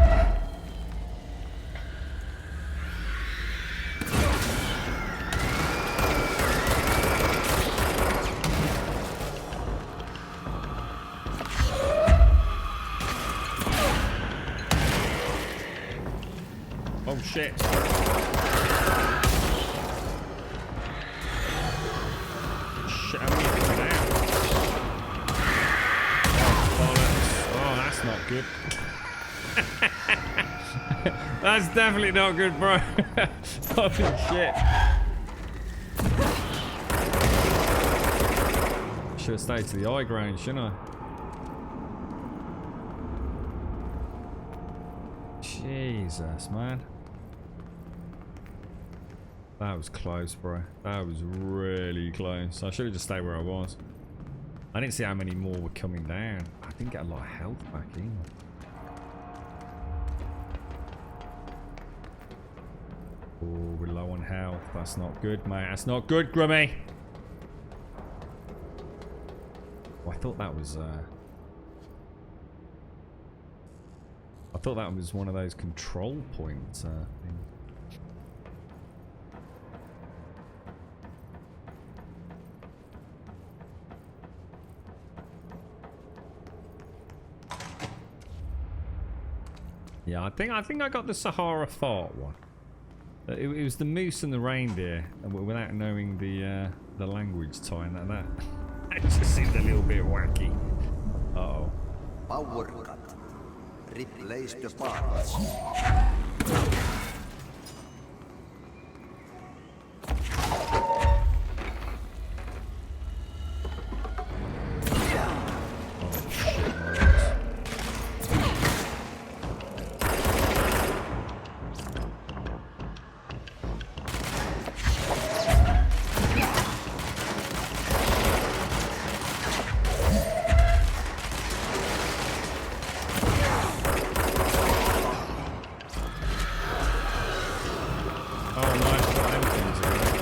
Oh shit. Shit, how many are coming out? Oh, that's not good. That's definitely not good, bro. Holy shit. Should have stayed to the high ground, shouldn't I? Jesus, man. That was close, bro. That was really close. I should have just stayed where I was. I didn't see how many more were coming down. I didn't get a lot of health back in. Oh, we're low on health. That's not good, mate. That's not good, Grummy. Oh, I thought that was I thought that was one of those control points things. Yeah, I think I got the Sahara Fart one. It was the moose and the reindeer, without knowing the language tying that. It just seemed a little bit wacky. Uh-oh. Power cut. Replace the parts. Oh, nice. What them things are doing.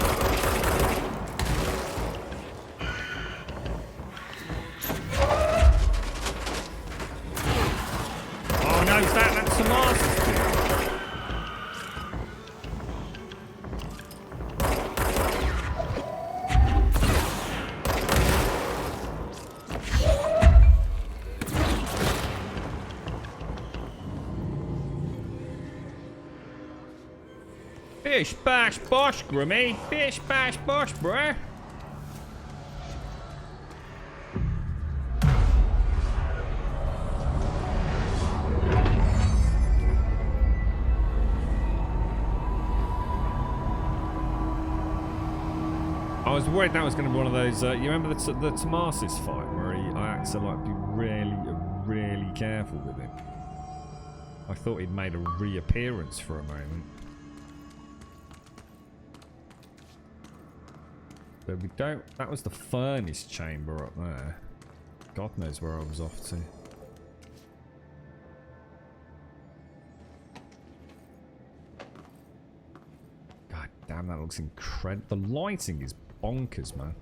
Oh no, is that's Tomas's thing? Bish bash bosh, Grimmy. Bish bash bosh, bruh. I was worried that was going to be one of those. You remember the Tomasis fight where I had to like be really careful with him. I thought he'd made a reappearance for a moment. But we don't. That was the furnace chamber up there. God knows where I was off to. God damn, that looks incredible. The lighting is bonkers, man.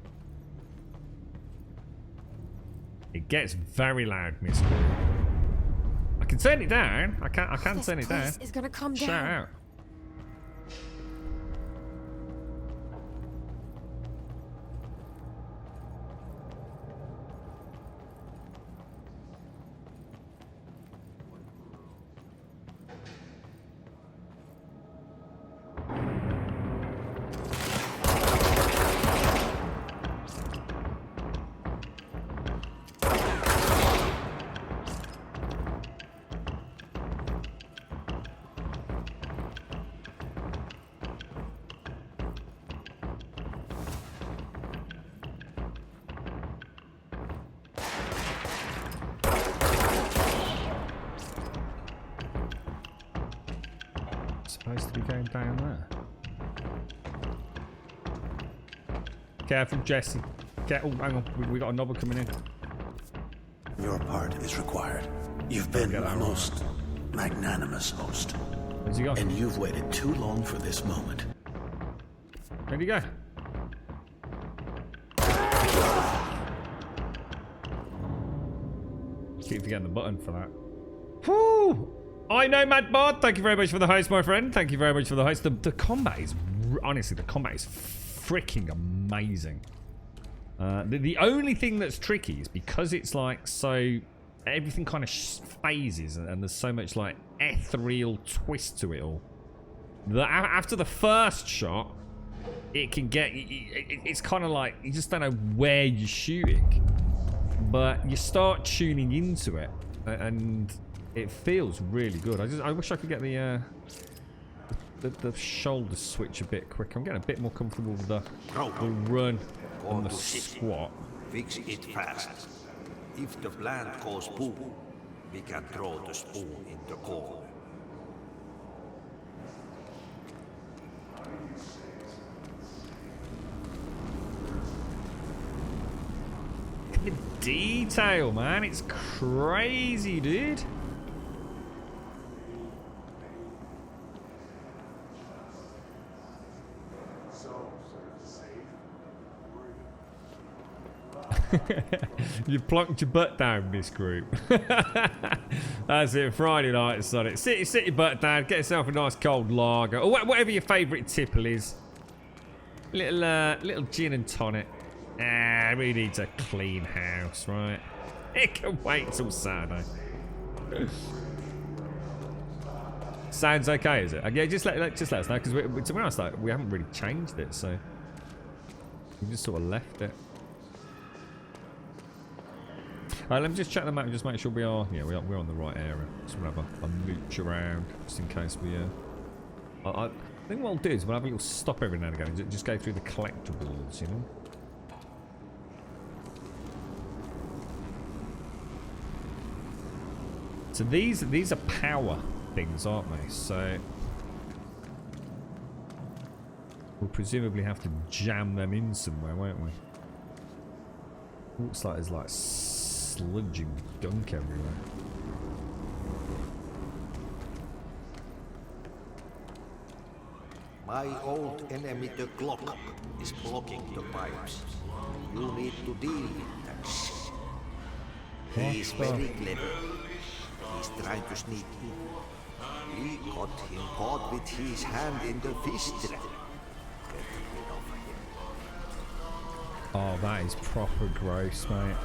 It gets very loud, Miss Gru. I can turn it down. I can turn it down. This is gonna come down. Shout out. Supposed to be going down there. Careful, Jesse. Oh, hang on. We got another coming in. Your part is required. You've been our most magnanimous host. Where's he gone? And you've waited too long for this moment. Where'd he go? Keep forgetting the button for that. Whew! I know, Mad Bod. Thank you very much for the host, my friend. Thank you very much for the host. The combat is... Honestly, the combat is freaking amazing. The only thing that's tricky is because it's like so... Everything kind of phases and there's so much like ethereal twist to it all. After the first shot, it can get... It's kind of like... You just don't know where you're shooting. But you start tuning into it and... It feels really good. I wish I could get the shoulder switch a bit quicker. I'm getting a bit more comfortable with the run and the squat. Fix it fast. If the plant goes boom, we can throw the spoon in the corner. Look at the detail, man. It's crazy, dude. You plonked your butt down, Miss Group. That's it, Friday night, son. Sit your butt down, get yourself a nice cold lager, or whatever your favourite tipple is. Little gin and tonic. We need a clean house, right? It can wait till Saturday. Sounds okay, is it? Yeah, just let us know, because to be honest, like, we haven't really changed it, so we just sort of left it. Let me just check the map and just make sure we are. Yeah, we're on the right area. Just we'll have a mooch around, just in case we. I think what I'll do is we'll have a little stop every now and again and just go through the collectibles, you know. So these are power things, aren't they? So we'll presumably have to jam them in somewhere, won't we? Looks like there's like sludging gunk everywhere. My old enemy, the clock, is blocking the pipes. You need to deal with that shit. He's very clever. He's trying to sneak in. We got him caught with his hand in the fish trap. Get rid of him. Oh, that is proper gross, mate.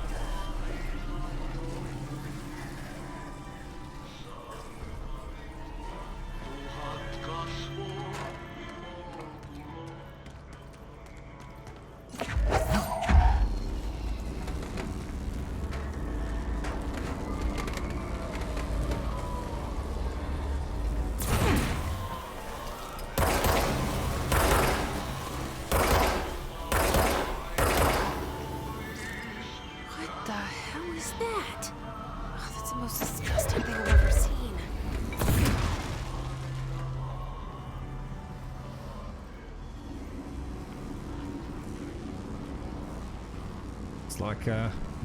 It's like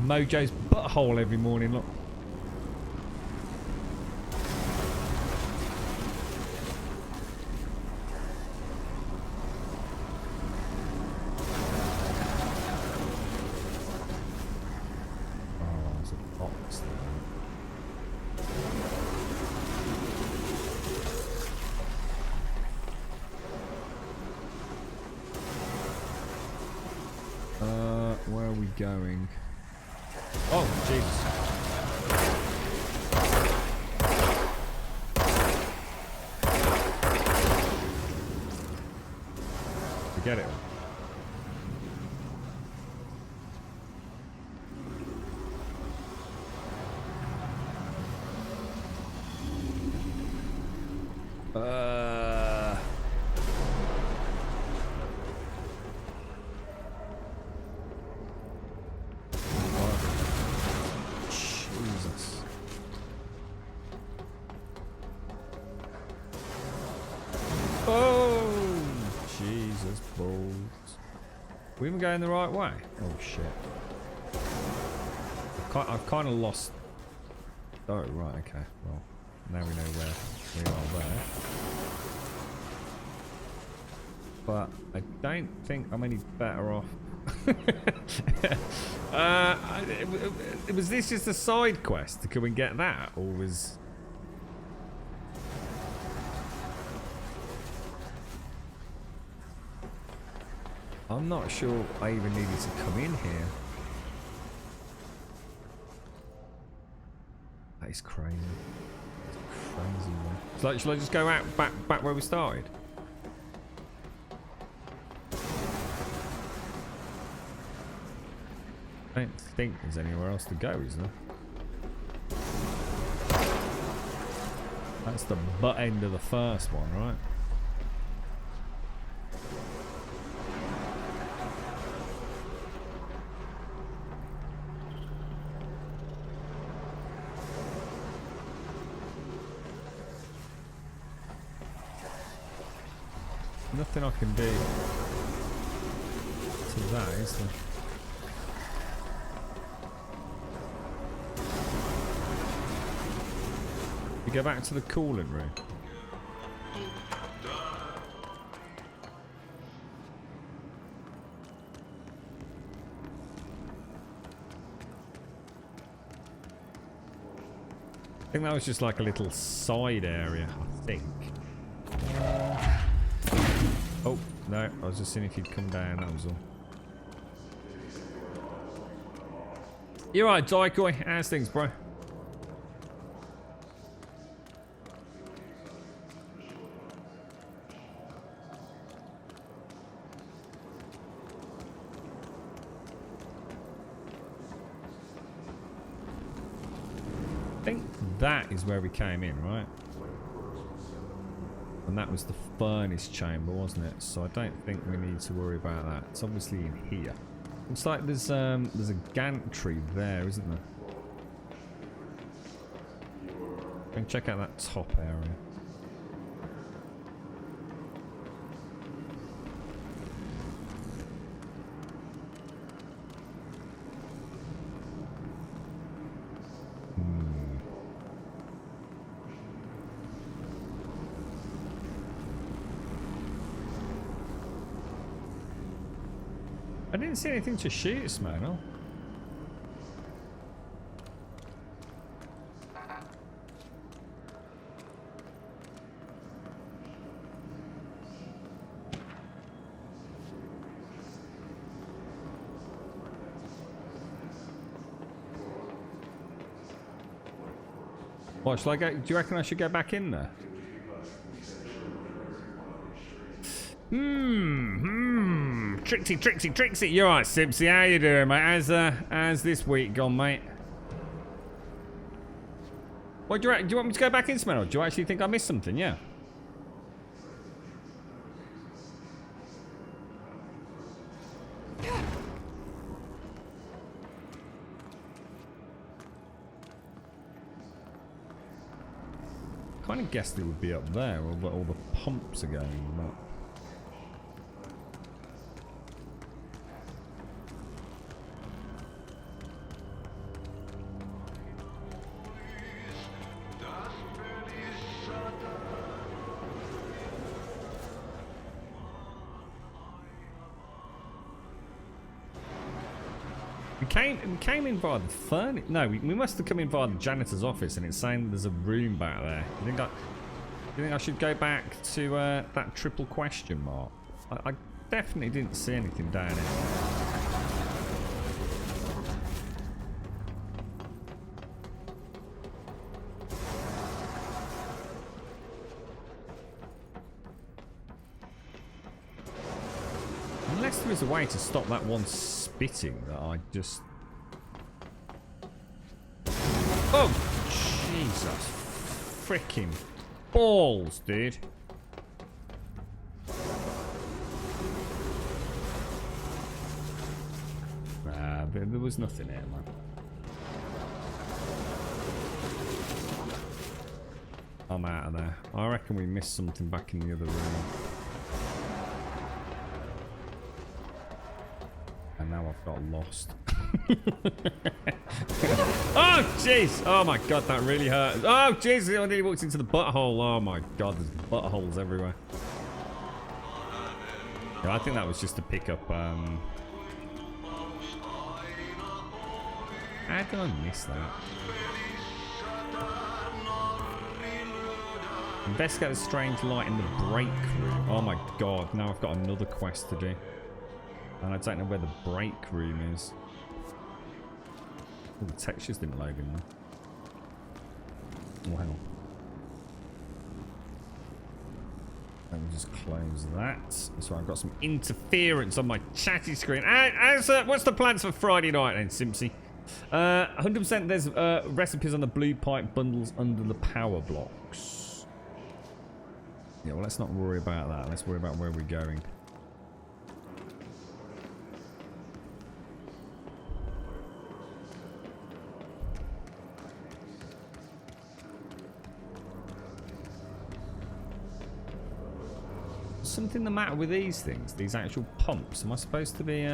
Mojo's butthole every morning, look. Oh, there's a box there. Where are we going? Oh, Jesus. Forget it. Jesus. Oh, Jesus balls. We even going the right way? Oh shit. I've kind of lost. Oh right, okay. Well, now we know where we are there. But I don't think I'm any better off. Was this just a side quest to come and get that, or was? I'm not sure I even needed to come in here. That is crazy. That's crazy, man. So, shall I just go out back where we started? I don't think there's anywhere else to go, is there? That's the butt end of the first one, right? Nothing I can do to that, is there? We go back to the coolant room. I think that was just like a little side area, I think. Oh, no, I was just seeing if you'd come down, that was all. You're right, Daikoi. How's things, bro? I think that is where we came in, right? And that was the furnace chamber, wasn't it? So I don't think we need to worry about that. It's obviously in here. Looks like there's a gantry there, isn't there? Go and check out that top area. I didn't see anything to shoot, Smoke. What, shall I go? Do you reckon I should go back in there? Trixie. You're right, Simpsy. How you doing, mate? How's this week gone, mate? What do you reckon? Do you want me to go back in, Smell? Do you actually think I missed something? Yeah. Kind of guessed it would be up there, where all the pumps are going. But... We came in via the furnace. No, we must have come in via the janitor's office, and it's saying there's a room back there. You think I should go back to that triple question mark? I definitely didn't see anything down here. Unless there is a way to stop that one spitting that I just... Oh, Jesus. Freaking balls, dude. There was nothing here, man. I'm out of there. I reckon we missed something back in the other room. And now I've got lost. Oh, jeez. Oh, my God, that really hurt. Oh, jeez. I nearly walked into the butthole. Oh, my God, there's buttholes everywhere. Yeah, I think that was just to pick up... How did I miss that? Investigate the strange light in the break room. Oh, my God. Now I've got another quest to do. And I don't know where the break room is. Oh, the textures didn't load in there. Oh, hang on. Let me just close that. So I've got some interference on my chatty screen. What's the plans for Friday night then, Simpsy? 100% there's recipes on the blue pipe bundles under the power blocks. Yeah, well, let's not worry about that. Let's worry about where we're going. Something the matter with these things, these actual pumps? Am I supposed to be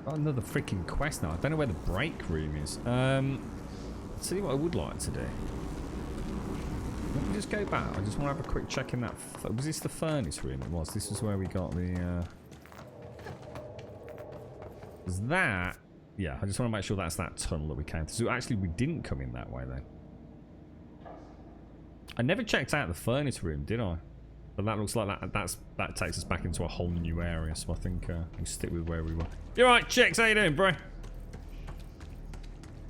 Got another freaking quest now. I don't know where the break room is. Let's see what I would like to do. Let me just go back. I just want to have a quick check in that. Was this the furnace room? It was. This was where we got the was that? Yeah, I just want to make sure that's that tunnel that we came through. So actually we didn't come in that way then. I never checked out the furnace room, did I? But that looks like that takes us back into a whole new area, so I think we'll stick with where we were. You're right, chicks. How you doing, bro?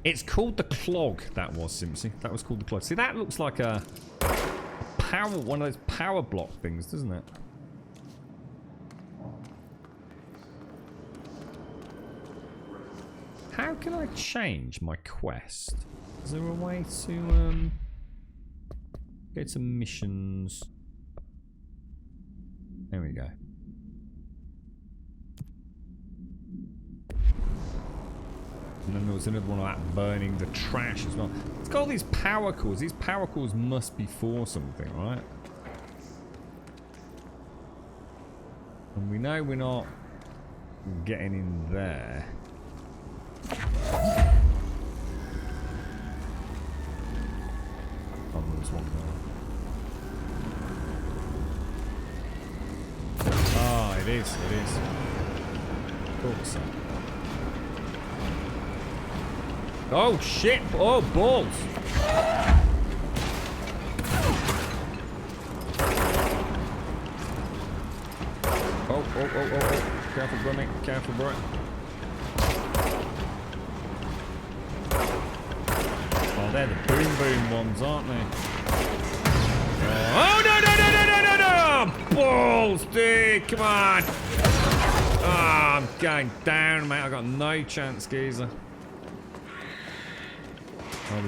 It's called the clog. That was Simpsy. That was called the clog. See, that looks like a one of those power block things, doesn't it? How can I change my quest? Is there a way to go to missions? There we go. And then there was another one like that burning the trash as well. It's got all these power cores. These power cores must be for something, right? And we know we're not getting in there. Oh, there's one there. It is. Thought so. Oh shit! Oh balls! Oh! Careful, Brummy. Careful, bro. Oh, they're the boom ones, aren't they? Oh no! Balls, dude! Come on! Ah, I'm going down, mate. I got no chance, geezer. I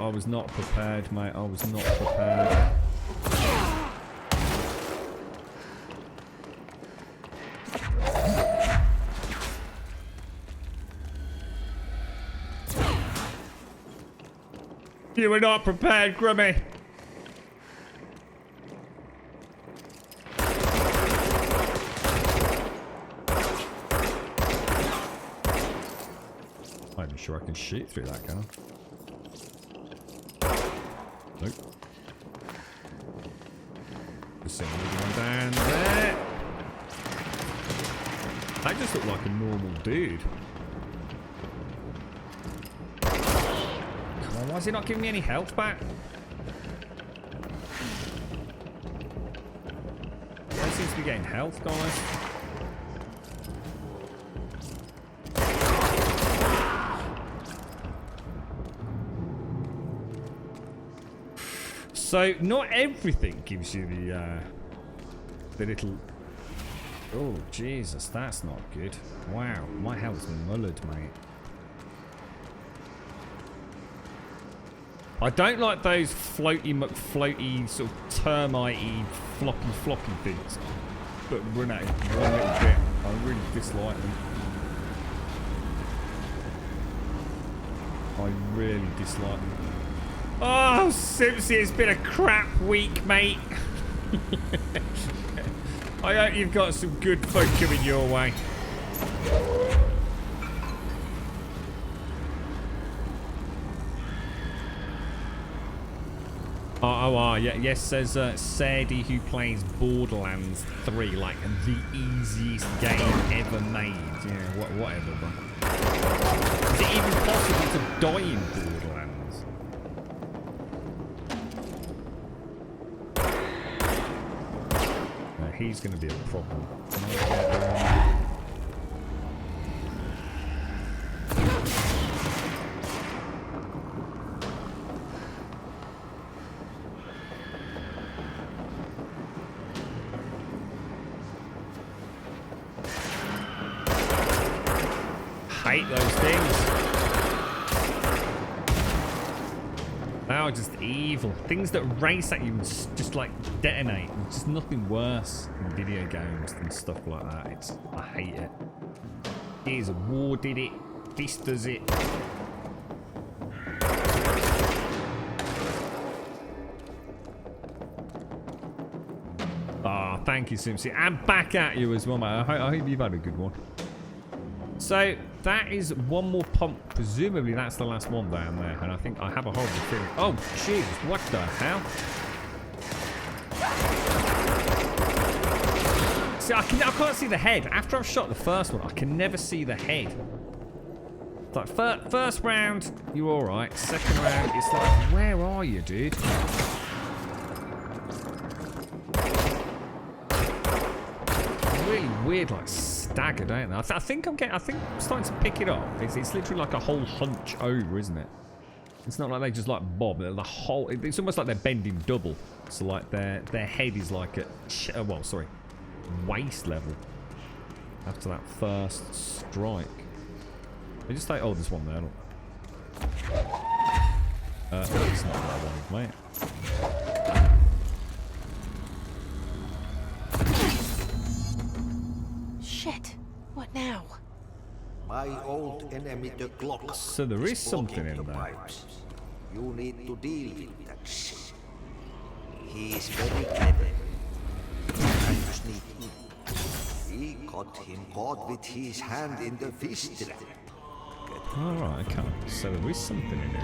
was not prepared, mate. I was not prepared. You were not prepared, Grummy. I'm not even sure I can shoot through that, can I? Nope. Just send one down there. That just looked like a normal dude. Come on, why is he not giving me any health back? He seems to be getting health, guys. So, not everything gives you the little... Oh, Jesus, that's not good. Wow, my health's mullered, mate. I don't like those floaty McFloaty, sort of termite-y, floppy things. But run at it one little bit. I really dislike them. I really dislike them. Oh, Simpsy, it's been a crap week, mate. I hope you've got some good fun coming your way. Yeah, yes, says Sadie, who plays Borderlands 3, like the easiest game ever made. Yeah, whatever, bro. Is it even possible to die in Borderlands? He's going to be a problem. Hate those things. They are just evil. Things that race at you and just like detonate. There's just nothing worse in video games than stuff like that. I hate it. Gears of War did it. This does it. Ah, thank you, Simpsy. And back at you as well, mate. I hope you've had a good one. So that is one more pump. Presumably that's the last one down there, and I think I have a horrible feeling. Oh Jesus! What the hell? See, I can't see the head. After I've shot the first one, I can never see the head. It's like first round, you're all right. Second round, it's like, where are you, dude? Really weird, like stagger, don't they? I think I'm starting to pick it up. It's literally like a whole hunch over, isn't it? It's not like they just like bob. The whole. It's almost like they're bending double. So like their head is like at waist level after that first strike. They just say, oh, there's one there. Look. It's not what I wanted, mate. Shit. What now? My old enemy, the clock. So there is something in there. Pipes. You need to deal with that shit. He is very clever. Trying to sneak in. He got him caught with his hand in the fish trap. Alright, okay. So there is something in it.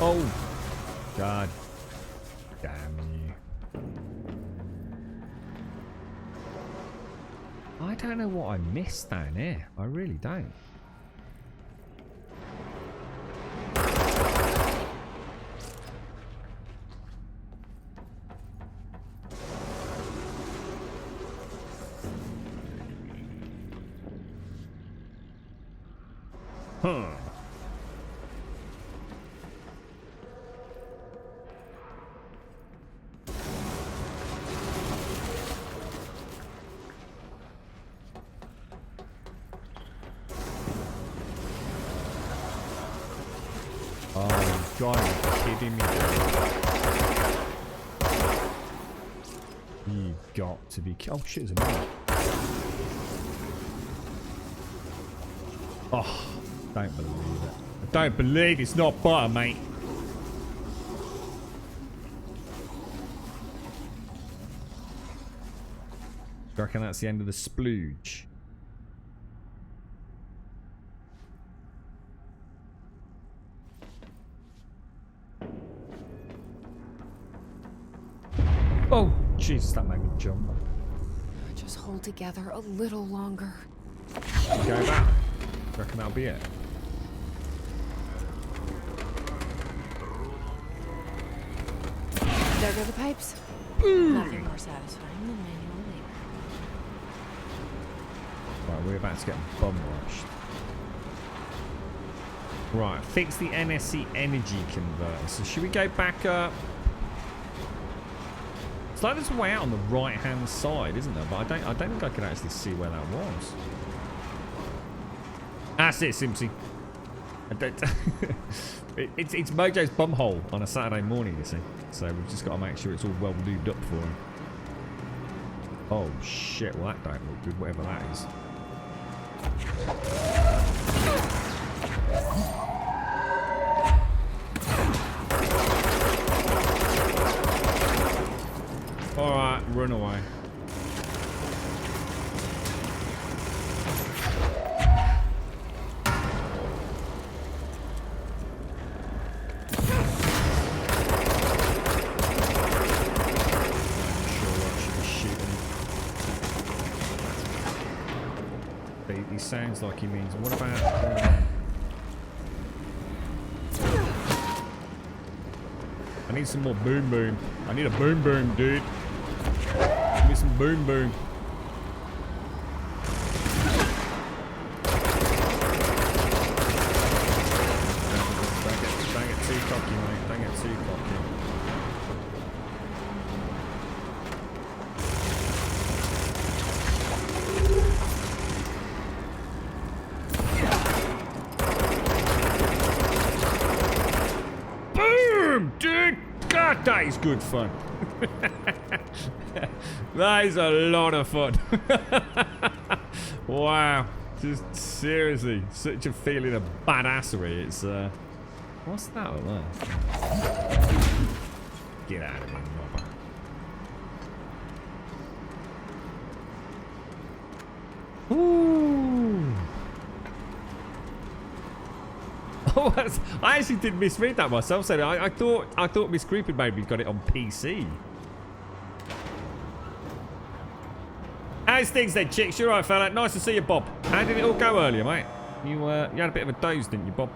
Oh, God. Damn you. I don't know what I missed down here. I really don't. Huh. Oh, God, are you kidding me? You got to be... Oh, shit, there's a minute. Oh, don't believe it. I don't believe it's not butter, mate. I reckon that's the end of the splooge. Oh, Jesus, that made me jump. Just hold together a little longer. Go back. Reckon that'll be it. There go the pipes. Nothing more satisfying than manual labor. Right, we're about to get bum rushed. Right, fix the NSC energy converter. So should we go back up? It's like there's a way out on the right hand side, isn't there? But I don't think I can actually see where that was. That's it, Simpsy. It's Mojo's bumhole on a Saturday morning, you see. So we've just got to make sure it's all well lubed up for him. Oh shit, well that don't look good, whatever that is. Alright, run away. He sounds like he means, what about... I need some more boom boom. I need a boom boom, dude. Give me some boom boom. Don't get too cocky, mate. Don't get too cocky. Dude, God, that is good fun. That is a lot of fun. Wow, just seriously, such a feeling of badassery. It's what's that over there? Get out of here, robber. Ooh. Oh, I actually did misread that myself. So I thought Miss Creep had maybe got it on PC. How's things then, chicks? You alright, fella? Nice to see you, Bob. How did it all go earlier, mate? You had a bit of a doze, didn't you, Bob?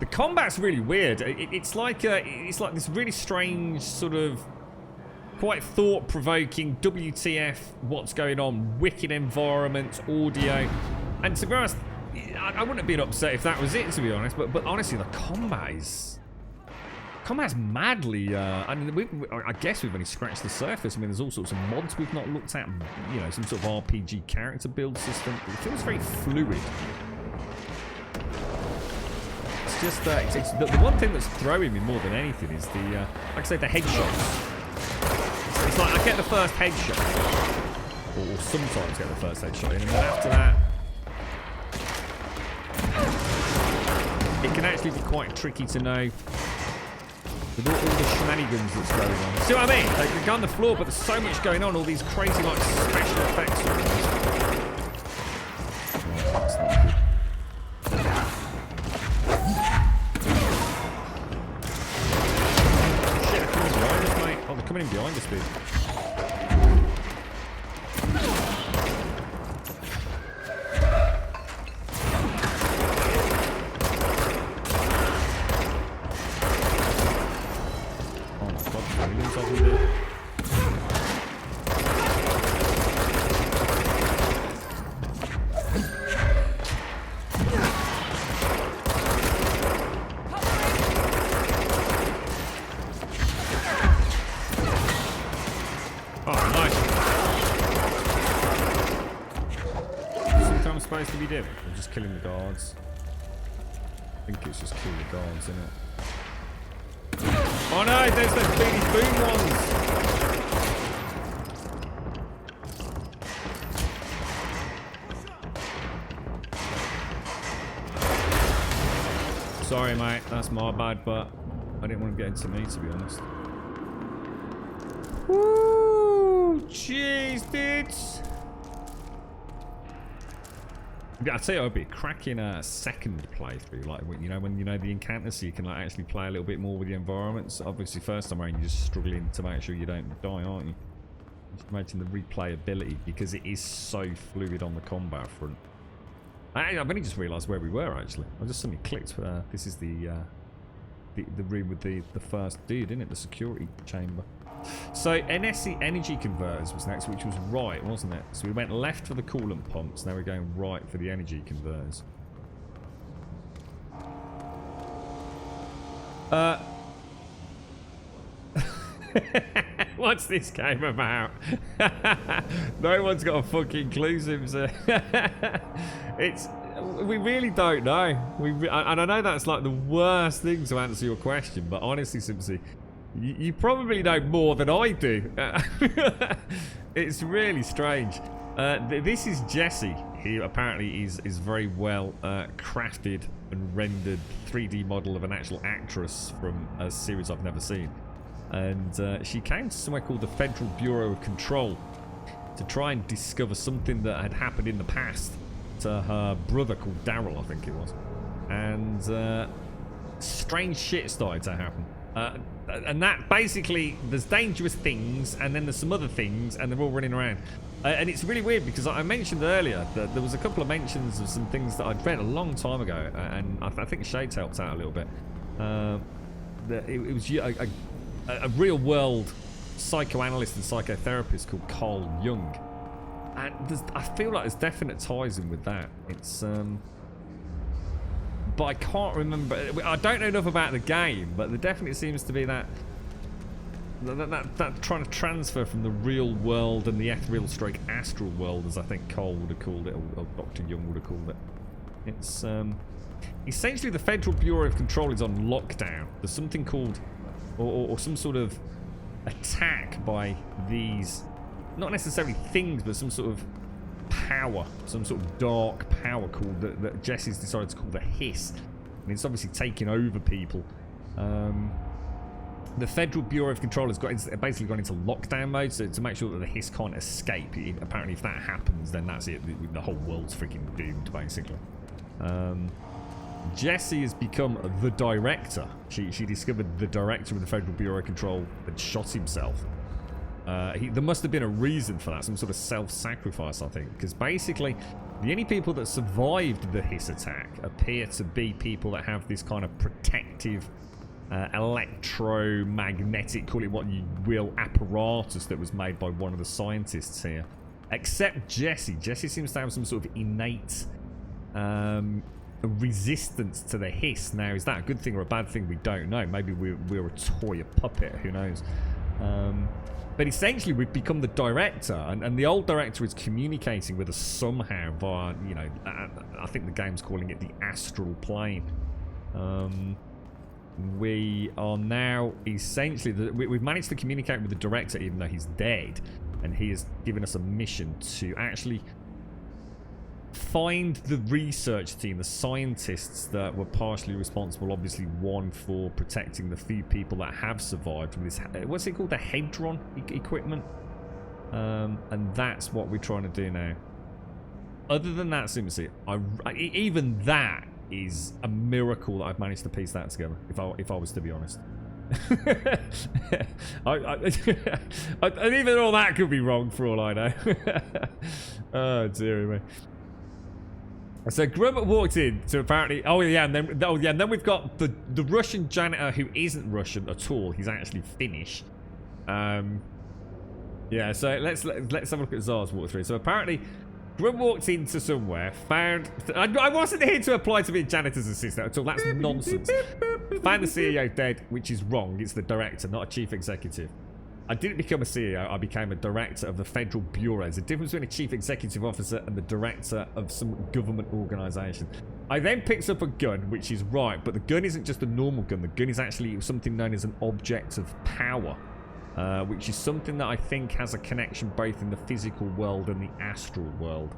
The combat's really weird. It's like this really strange sort of quite thought-provoking WTF, what's going on, wicked environments, audio, and to be honest, I wouldn't have been upset if that was it, to be honest. But honestly, the combat's madly. I mean, I guess we've only scratched the surface. I mean, there's all sorts of mods we've not looked at. You know, some sort of RPG character build system. It feels very fluid. It's just it's the one thing that's throwing me more than anything is the like I say, the headshots. It's like I get the first headshot, or sometimes get the first headshot, and then after that. It can actually be quite tricky to know with all the shenanigans that's going on. See what I mean? Like, you go on the floor, but there's so much going on, all these crazy like special effects. Oh, that's not good. coming in behind us, dude. Oh my god, millions of them, dude. Supposed to be doing? Or just killing the guards? I think it's just kill the guards, isn't it? Oh no, there's those Beanie Boom ones! Sorry mate, that's my bad, but I didn't want to get into me, to be honest. Woo! Jeez, dudes! I'd say it would be a cracking second playthrough, like when you know the encounters, so you can like actually play a little bit more with the environments. Obviously, first time around you're just struggling to make sure you don't die, aren't you? Just imagine the replayability, because it is so fluid on the combat front. I've only just realised where we were actually. I just suddenly clicked. This is the room with the first dude, isn't it? The security chamber. So NSC energy converters was next, which was right, wasn't it? So we went left for the coolant pumps, now we're going right for the energy converters. What's this game about? No one's got a fucking clue, Simsy. We really don't know. And I know that's like the worst thing to answer your question, but honestly, Simsy, you probably know more than I do. It's really strange. This is Jessie, who apparently is very well crafted and rendered 3D model of an actual actress from a series I've never seen. And she came to somewhere called the Federal Bureau of Control to try and discover something that had happened in the past to her brother called Daryl, I think it was. And strange shit started to happen. And that basically, there's dangerous things, and then there's some other things, and they're all running around. And it's really weird because I mentioned earlier that there was a couple of mentions of some things that I'd read a long time ago, and I think Shades helped out a little bit. That it was a real-world psychoanalyst and psychotherapist called Carl Jung, and I feel like there's definite ties in with that. It's but I can't remember. I don't know enough about the game, but there definitely seems to be that trying to transfer from the real world and the ethereal stroke astral world, as I think Cole would have called it, or Dr. Young would have called it. It's essentially the Federal Bureau of Control is on lockdown. There's something called, or some sort of attack by these, not necessarily things, but some sort of power, some sort of dark power called that Jesse's decided to call the Hiss, and it's obviously taking over people. The Federal Bureau of Control has basically gone into lockdown mode, so to make sure that the Hiss can't escape. Apparently, if that happens, then that's it. The whole world's freaking doomed, basically. Jessie has become the director. She discovered the director of the Federal Bureau of Control had shot himself. There must have been a reason for that, some sort of self-sacrifice, I think, because basically the only people that survived the Hiss attack appear to be people that have this kind of protective electromagnetic, call it what you will, apparatus that was made by one of the scientists here. Except Jessie. Jessie seems to have some sort of innate resistance to the Hiss. Now, is that a good thing or a bad thing? We don't know. Maybe we're a toy, a puppet, who knows. But essentially, we've become the director, and the old director is communicating with us somehow via, you know, I think the game's calling it the astral plane. We are now essentially, we've managed to communicate with the director even though he's dead, and he has given us a mission to actually find the research team, the scientists that were partially responsible, obviously one for protecting the few people that have survived from this, what's it called, the Hedron equipment, and that's what we're trying to do now. Other than that, Simpson, even that is a miracle that I've managed to piece that together, if I was to be honest. And even all that could be wrong for all I know. Oh dear me. So Grubb walked in to apparently, and then we've got the Russian janitor who isn't Russian at all. He's actually Finnish. Yeah, so let's have a look at Tsar's walkthrough. So apparently Grubb walked into somewhere, found... I wasn't here to apply to be a janitor's assistant at all. That's nonsense. Found the CEO dead, which is wrong. It's the director, not a chief executive. I didn't become a CEO. I became a director of the Federal Bureau. There's a difference between a chief executive officer and the director of some government organisation. I then picked up a gun, which is right, but the gun isn't just a normal gun. The gun is actually something known as an object of power. Which is something that I think has a connection both in the physical world and the astral world.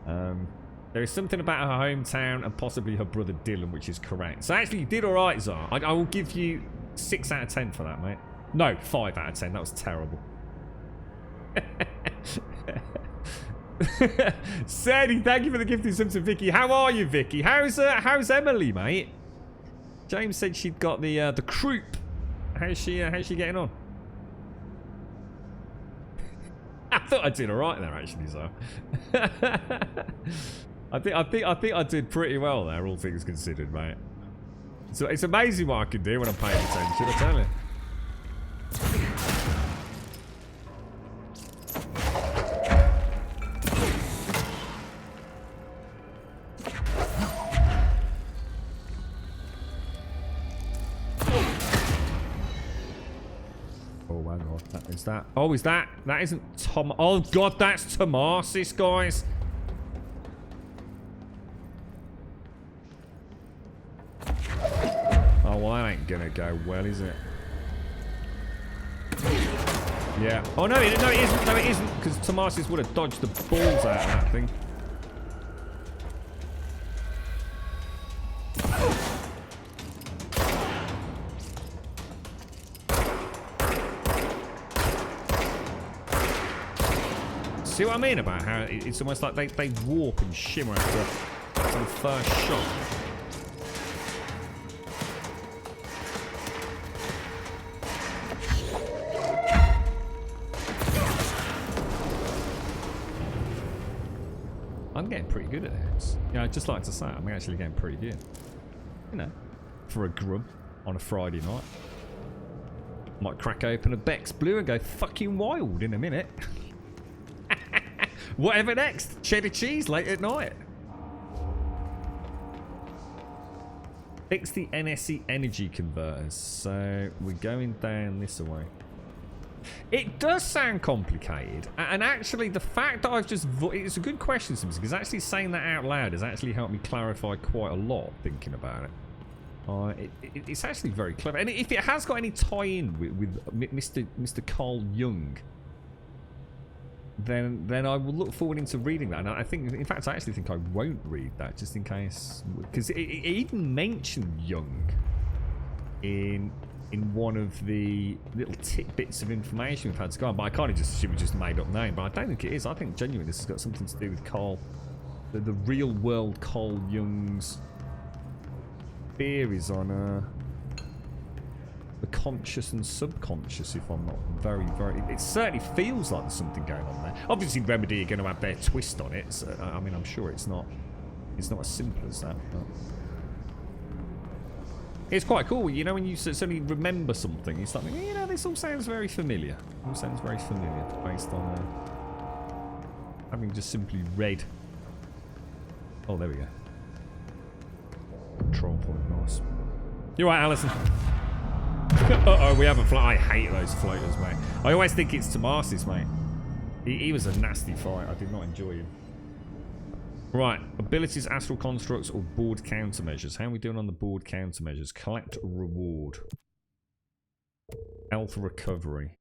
There is something about her hometown and possibly her brother Dylan, which is correct. So actually, you did all right, Tsar. I will give you 6 out of 10 for that, mate. No, 5 out of 10. That was terrible. Sadie, thank you for the gifted sub to Vicky. How are you, Vicky? How's Emily, mate? James said she'd got the croup. How's she getting on? I thought I did all right there, actually, so. I think I did pretty well there, all things considered, mate. So it's amazing what I can do when I'm paying attention, I tell you. Oh, hang on. Is that? Oh, is that? That isn't Tom. Oh, God, that's Tomasis, guys. Oh, well, that ain't gonna go well, is it? Yeah. Oh, no, it isn't. No, it isn't, because Tomasis would have dodged the balls out of that thing. See what I mean about how it's almost like they warp and shimmer after the first shot. I'm getting pretty good at this. Yeah, I'd just like to say I'm actually getting pretty good. You know, for a grub on a Friday night. Might crack open a Beck's Blue and go fucking wild in a minute. Whatever next? Cheddar cheese late at night. Fix the NSE energy converters. So we're going down this way. It does sound complicated, and actually the fact that I've just... It's a good question, Simpson, because actually saying that out loud has actually helped me clarify quite a lot thinking about it. It's actually very clever. And if it has got any tie-in with Mr. Carl Jung, then I will look forward into reading that. And I think, in fact, I actually think I won't read that, just in case... Because it even mentioned Jung in one of the little tidbits of information we've had to go on, but I kind of just assume it's just a made-up name, but I don't think it is. I think genuinely this has got something to do with Carl, the real-world Carl Jung's theories on the conscious and subconscious, if I'm not very... It certainly feels like there's something going on there. Obviously, Remedy are going to have their twist on it, so, I mean, I'm sure it's not as simple as that, but... It's quite cool, you know, when you suddenly remember something. It's like, you know, this all sounds very familiar. It all sounds very familiar based on having just simply read. Oh, there we go. Control point, nice. You're right, Alison. Uh-oh, we have a float. I hate those floaters, mate. I always think it's Tomasis, mate. He was a nasty fight. I did not enjoy him. Right, abilities, astral constructs, or board countermeasures. How are we doing on the board countermeasures? Collect reward. Health recovery.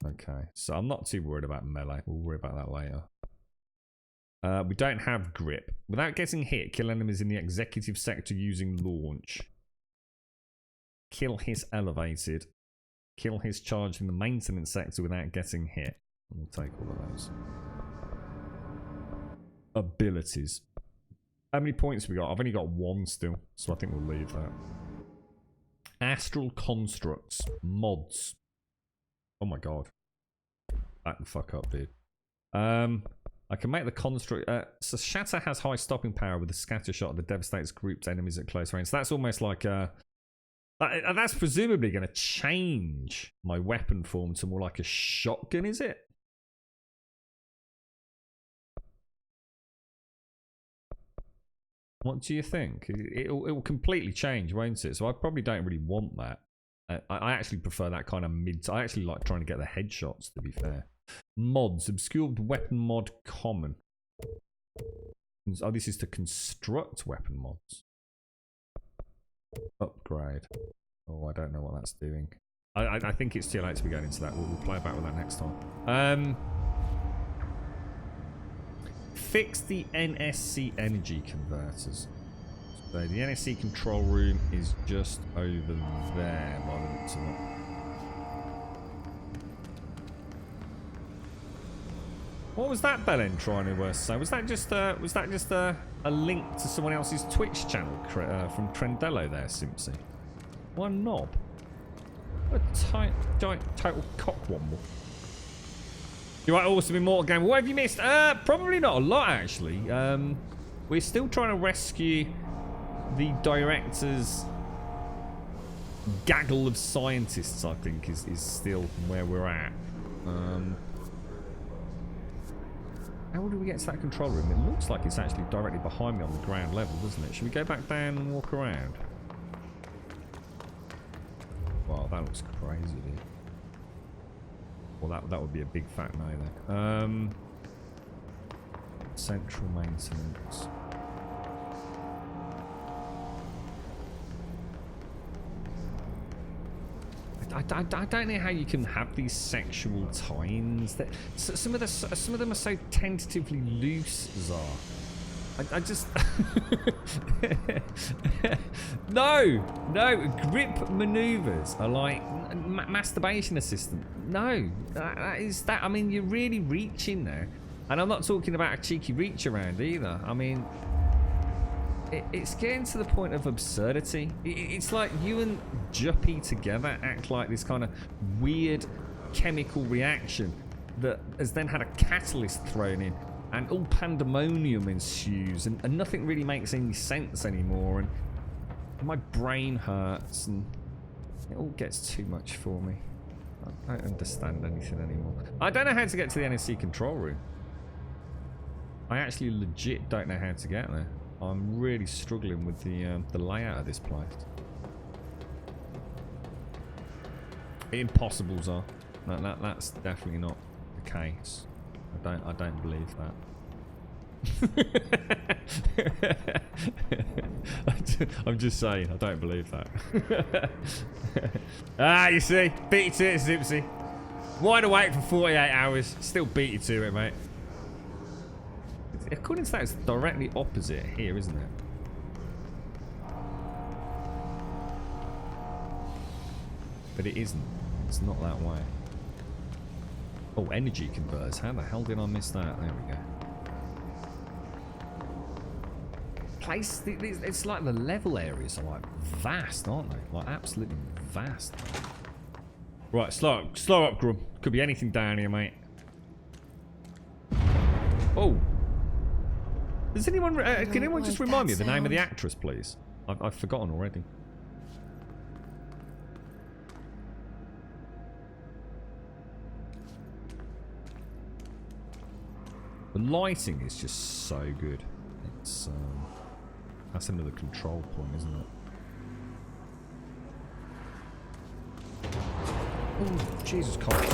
Okay, so I'm not too worried about melee. We'll worry about that later. We don't have grip. Without getting hit, kill enemies in the executive sector using launch. Kill his elevated. Kill his charged in the maintenance sector without getting hit. We'll take all of those. Abilities. How many points have we got? I've only got 1 still, so I think we'll leave that. Astral constructs. Mods. Oh my god. Back the fuck up, dude. I can make the construct. So Shatter has high stopping power with a scatter shot that devastates grouped enemies at close range. So that's almost like that's presumably going to change my weapon form to more like a shotgun, is it? What do you think? It will completely change, won't it? So I probably don't really want that. I actually prefer that kind of mid. I actually like trying to get the headshots, to be fair. Mods. Obscured weapon mod common. Oh, this is to construct weapon mods. Upgrade. Oh, I don't know what that's doing. I think it's too late to be going into that. We'll play back with that next time. Fix the NSC energy converters. So the NSC control room is just over there by the looks of it. What was that Belen trying to say? Was that just a link to someone else's Twitch channel from Trendello there, Simpsy? One knob. What a giant total cockwomble. You're right, awesome Immortal Game. What have you missed? Probably not a lot, actually. We're still trying to rescue the director's gaggle of scientists, I think, is still where we're at. How do we get to that control room? It looks like it's actually directly behind me on the ground level, doesn't it? Should we go back down and walk around? Wow, that looks crazy, dude. Well, that would be a big fat no then. Central maintenance. I don't know how you can have these sexual tie-ins. Some of them are so tentatively loose, Zar. I just no. Grip maneuvers are like masturbation assistant. No, that is that. I mean, you're really reaching there, and I'm not talking about a cheeky reach around either. I mean, it's getting to the point of absurdity. It's like you and Juppy together act like this kind of weird chemical reaction that has then had a catalyst thrown in, and all pandemonium ensues, and nothing really makes any sense anymore, and my brain hurts, and it all gets too much for me. I don't understand anything anymore. I don't know how to get to the NSC control room. I actually legit don't know how to get there. I'm really struggling with the layout of this place. Impossibles are. That's definitely not the case. I don't believe that. I'm just saying, I don't believe that. You see, beat you to it, Zipsy. Wide awake for 48 hours, still beat you to it, mate. According to that, it's directly opposite here, isn't it? But it isn't. It's not that way. Oh, energy converters. How the hell did I miss that? There we go. Place. It's like the level areas are like vast, aren't they? Like absolutely vast. Right, slow up, Grum. Could be anything down here, mate. Oh. Does anyone? Can anyone just remind me of the name of the actress, please? I've forgotten already. The lighting is just so good. It's that's another control point, isn't it? Oh, Jesus Christ.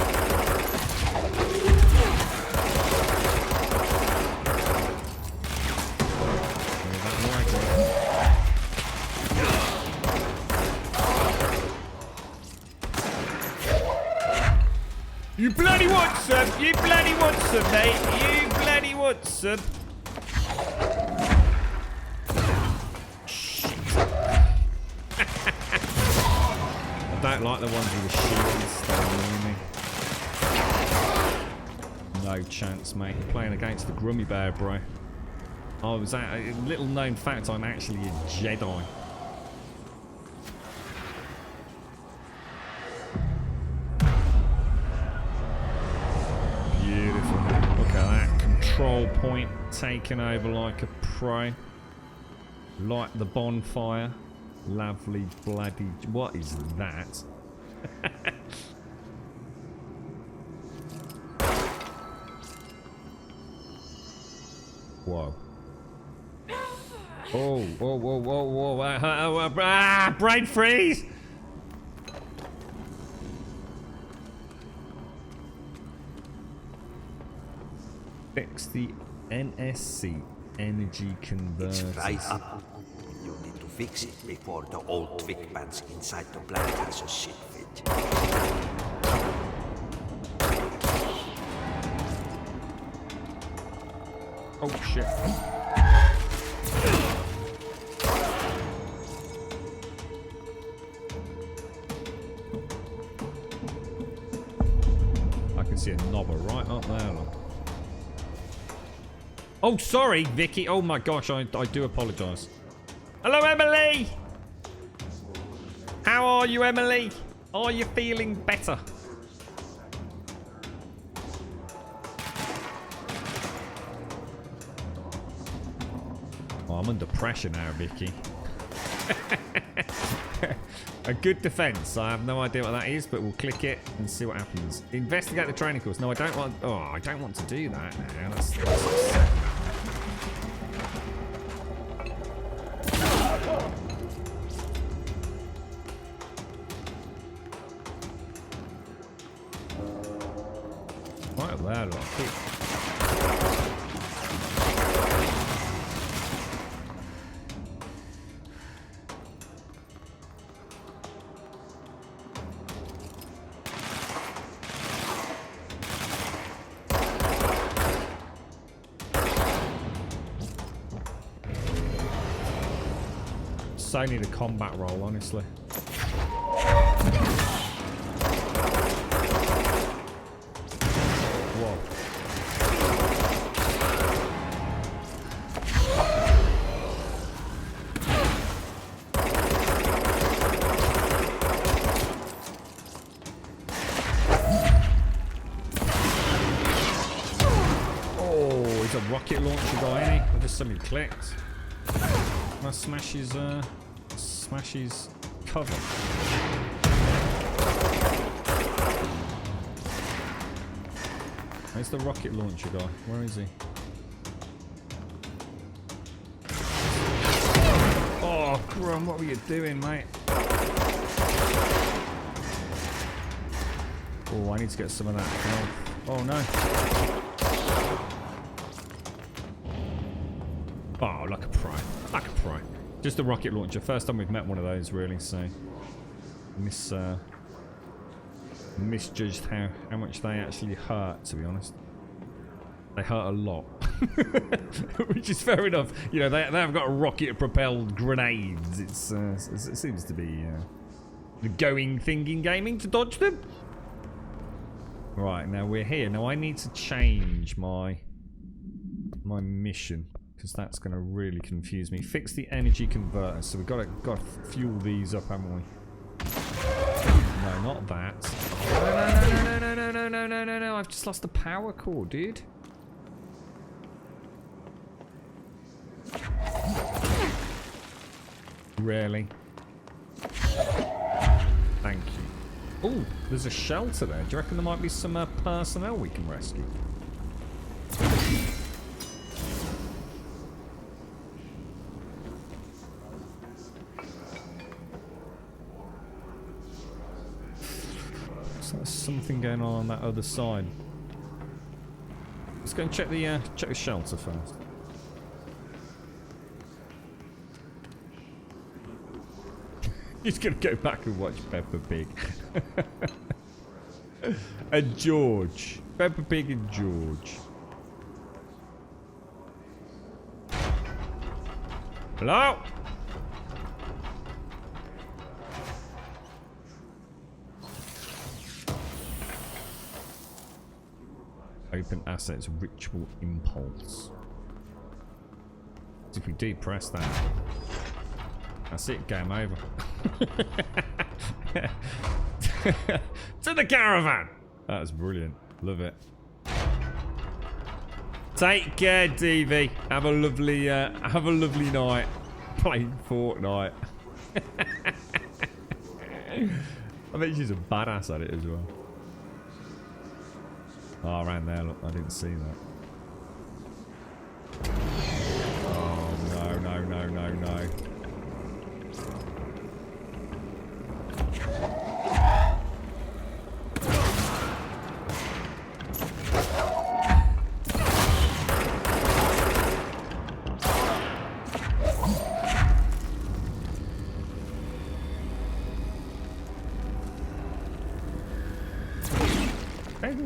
You bloody want some? You bloody want some, mate? You bloody want some? I don't like the ones with the shields staying near me. No chance, mate. You're playing against the Grummy Bear, bro. I was a little known fact, I'm actually a Jedi. control point taken over like a pro. Light the bonfire. Lovely bloody... What is that? Whoa. Oh, whoa, whoa, whoa, whoa. Brain freeze! Fix the NSC energy converter. It's right up. You need to fix it before the old twig pants inside the plant has a shit fit. Oh shit. I can see a knobber right up there. Look. Oh, sorry, Vicky. Oh my gosh, I do apologise. Hello, Emily. How are you, Emily? Are you feeling better? Oh, I'm under pressure now, Vicky. A good defense. I have no idea what that is, but we'll click it and see what happens. Investigate the training course. No, I don't want. Oh, I don't want to do that now. That's upsetting. Right up there, look. So need a combat roll, honestly. Whoa. Oh, he's a rocket launcher guy, ain't he? I just suddenly clicked. Can I smash his cover? Where's the rocket launcher guy? Where is he? Oh, Grum, what were you doing, mate? Oh, I need to get some of that health. Oh, no. Oh, like a pro. Like a pro. Just a rocket launcher. First time we've met one of those, really, so... misjudged how much they actually hurt, to be honest. They hurt a lot. Which is fair enough. You know, they haven't got rocket-propelled grenades. It seems to be the going thing in gaming to dodge them. Right, now we're here. Now I need to change my mission, because that's going to really confuse me. Fix the energy converter. So we've got to fuel these up, haven't we? No, not that. No. I've just lost the power core, dude. Really? Thank you. Oh, there's a shelter there. Do you reckon there might be some personnel we can rescue? So there's something going on that other side. Let's go and check the shelter first. He's gonna go back and watch Peppa Pig. And George. Peppa Pig and George. Hello? Open assets, ritual impulse. If we do press that, that's it, game over. To the caravan! That was brilliant. Love it. Take care, DV. Have a lovely night playing Fortnite. I bet she's a badass at it as well. Oh, around there, look, I didn't see that. Oh, no, no, no, no, no.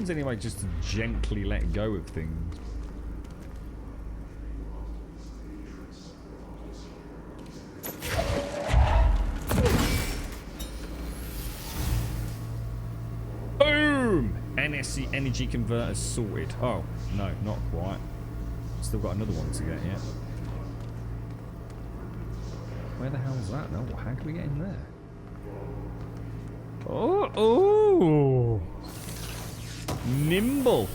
Anyway, just to gently let go of things. Boom! NSC energy converter sorted. Oh, no, not quite. Still got another one to get yet. Where the hell is that? No, how can we get in there? Oh, oh! Nimble.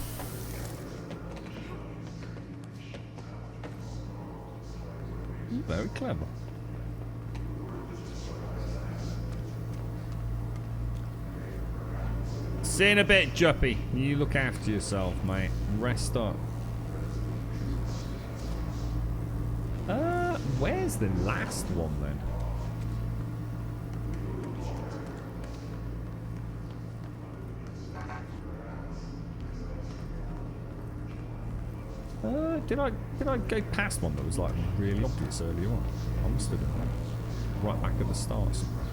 Very clever. See you in a bit, Juppy. You look after yourself, mate. Rest up. Where's the last one then? Did I go past one that was like really obvious earlier on? I must have done that. Right back at the start somewhere.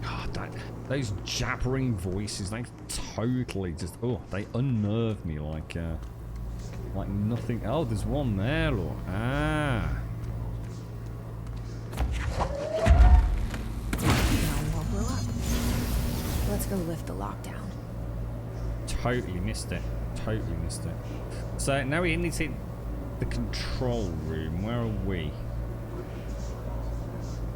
God, those jabbering voices, they totally just, oh, they unnerve me like nothing. Oh, there's one there, look. Ah. Let's go lift the lockdown. Totally missed it. Totally missed it. So now we need to hit the control room. Where are we?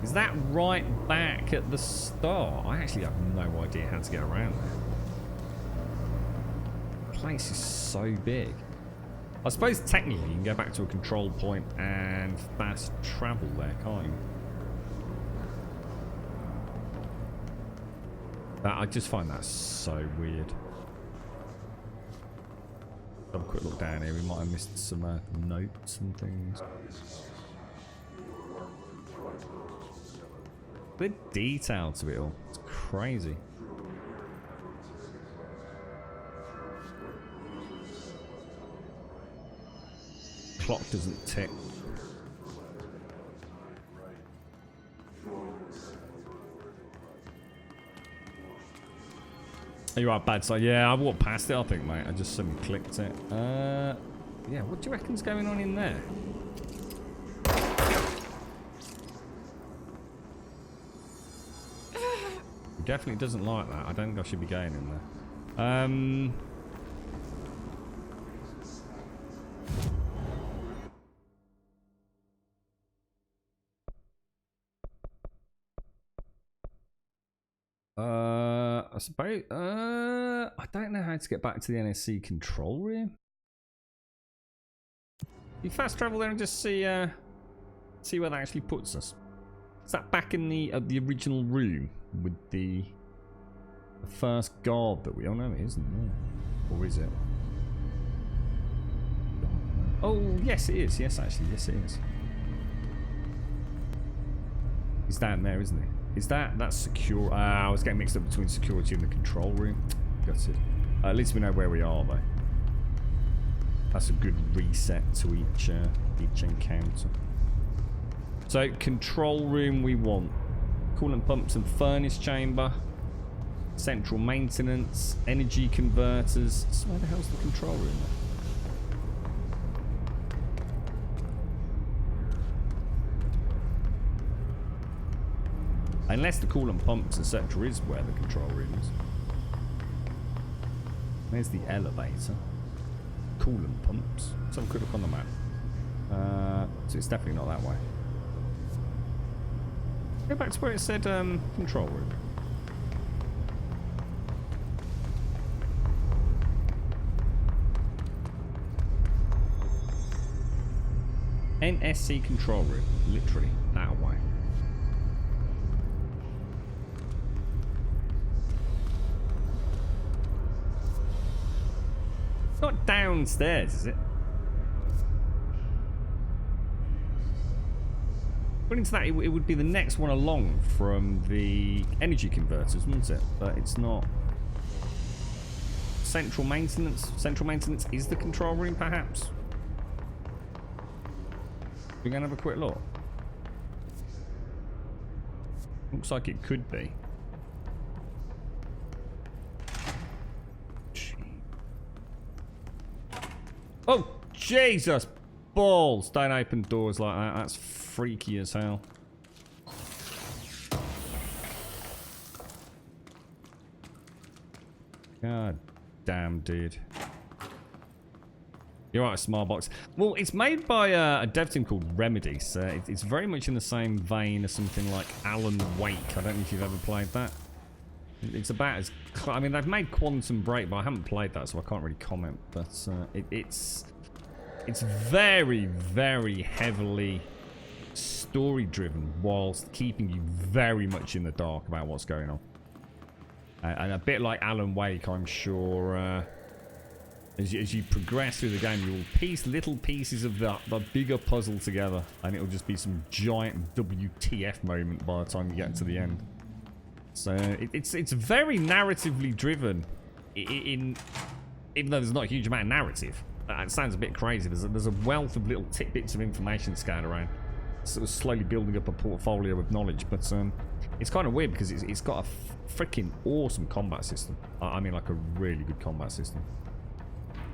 Is that right back at the start? I actually have no idea how to get around there. The place is so big. I suppose technically you can go back to a control point and fast travel there, can't you? I just find that so weird. Have a quick look down here. We might have missed some notes and things. The detail to it all. It's crazy. Clock doesn't tick. You're right, bad side. Yeah, I walked past it, I think, mate. I just suddenly clicked it. Yeah, what do you reckon's going on in there? He definitely doesn't like that. I don't think I should be going in there. I suppose, I don't know how to get back to the NSC control room. You fast travel there and just see where that actually puts us. Is that back in the original room with the first guard that we? Oh no, it isn't. No. Or is it? Oh yes, it is. Yes, actually, yes, it is. He's down there, isn't he? Is that's secure? I was getting mixed up between security and the control room. Got it. At least we know where we are, though. That's a good reset to each encounter. So, control room we want. Coolant pumps and furnace chamber. Central maintenance. Energy converters. So where the hell's the control room then? Unless the coolant pumps, etc., is where the control room is. There's the elevator. Coolant pumps. Let's have a quick look on the map. So it's definitely not that way. Go back to where it said control room. NSC control room. Literally, that way. It's not downstairs, is it? According to that, it would be the next one along from the energy converters, wouldn't it? But it's not. Central maintenance? Central maintenance is the control room, perhaps? We're going to have a quick look. Looks like it could be. Oh, Jesus balls! Don't open doors like that. That's freaky as hell. God damn, dude. You're right, Smart Box. Well, it's made by a dev team called Remedy, so it's very much in the same vein as something like Alan Wake. I don't know if you've ever played that. It's about as... I mean, they've made Quantum Break, but I haven't played that, so I can't really comment. But it's very, very heavily story-driven, whilst keeping you very much in the dark about what's going on. And a bit like Alan Wake, I'm sure... As you progress through the game, you will piece little pieces of the bigger puzzle together, and it'll just be some giant WTF moment by the time you get to the end. So it's very narratively driven. Even though there's not a huge amount of narrative, it sounds a bit crazy. There's a wealth of little tidbits of information scattered around, sort of slowly building up a portfolio of knowledge. But it's kind of weird because it's got a freaking awesome combat system. I mean, like a really good combat system.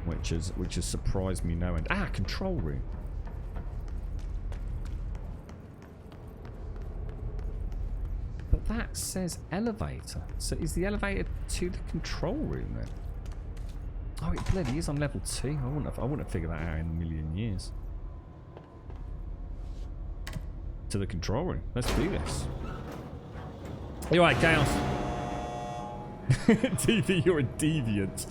Which has surprised me no end. Ah, control room. But that says elevator. So is the elevator to the control room then? Oh, it bloody is on level 2. I wouldn't have figured that out in a million years. To the control room. Let's do this. You're right, Chaos. TV, you're a deviant.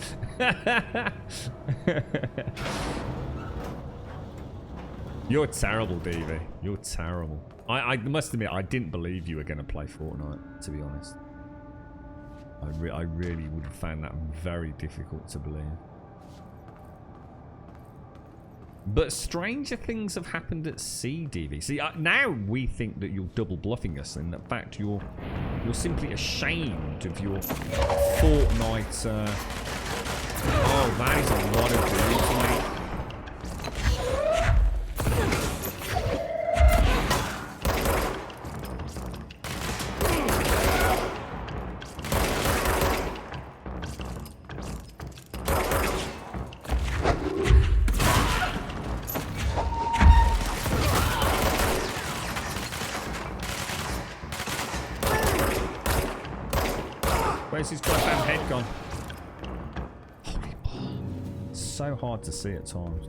You're terrible, DV. You're terrible. I must admit, I didn't believe you were going to play Fortnite, to be honest. I really would have found that very difficult to believe. But stranger things have happened at sea, DV. See, now we think that you're double bluffing us, and in fact you're simply ashamed of your Fortnite. Oh, that is a lot of dudes, mate. Where's his goddamn head gone? Holy ball. It's so hard to see at times.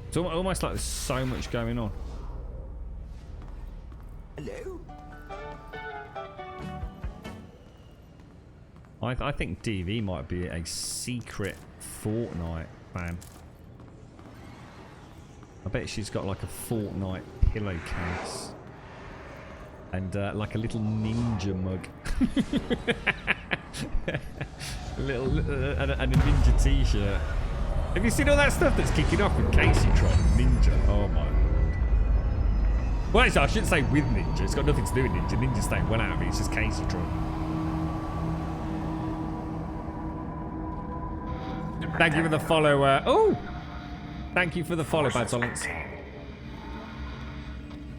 It's almost like there's so much going on. Hello? I think DV might be a secret Fortnite fan. I bet she's got like a Fortnite pillowcase. And like a little ninja mug. and a ninja t-shirt. Have you seen all that stuff that's kicking off with Casey Tron? Ninja. Oh my lord. Well, actually, I shouldn't say with Ninja. It's got nothing to do with Ninja. Ninja's staying well out of it. It's just Casey Tron. Thank you for the follow. Oh! Thank you for the follow, Bad Solence.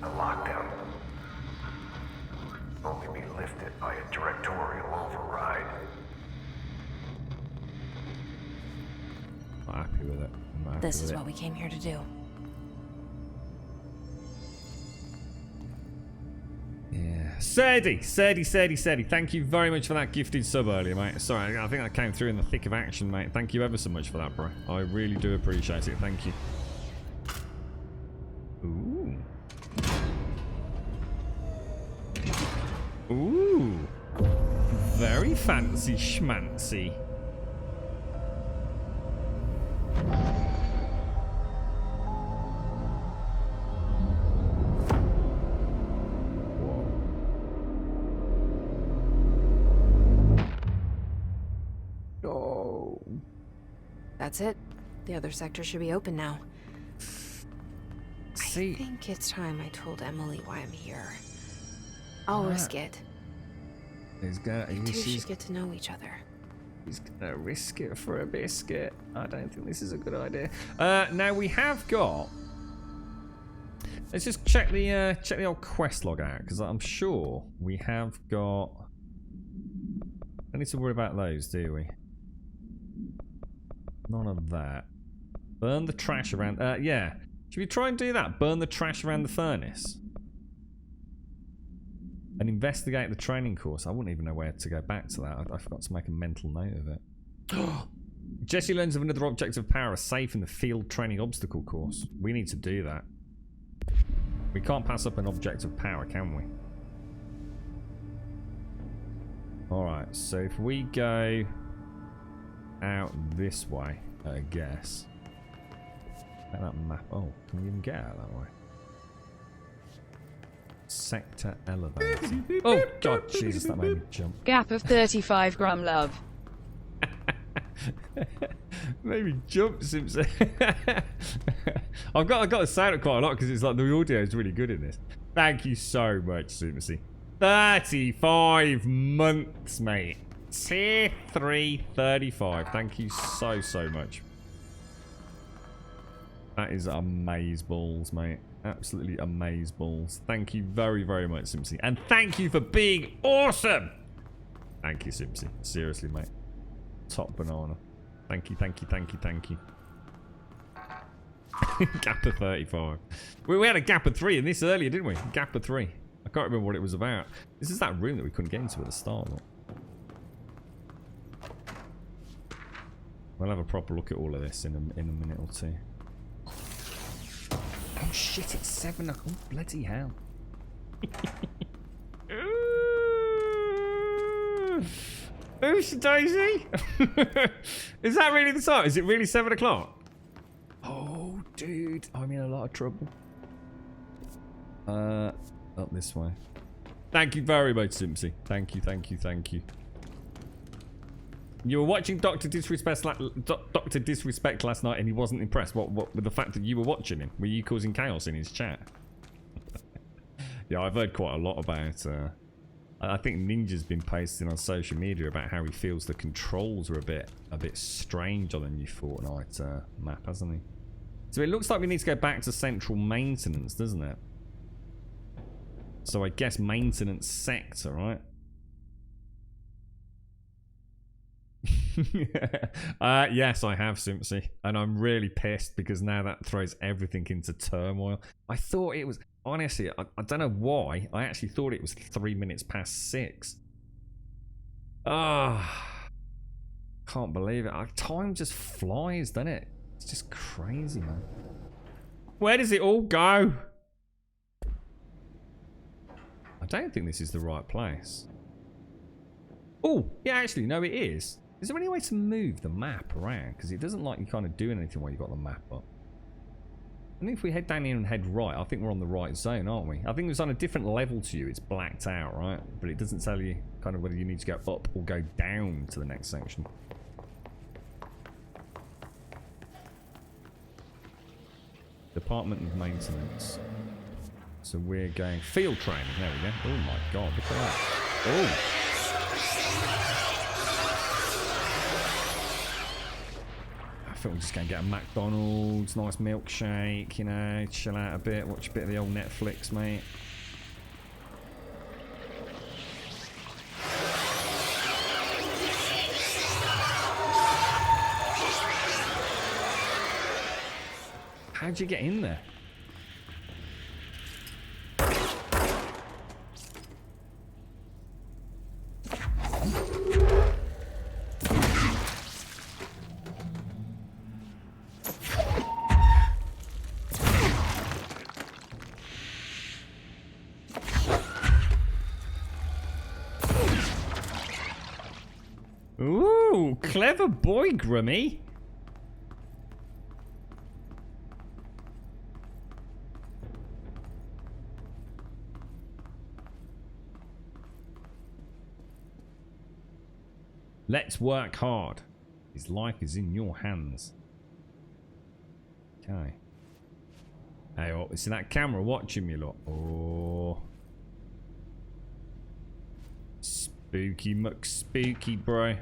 A lockdown only be lifted by a directorial override. I'm happy with it. This is what we came here to do. Yeah. Serdi. Thank you very much for that gifted sub earlier, mate. Sorry, I think I came through in the thick of action, mate. Thank you ever so much for that, bro. I really do appreciate it. Thank you. Ooh. Ooh. Very fancy schmancy. That's it. The other sector should be open now. See, I think it's time I told Emily why I'm here. I'll risk it. You two should get to know each other. He's gonna risk it for a biscuit. I don't think this is a good idea. Now we have got. Let's just check the old quest log out, because I'm sure we have got. Don't need to worry about those, do we? None of that. Burn the trash around. Yeah. Should we try and do that? Burn the trash around the furnace. And investigate the training course. I wouldn't even know where to go back to that. I forgot to make a mental note of it. Jesse learns of another object of power safe in the field training obstacle course. We need to do that. We can't pass up an object of power, can we? Alright, so if we go out this way, I guess. That map. Oh, can we even get out that way? Sector elevator. Oh, God, Jesus, that made me jump. Gap of 35 gram love. Maybe jump, Simpson. I've got to sound it quite a lot because it's like the audio is really good in this. Thank you so much, Simpson. 35 months, mate. Tier 3, 35. Thank you so much. That is amazeballs, mate. Absolutely amazeballs. Thank you very much, Simpson. And thank you for being awesome. Thank you, Simpson. Seriously, mate. Top banana. Thank you. Gap of 35. We had a gap of 3 in this earlier, didn't we? Gap of 3. I can't remember what it was about. This is that room that we couldn't get into at the start. Look. We'll have a proper look at all of this in a minute or two. Oh shit, it's 7 o'clock. Oh, bloody hell. Oosh daisy! Is that really the time? Is it really 7 o'clock? Oh, dude. I'm in a lot of trouble. Up this way. Thank you very much, Simpsy. Thank you. You were watching Dr. Disrespect last night and he wasn't impressed. What with the fact that you were watching him? Were you causing chaos in his chat? Yeah, I've heard quite a lot about I think Ninja's been posting on social media about how he feels the controls are a bit strange on the new Fortnite map, hasn't he? So it looks like we need to go back to central maintenance, doesn't it? So I guess maintenance sector, right? Yes, I have, Simpsy, and I'm really pissed because now that throws everything into turmoil. I thought it was, honestly, I don't know why, I actually thought it was 3 minutes past 6. Can't believe it. Time just flies, doesn't it? It's just crazy, man. Where does it all go? I don't think this is the right place. Oh, yeah, actually, no, it is. Is there any way to move the map around? Because it doesn't like you kind of doing anything while you've got the map up. I think if we head down here and head right, I think we're on the right zone, aren't we? I think it's on a different level to you. It's blacked out, right? But it doesn't tell you kind of whether you need to go up or go down to the next section. Department of Maintenance. So we're going field training. There we go. Oh my god, look at that. Oh. I think we're just going to get a McDonald's, nice milkshake, you know, chill out a bit, watch a bit of the old Netflix, mate. How'd you get in there? Ooh, clever boy, Grummy. Let's work hard. His life is in your hands. Okay. Hey, oh, see that camera watching me, lot. Oh. Spooky McSpooky, bro.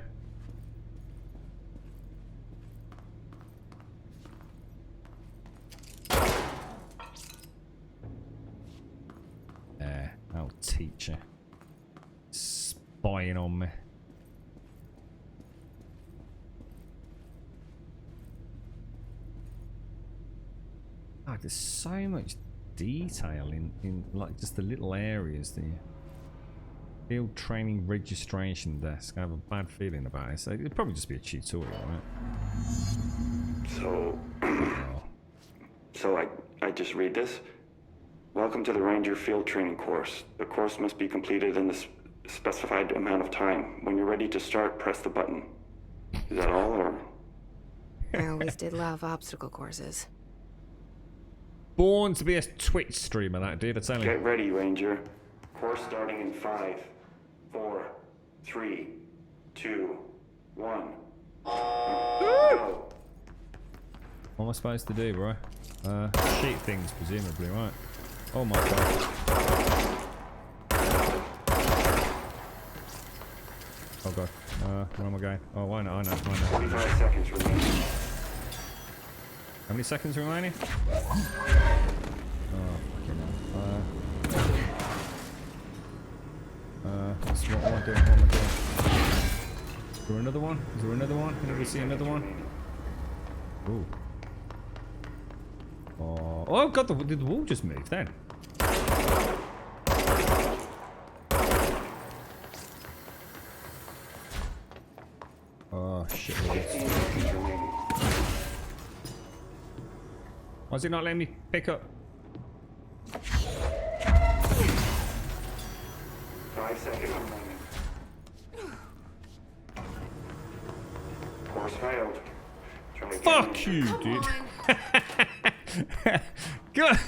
I'll teach her. Spying on me. Oh, there's so much detail in like just the little areas there. Field training registration desk. I have a bad feeling about it. So it'd probably just be a tutorial, right? So I just read this. Welcome to the Ranger Field Training course. The course must be completed in the specified amount of time. When you're ready to start, press the button. Is that all, or? I always did love obstacle courses. Born to be a Twitch streamer, that dude, I tell you. Get ready, Ranger. Course starting in 5, 4, 3, 2, 1. Go. What am I supposed to do, bro? Shoot things, presumably, right? Oh my god. Oh god. Where am I going? Oh, I know. 25 seconds remaining. How many seconds remaining? Oh, fucking hell. What am I doing? Is there another one? Is there another one? Can we see another one? Ooh. Oh god, did the wall just move then? Oh shit. Why is it not letting me pick up? 5 seconds remaining. Course failed. Fuck you, dude. God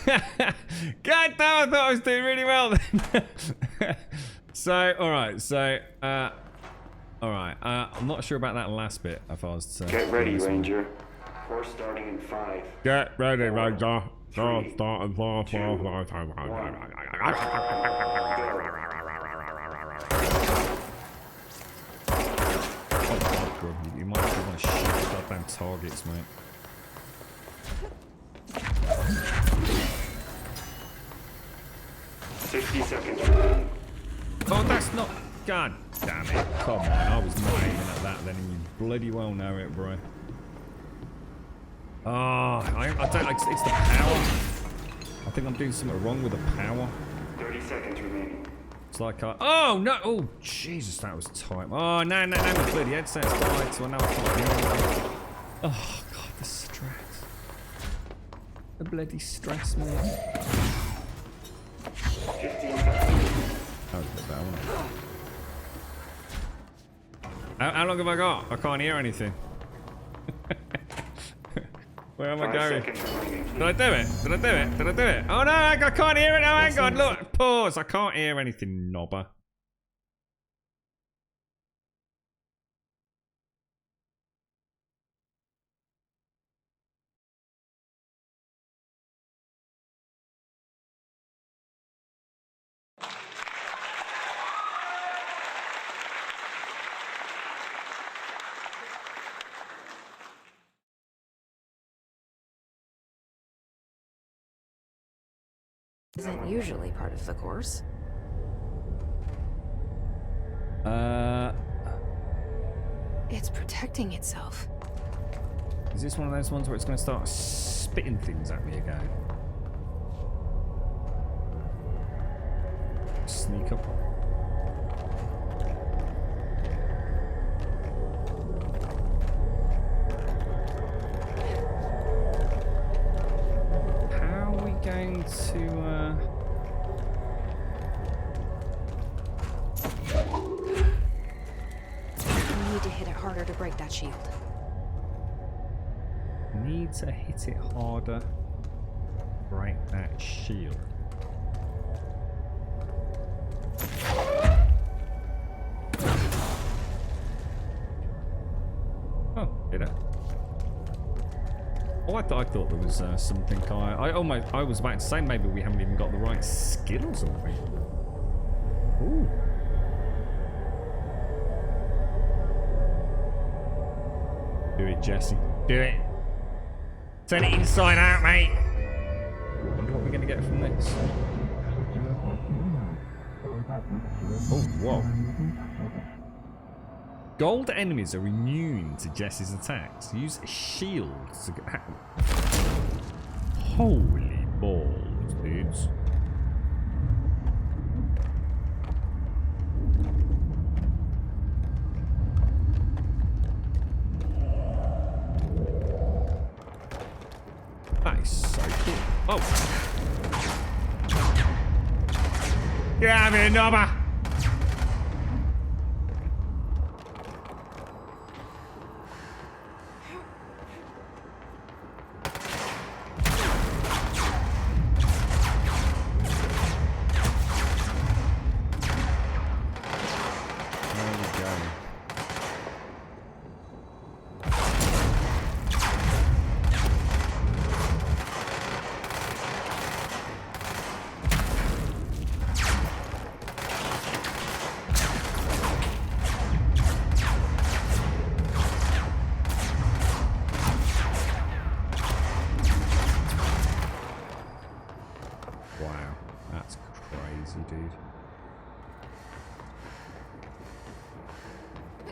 damn, I thought I was doing really well then. So, alright, I'm not sure about that last bit if I was to... Get ready, Ranger. Course starting in 5. Get ready, Ranger. Oh, God, you might actually want to shoot goddamn targets, mate. Oh, that's not... God damn it. Come on, I was not aiming at that then, and you bloody well know it, bro. Oh, I don't... It's the power. I think I'm doing something wrong with the power. 30 seconds remaining. It's like oh, no! Oh, Jesus, that was tight. Oh, no, my bloody headset's died, so I know I can't hear anything. Oh, God, the stress. The bloody stress, man. 15 seconds. That was a bit better, wasn't it? How long have I got? I can't hear anything. Where am I going? Did I do it? Oh no, I can't hear it now. Hang on, look, pause. I can't hear anything, knobber. Isn't usually part of the course. It's protecting itself. Is this one of those ones where it's going to start spitting things at me again? Sneak up. How are we going to, We need to hit it harder to break that shield. Need to hit it harder. Break that shield. Oh. Oh, I thought there was something. I was about to say maybe we haven't even got the right skill or something. Ooh. Do it, Jesse. Do it. Turn it inside out, mate. I wonder what we're going to get from this. Oh, whoa. Gold enemies are immune to Jesse's attacks. Use shields to get... Holy balls, dudes. That is so cool. Oh. Get out of here, Nobba!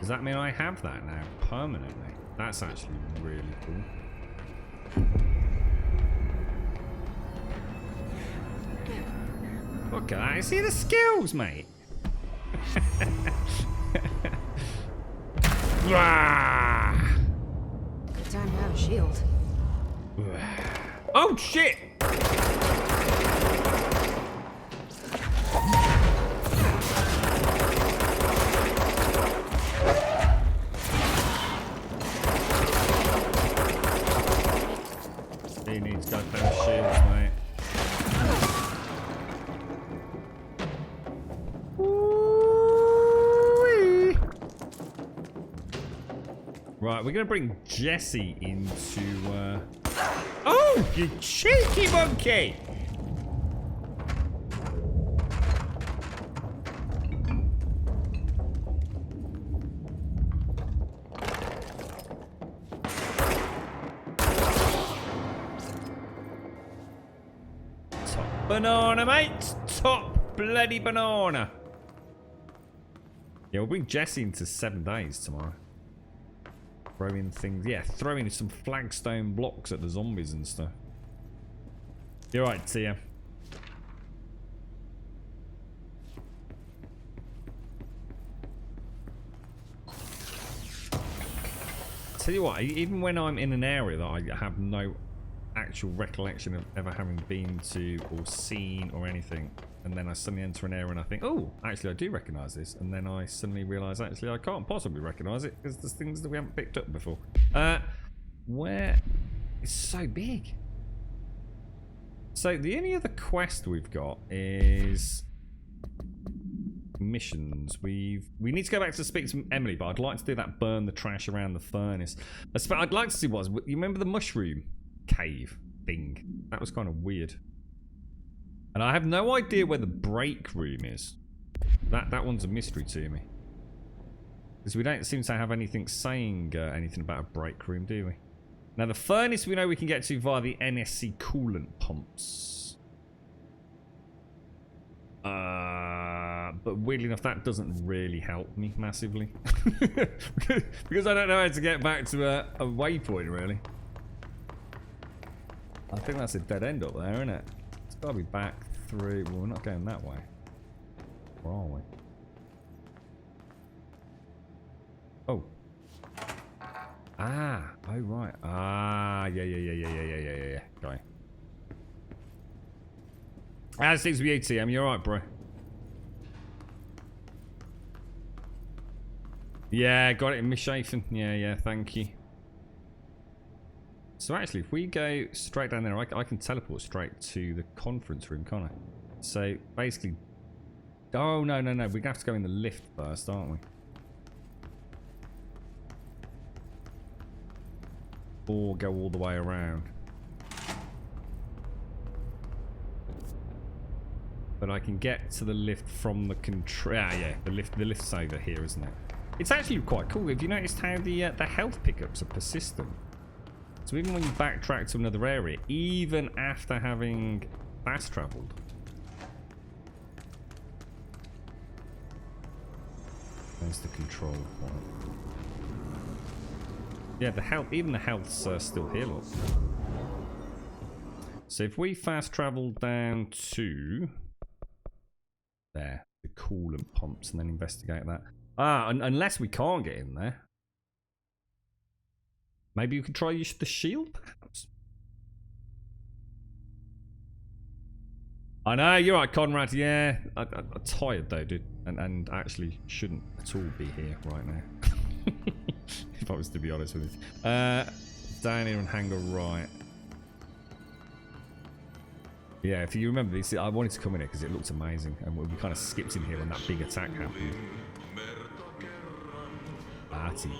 Does that mean I have that now permanently? That's actually really cool. Look at that. I see the skills, mate. Good time to have a shield. Oh, shit! He needs goddamn shields, mate. Ooh-wee. Right, we're gonna bring Jesse into. Oh, you cheeky monkey! Banana, mate! Top bloody banana! Yeah, we'll bring Jesse into 7 days tomorrow. Throwing things, yeah, throwing some flagstone blocks at the zombies and stuff. You're right, Tia. Tell you what, even when I'm in an area that I have no actual recollection of ever having been to or seen or anything, and then I suddenly enter an area and I think, oh, actually I do recognise this, and then I suddenly realise actually I can't possibly recognise it because there's things that we haven't picked up before. Where it's so big. So the only other quest we've got is missions. We need to go back to speak to Emily, but I'd like to do that burn the trash around the furnace. I'd like to see what you remember the mushroom cave thing. That was kind of weird. And I have no idea where the break room is. That one's a mystery to me. Because we don't seem to have anything saying anything about a break room, do we? Now the furnace we know we can get to via the NSC coolant pumps. But weirdly enough, that doesn't really help me massively. Because I don't know how to get back to a waypoint, really. I think that's a dead end up there, isn't it? It's got to be back through. Well, we're not going that way. Where are we? Oh. Ah. Oh, right. Ah. Yeah. Going. That seems to be ATM. You're right, bro. Yeah, got it in misshapen. Yeah. Thank you. So actually, if we go straight down there, I can teleport straight to the conference room, can't I? So basically, oh no, we're gonna have to go in the lift first, aren't we? or go all the way around. But I can get to the lift from the control. Ah, yeah, the lift's over here, isn't it? It's actually quite cool. Have you noticed how the health pickups are persistent? So even when you backtrack to another area, even after having fast traveled. There's the control point. Yeah, the health, even the health's still here, look. So if we fast travel down to there, the coolant pumps, and then investigate that. Ah, unless we can't get in there. Maybe you could try use the shield, perhaps. I know, you're right, Conrad. Yeah, I'm tired though, dude, and actually shouldn't at all be here right now. If I was to be honest with you. Down here and hang a right. Yeah, if you remember this, I wanted to come in here because it looked amazing, and we kind of skipped in here when that big attack happened. Arty.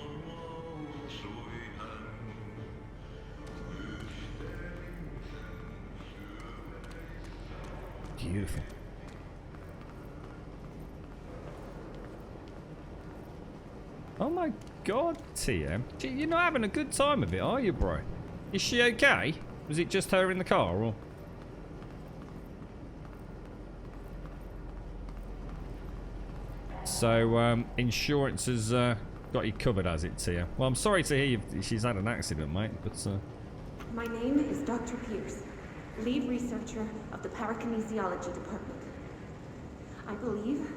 Beautiful. Oh my god, TM. You're not having a good time of it, are you, bro? Is she okay? Was it just her in the car, or? So, insurance has got you covered, has it, Tia? Well, I'm sorry to hear she's had an accident, mate, but... My name is Dr. Pierce, lead researcher of the Parakinesiology Department. I believe that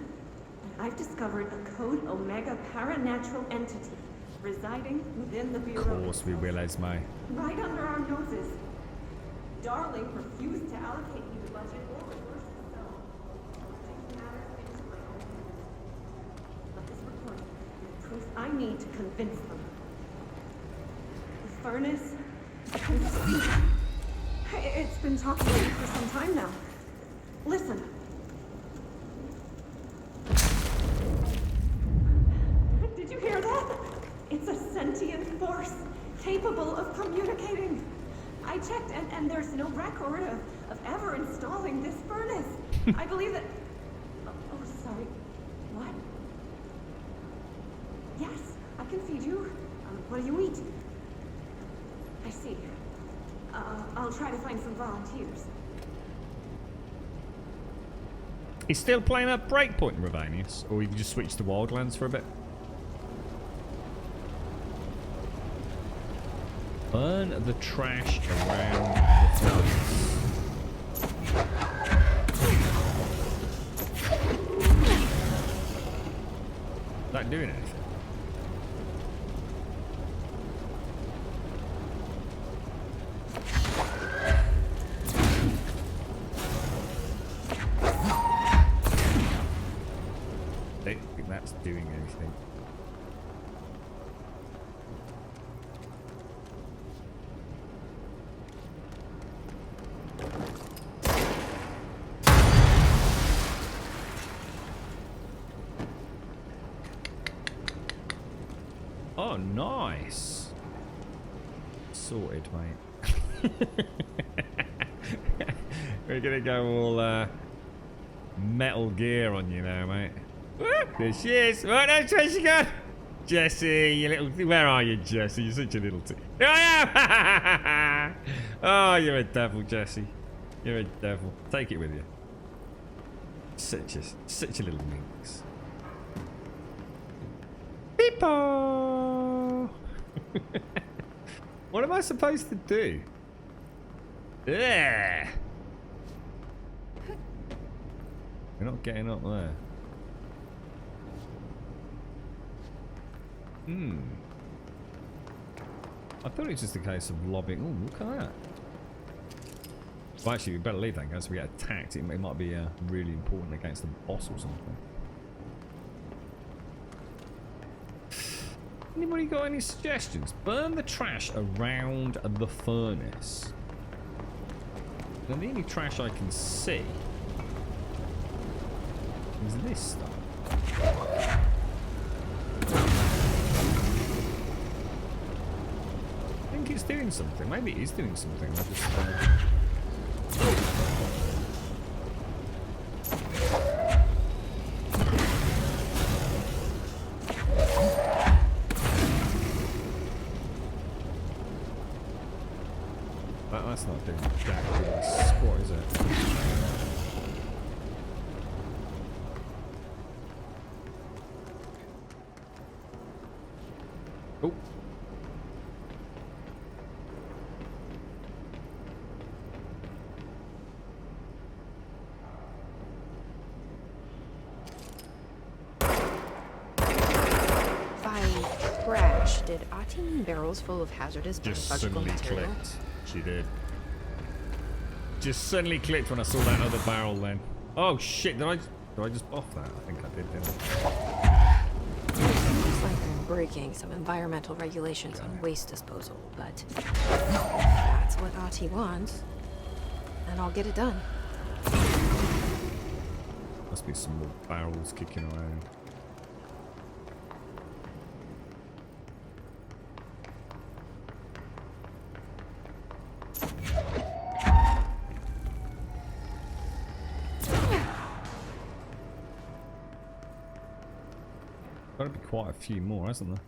I've discovered a Code Omega paranatural entity residing within the Bureau. Of course we will, Esme. Right under our noses. Darling refused to allocate me the budget or reverse itself. Taking matters into my own hands. But this report is the proof I need to convince them. The furnace. It's been talking to me for some time now. Listen. Did you hear that? It's a sentient force capable of communicating. I checked, and there's no record of ever installing this furnace. I believe that... Oh, sorry. What? Yes, I can feed you. What do you eat? I see. I'll try to find some volunteers. He's still playing at Breakpoint, Ravanius? Or we can just switch to Wildlands for a bit? Burn the trash around the furnace. Is that doing anything? I don't think that's doing anything. Oh, nice. Sorted, mate. We're gonna go all Metal Gear on you now, mate. There she is. Right, that's where she gone. Jesse, you little... Where are you, Jesse? You're such a little... Here I am! Oh, you're a devil, Jesse. You're a devil. Take it with you. Such a little minx. Beepo! What am I supposed to do? Yeah. We're not getting up there. I thought it was just a case of lobbing. Oh, look at that. Well, actually, we better leave that in case we get attacked. It might be really important against the boss or something. Anybody got any suggestions? Burn the trash around the furnace. Now, the only trash I can see is this stuff. think it's doing something. Maybe it is doing something. I just. That's not doing jack squat, is it? Oh. By crash, did Ati mean barrels full of hazardous Just biological suddenly material? clicked. She did. Just suddenly clicked when I saw that other barrel then. Oh shit, did I just buff that? I think I did, didn't I? Looks like I'm breaking some environmental regulations on waste disposal, but that's what Ati wants, and I'll get it done. Must be some more barrels kicking around. Got to be quite a few more, hasn't there?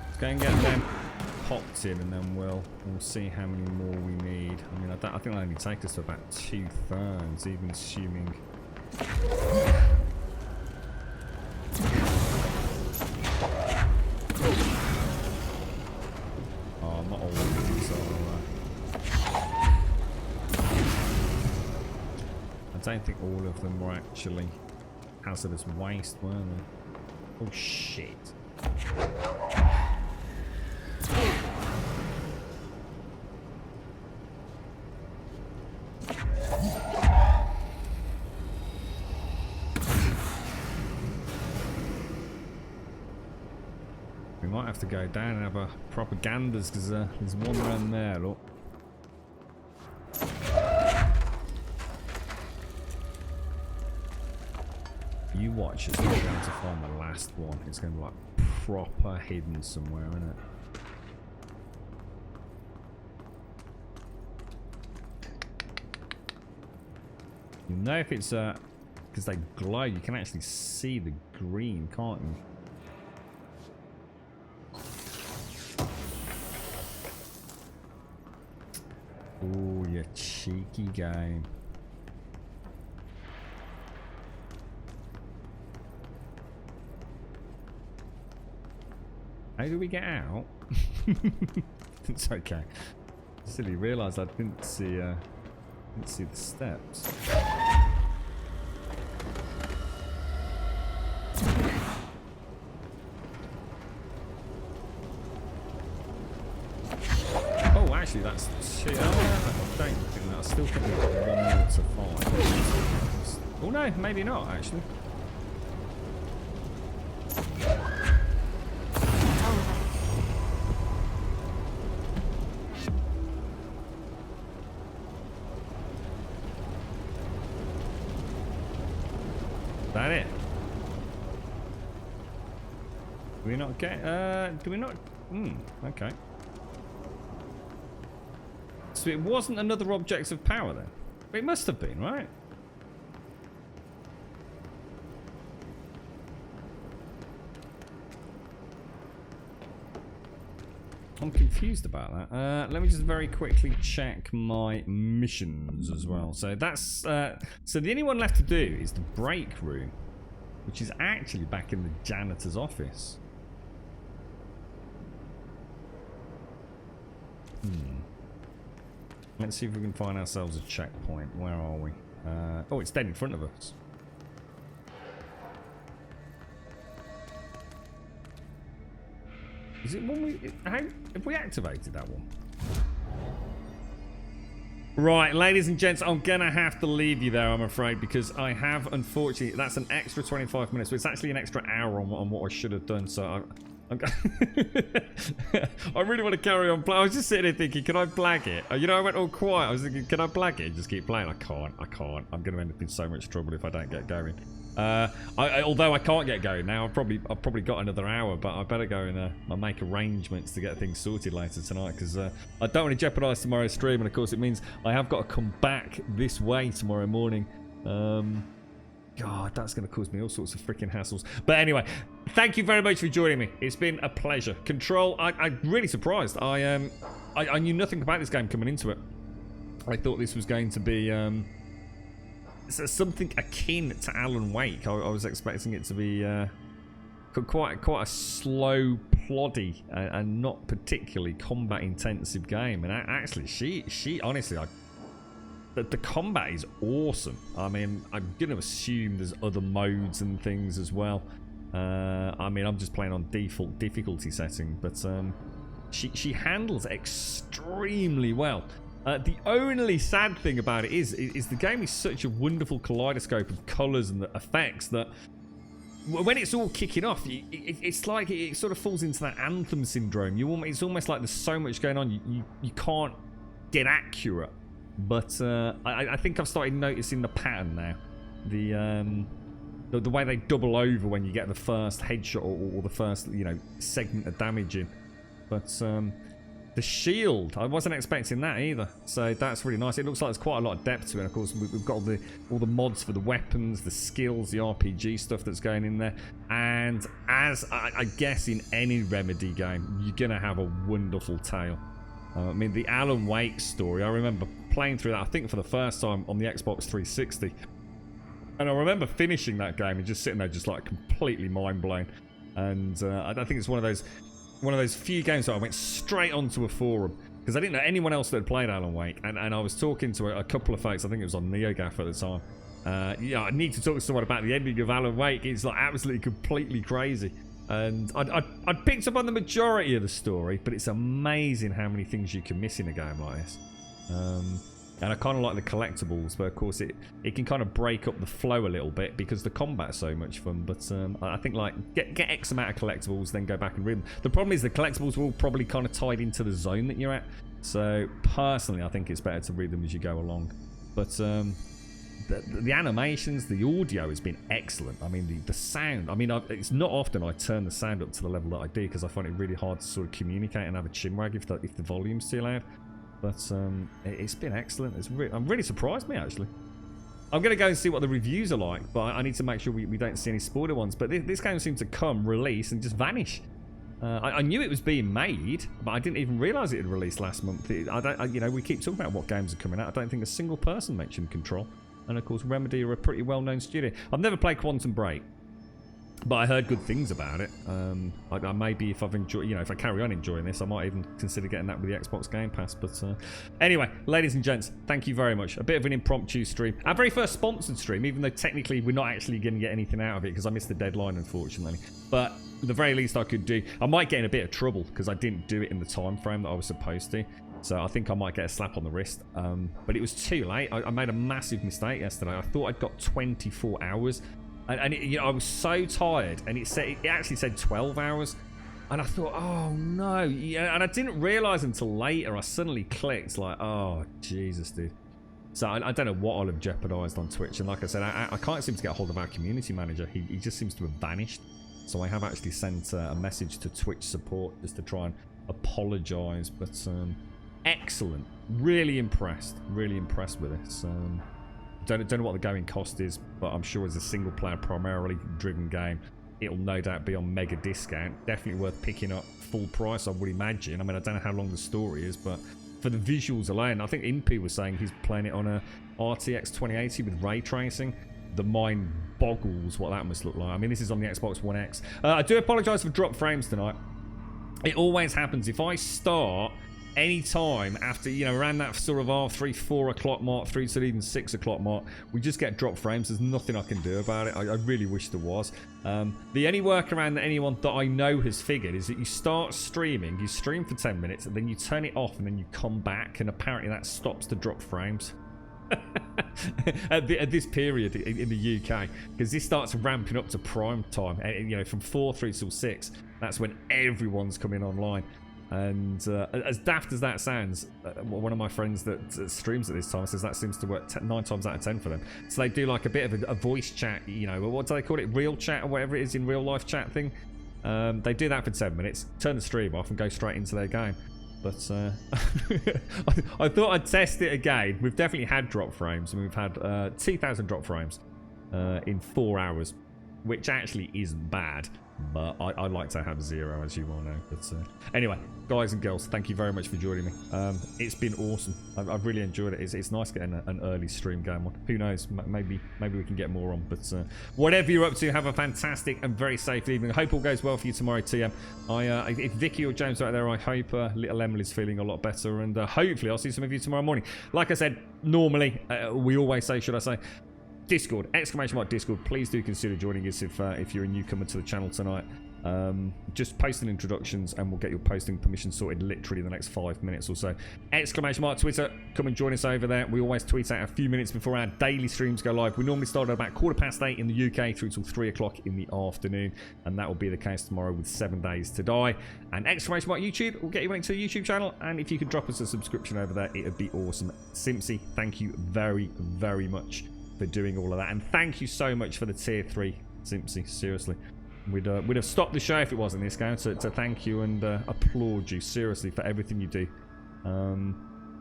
Let's go and get them popped in, and then we'll see how many more we need. I mean, I think that'll only take us to about 2/3, even assuming. Oh, not all of these are. I don't think all of them were actually hazardous waste, were they? Oh shit. We might have to go down and have a propagandas because there's one around there, look. You watch as we're going to find the last one. It's going to be like proper hidden somewhere, isn't it? You know if it's because they glow, you can actually see the green, can't you? Oh, you cheeky game. How do we get out? It's okay. Silly, realised I didn't see the steps. Oh, actually, that's two. I don't think that. I still think we've got one more to find. Oh no, maybe not actually. That it? Do we not get? Do we not? Okay. So it wasn't another object of power then? It must have been, right? I'm confused about that. Let me just very quickly check my missions as well. So that's so the only one left to do is the break room, which is actually back in the janitor's office. Let's see if we can find ourselves a checkpoint. Where are we? Oh, it's dead in front of us. Is it one we... How have we activated that one? Right, ladies and gents, I'm gonna have to leave you there, I'm afraid, because I have, unfortunately, that's an extra 25 minutes. So it's actually an extra hour on what I should have done. So I really want to carry on playing. I was just sitting there thinking, can I blag it? You know, I went all quiet. I was thinking, can I blag it? Just keep playing. I can't. I'm gonna end up in so much trouble if I don't get going. Although I can't get going now, I've probably got another hour, but I better go and make arrangements to get things sorted later tonight, because I don't want to jeopardize tomorrow's stream, and of course it means I have got to come back this way tomorrow morning. God, that's going to cause me all sorts of freaking hassles. But anyway, thank you very much for joining me. It's been a pleasure. Control, I'm really surprised. I knew nothing about this game coming into it. I thought this was going to be something akin to Alan Wake. I was expecting it to be quite a slow, ploddy, and not particularly combat-intensive game. And actually, she honestly, the combat is awesome. I mean, I'm going to assume there's other modes and things as well. I mean, I'm just playing on default difficulty setting, but she handles extremely well. The only sad thing about it is the game is such a wonderful kaleidoscope of colours and the effects that when it's all kicking off, it's like it sort of falls into that Anthem syndrome. It's almost like there's so much going on, you can't get accurate. But I think I've started noticing the pattern now. The way they double over when you get the first headshot or the first, you know, segment of damage in. But the shield, I wasn't expecting that either. So that's really nice. It looks like there's quite a lot of depth to it. And of course, we've got all the mods for the weapons, the skills, the RPG stuff that's going in there. And as I guess in any Remedy game, you're going to have a wonderful tale. I mean, the Alan Wake story, I remember playing through that, I think for the first time on the Xbox 360. And I remember finishing that game and just sitting there just like completely mind blown. And I think it's one of those few games that I went straight onto a forum, because I didn't know anyone else that had played Alan Wake. And I was talking to a couple of folks, I think it was on NeoGAF at the time. Yeah, I need to talk to someone about the ending of Alan Wake. It's like absolutely completely crazy. And I'd picked up on the majority of the story, but it's amazing how many things you can miss in a game like this. And I kind of like the collectibles, but of course it can kind of break up the flow a little bit because the combat's so much fun. But I think like get X amount of collectibles, then go back and read them. The problem is the collectibles are all probably kind of tied into the zone that you're at. So personally, I think it's better to read them as you go along. But the animations, the audio has been excellent. I mean, the sound. I mean, it's not often I turn the sound up to the level that I do, because I find it really hard to sort of communicate and have a chinwag if the volume's too loud. But it's been excellent. I'm really surprised me, actually. I'm going to go and see what the reviews are like, but I need to make sure we don't see any spoiler ones. But this game seemed to come, release, and just vanish. I knew it was being made, but I didn't even realise it had released last month. You know, we keep talking about what games are coming out. I don't think a single person mentioned Control. And of course, Remedy are a pretty well-known studio. I've never played Quantum Break, but I heard good things about it. I maybe if I've enjoyed, you know, if I carry on enjoying this, I might even consider getting that with the Xbox Game Pass. But anyway, ladies and gents, thank you very much. A bit of an impromptu stream, our very first sponsored stream, even though technically we're not actually going to get anything out of it because I missed the deadline, unfortunately. But the very least I could do, I might get in a bit of trouble because I didn't do it in the time frame that I was supposed to. So I think I might get a slap on the wrist. But it was too late. I made a massive mistake yesterday. I thought I'd got 24 hours. And you know, I was so tired. And it actually said 12 hours. And I thought, oh no. Yeah, and I didn't realise until later. I suddenly clicked like, oh, Jesus, dude. So I don't know what I'll have jeopardised on Twitch. And like I said, I can't seem to get a hold of our community manager. He just seems to have vanished. So I have actually sent a message to Twitch support just to try and apologise. But excellent. Really impressed with it. Don't know what the going cost is, but I'm sure as a single player primarily driven game, it'll no doubt be on mega discount. Definitely worth picking up full price, I would imagine. I mean, I don't know how long the story is, but for the visuals alone, I think Impy was saying he's playing it on a RTX 2080 with ray tracing. The mind boggles what that must look like. I mean, this is on the Xbox One X. I do apologise for drop frames tonight. It always happens. If I start any time after, you know, around that sort of 3, 4 o'clock mark through to even 6 o'clock mark, we just get drop frames. There's nothing I can do about it. I really wish there was. The only workaround that anyone that I know has figured is that you start streaming, you stream for 10 minutes, and then you turn it off, and then you come back, and apparently that stops the drop frames. at this period in the UK, because this starts ramping up to prime time, you know, from 4 through till 6. That's when everyone's coming online. And as daft as that sounds, one of my friends that streams at this time says that seems to work 9 times out of 10 for them. So they do like a bit of a voice chat, you know, what do they call it, real chat or whatever it is, in real life chat thing. They do that for 10 minutes, turn the stream off, and go straight into their game. But I thought I'd test it again. We've definitely had drop frames, and we've had 2,000 drop frames in 4 hours, which actually isn't bad. But I like to have 0, as you all know. But anyway, guys and girls, thank you very much for joining me. It's been awesome. I've really enjoyed it. It's nice getting an early stream going on. Who knows? Maybe we can get more on. But whatever you're up to, have a fantastic and very safe evening. I hope all goes well for you tomorrow, TM. If Vicky or James are out there, I hope little Emily's feeling a lot better. And hopefully I'll see some of you tomorrow morning. Like I said, normally, we always say, should I say, Discord, !Discord. Please do consider joining us if you're a newcomer to the channel tonight. Just posting introductions, and we'll get your posting permission sorted literally in the next 5 minutes or so. Twitter, come and join us over there. We always tweet out a few minutes before our daily streams go live. We normally start at about 8:15 in the UK through till 3 o'clock in the afternoon, and that will be the case tomorrow with 7 Days to Die. And YouTube will get you linked to the YouTube channel, and if you could drop us a subscription over there, it would be awesome. Simpsy, thank you very, very much for doing all of that, and thank you so much for the tier 3, Simpsy. Seriously, we'd have stopped the show if it wasn't this game. To thank you and applaud you seriously for everything you do,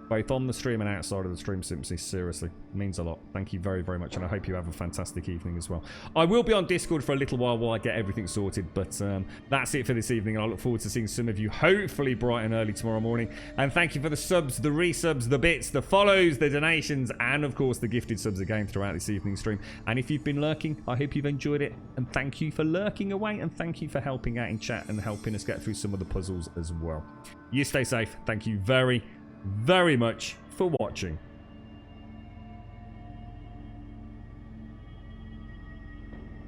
both on the stream and outside of the stream, Simpsy. Seriously, it means a lot. Thank you very, very much, and I hope you have a fantastic evening as well. I will be on Discord for a little while I get everything sorted, but that's it for this evening. I look forward to seeing some of you hopefully bright and early tomorrow morning. And thank you for the subs, the resubs, the bits, the follows, the donations, and of course the gifted subs again throughout this evening's stream. And if you've been lurking, I hope you've enjoyed it, and thank you for lurking away, and thank you for helping out in chat and helping us get through some of the puzzles as well. You stay safe. Thank you very, very much for watching.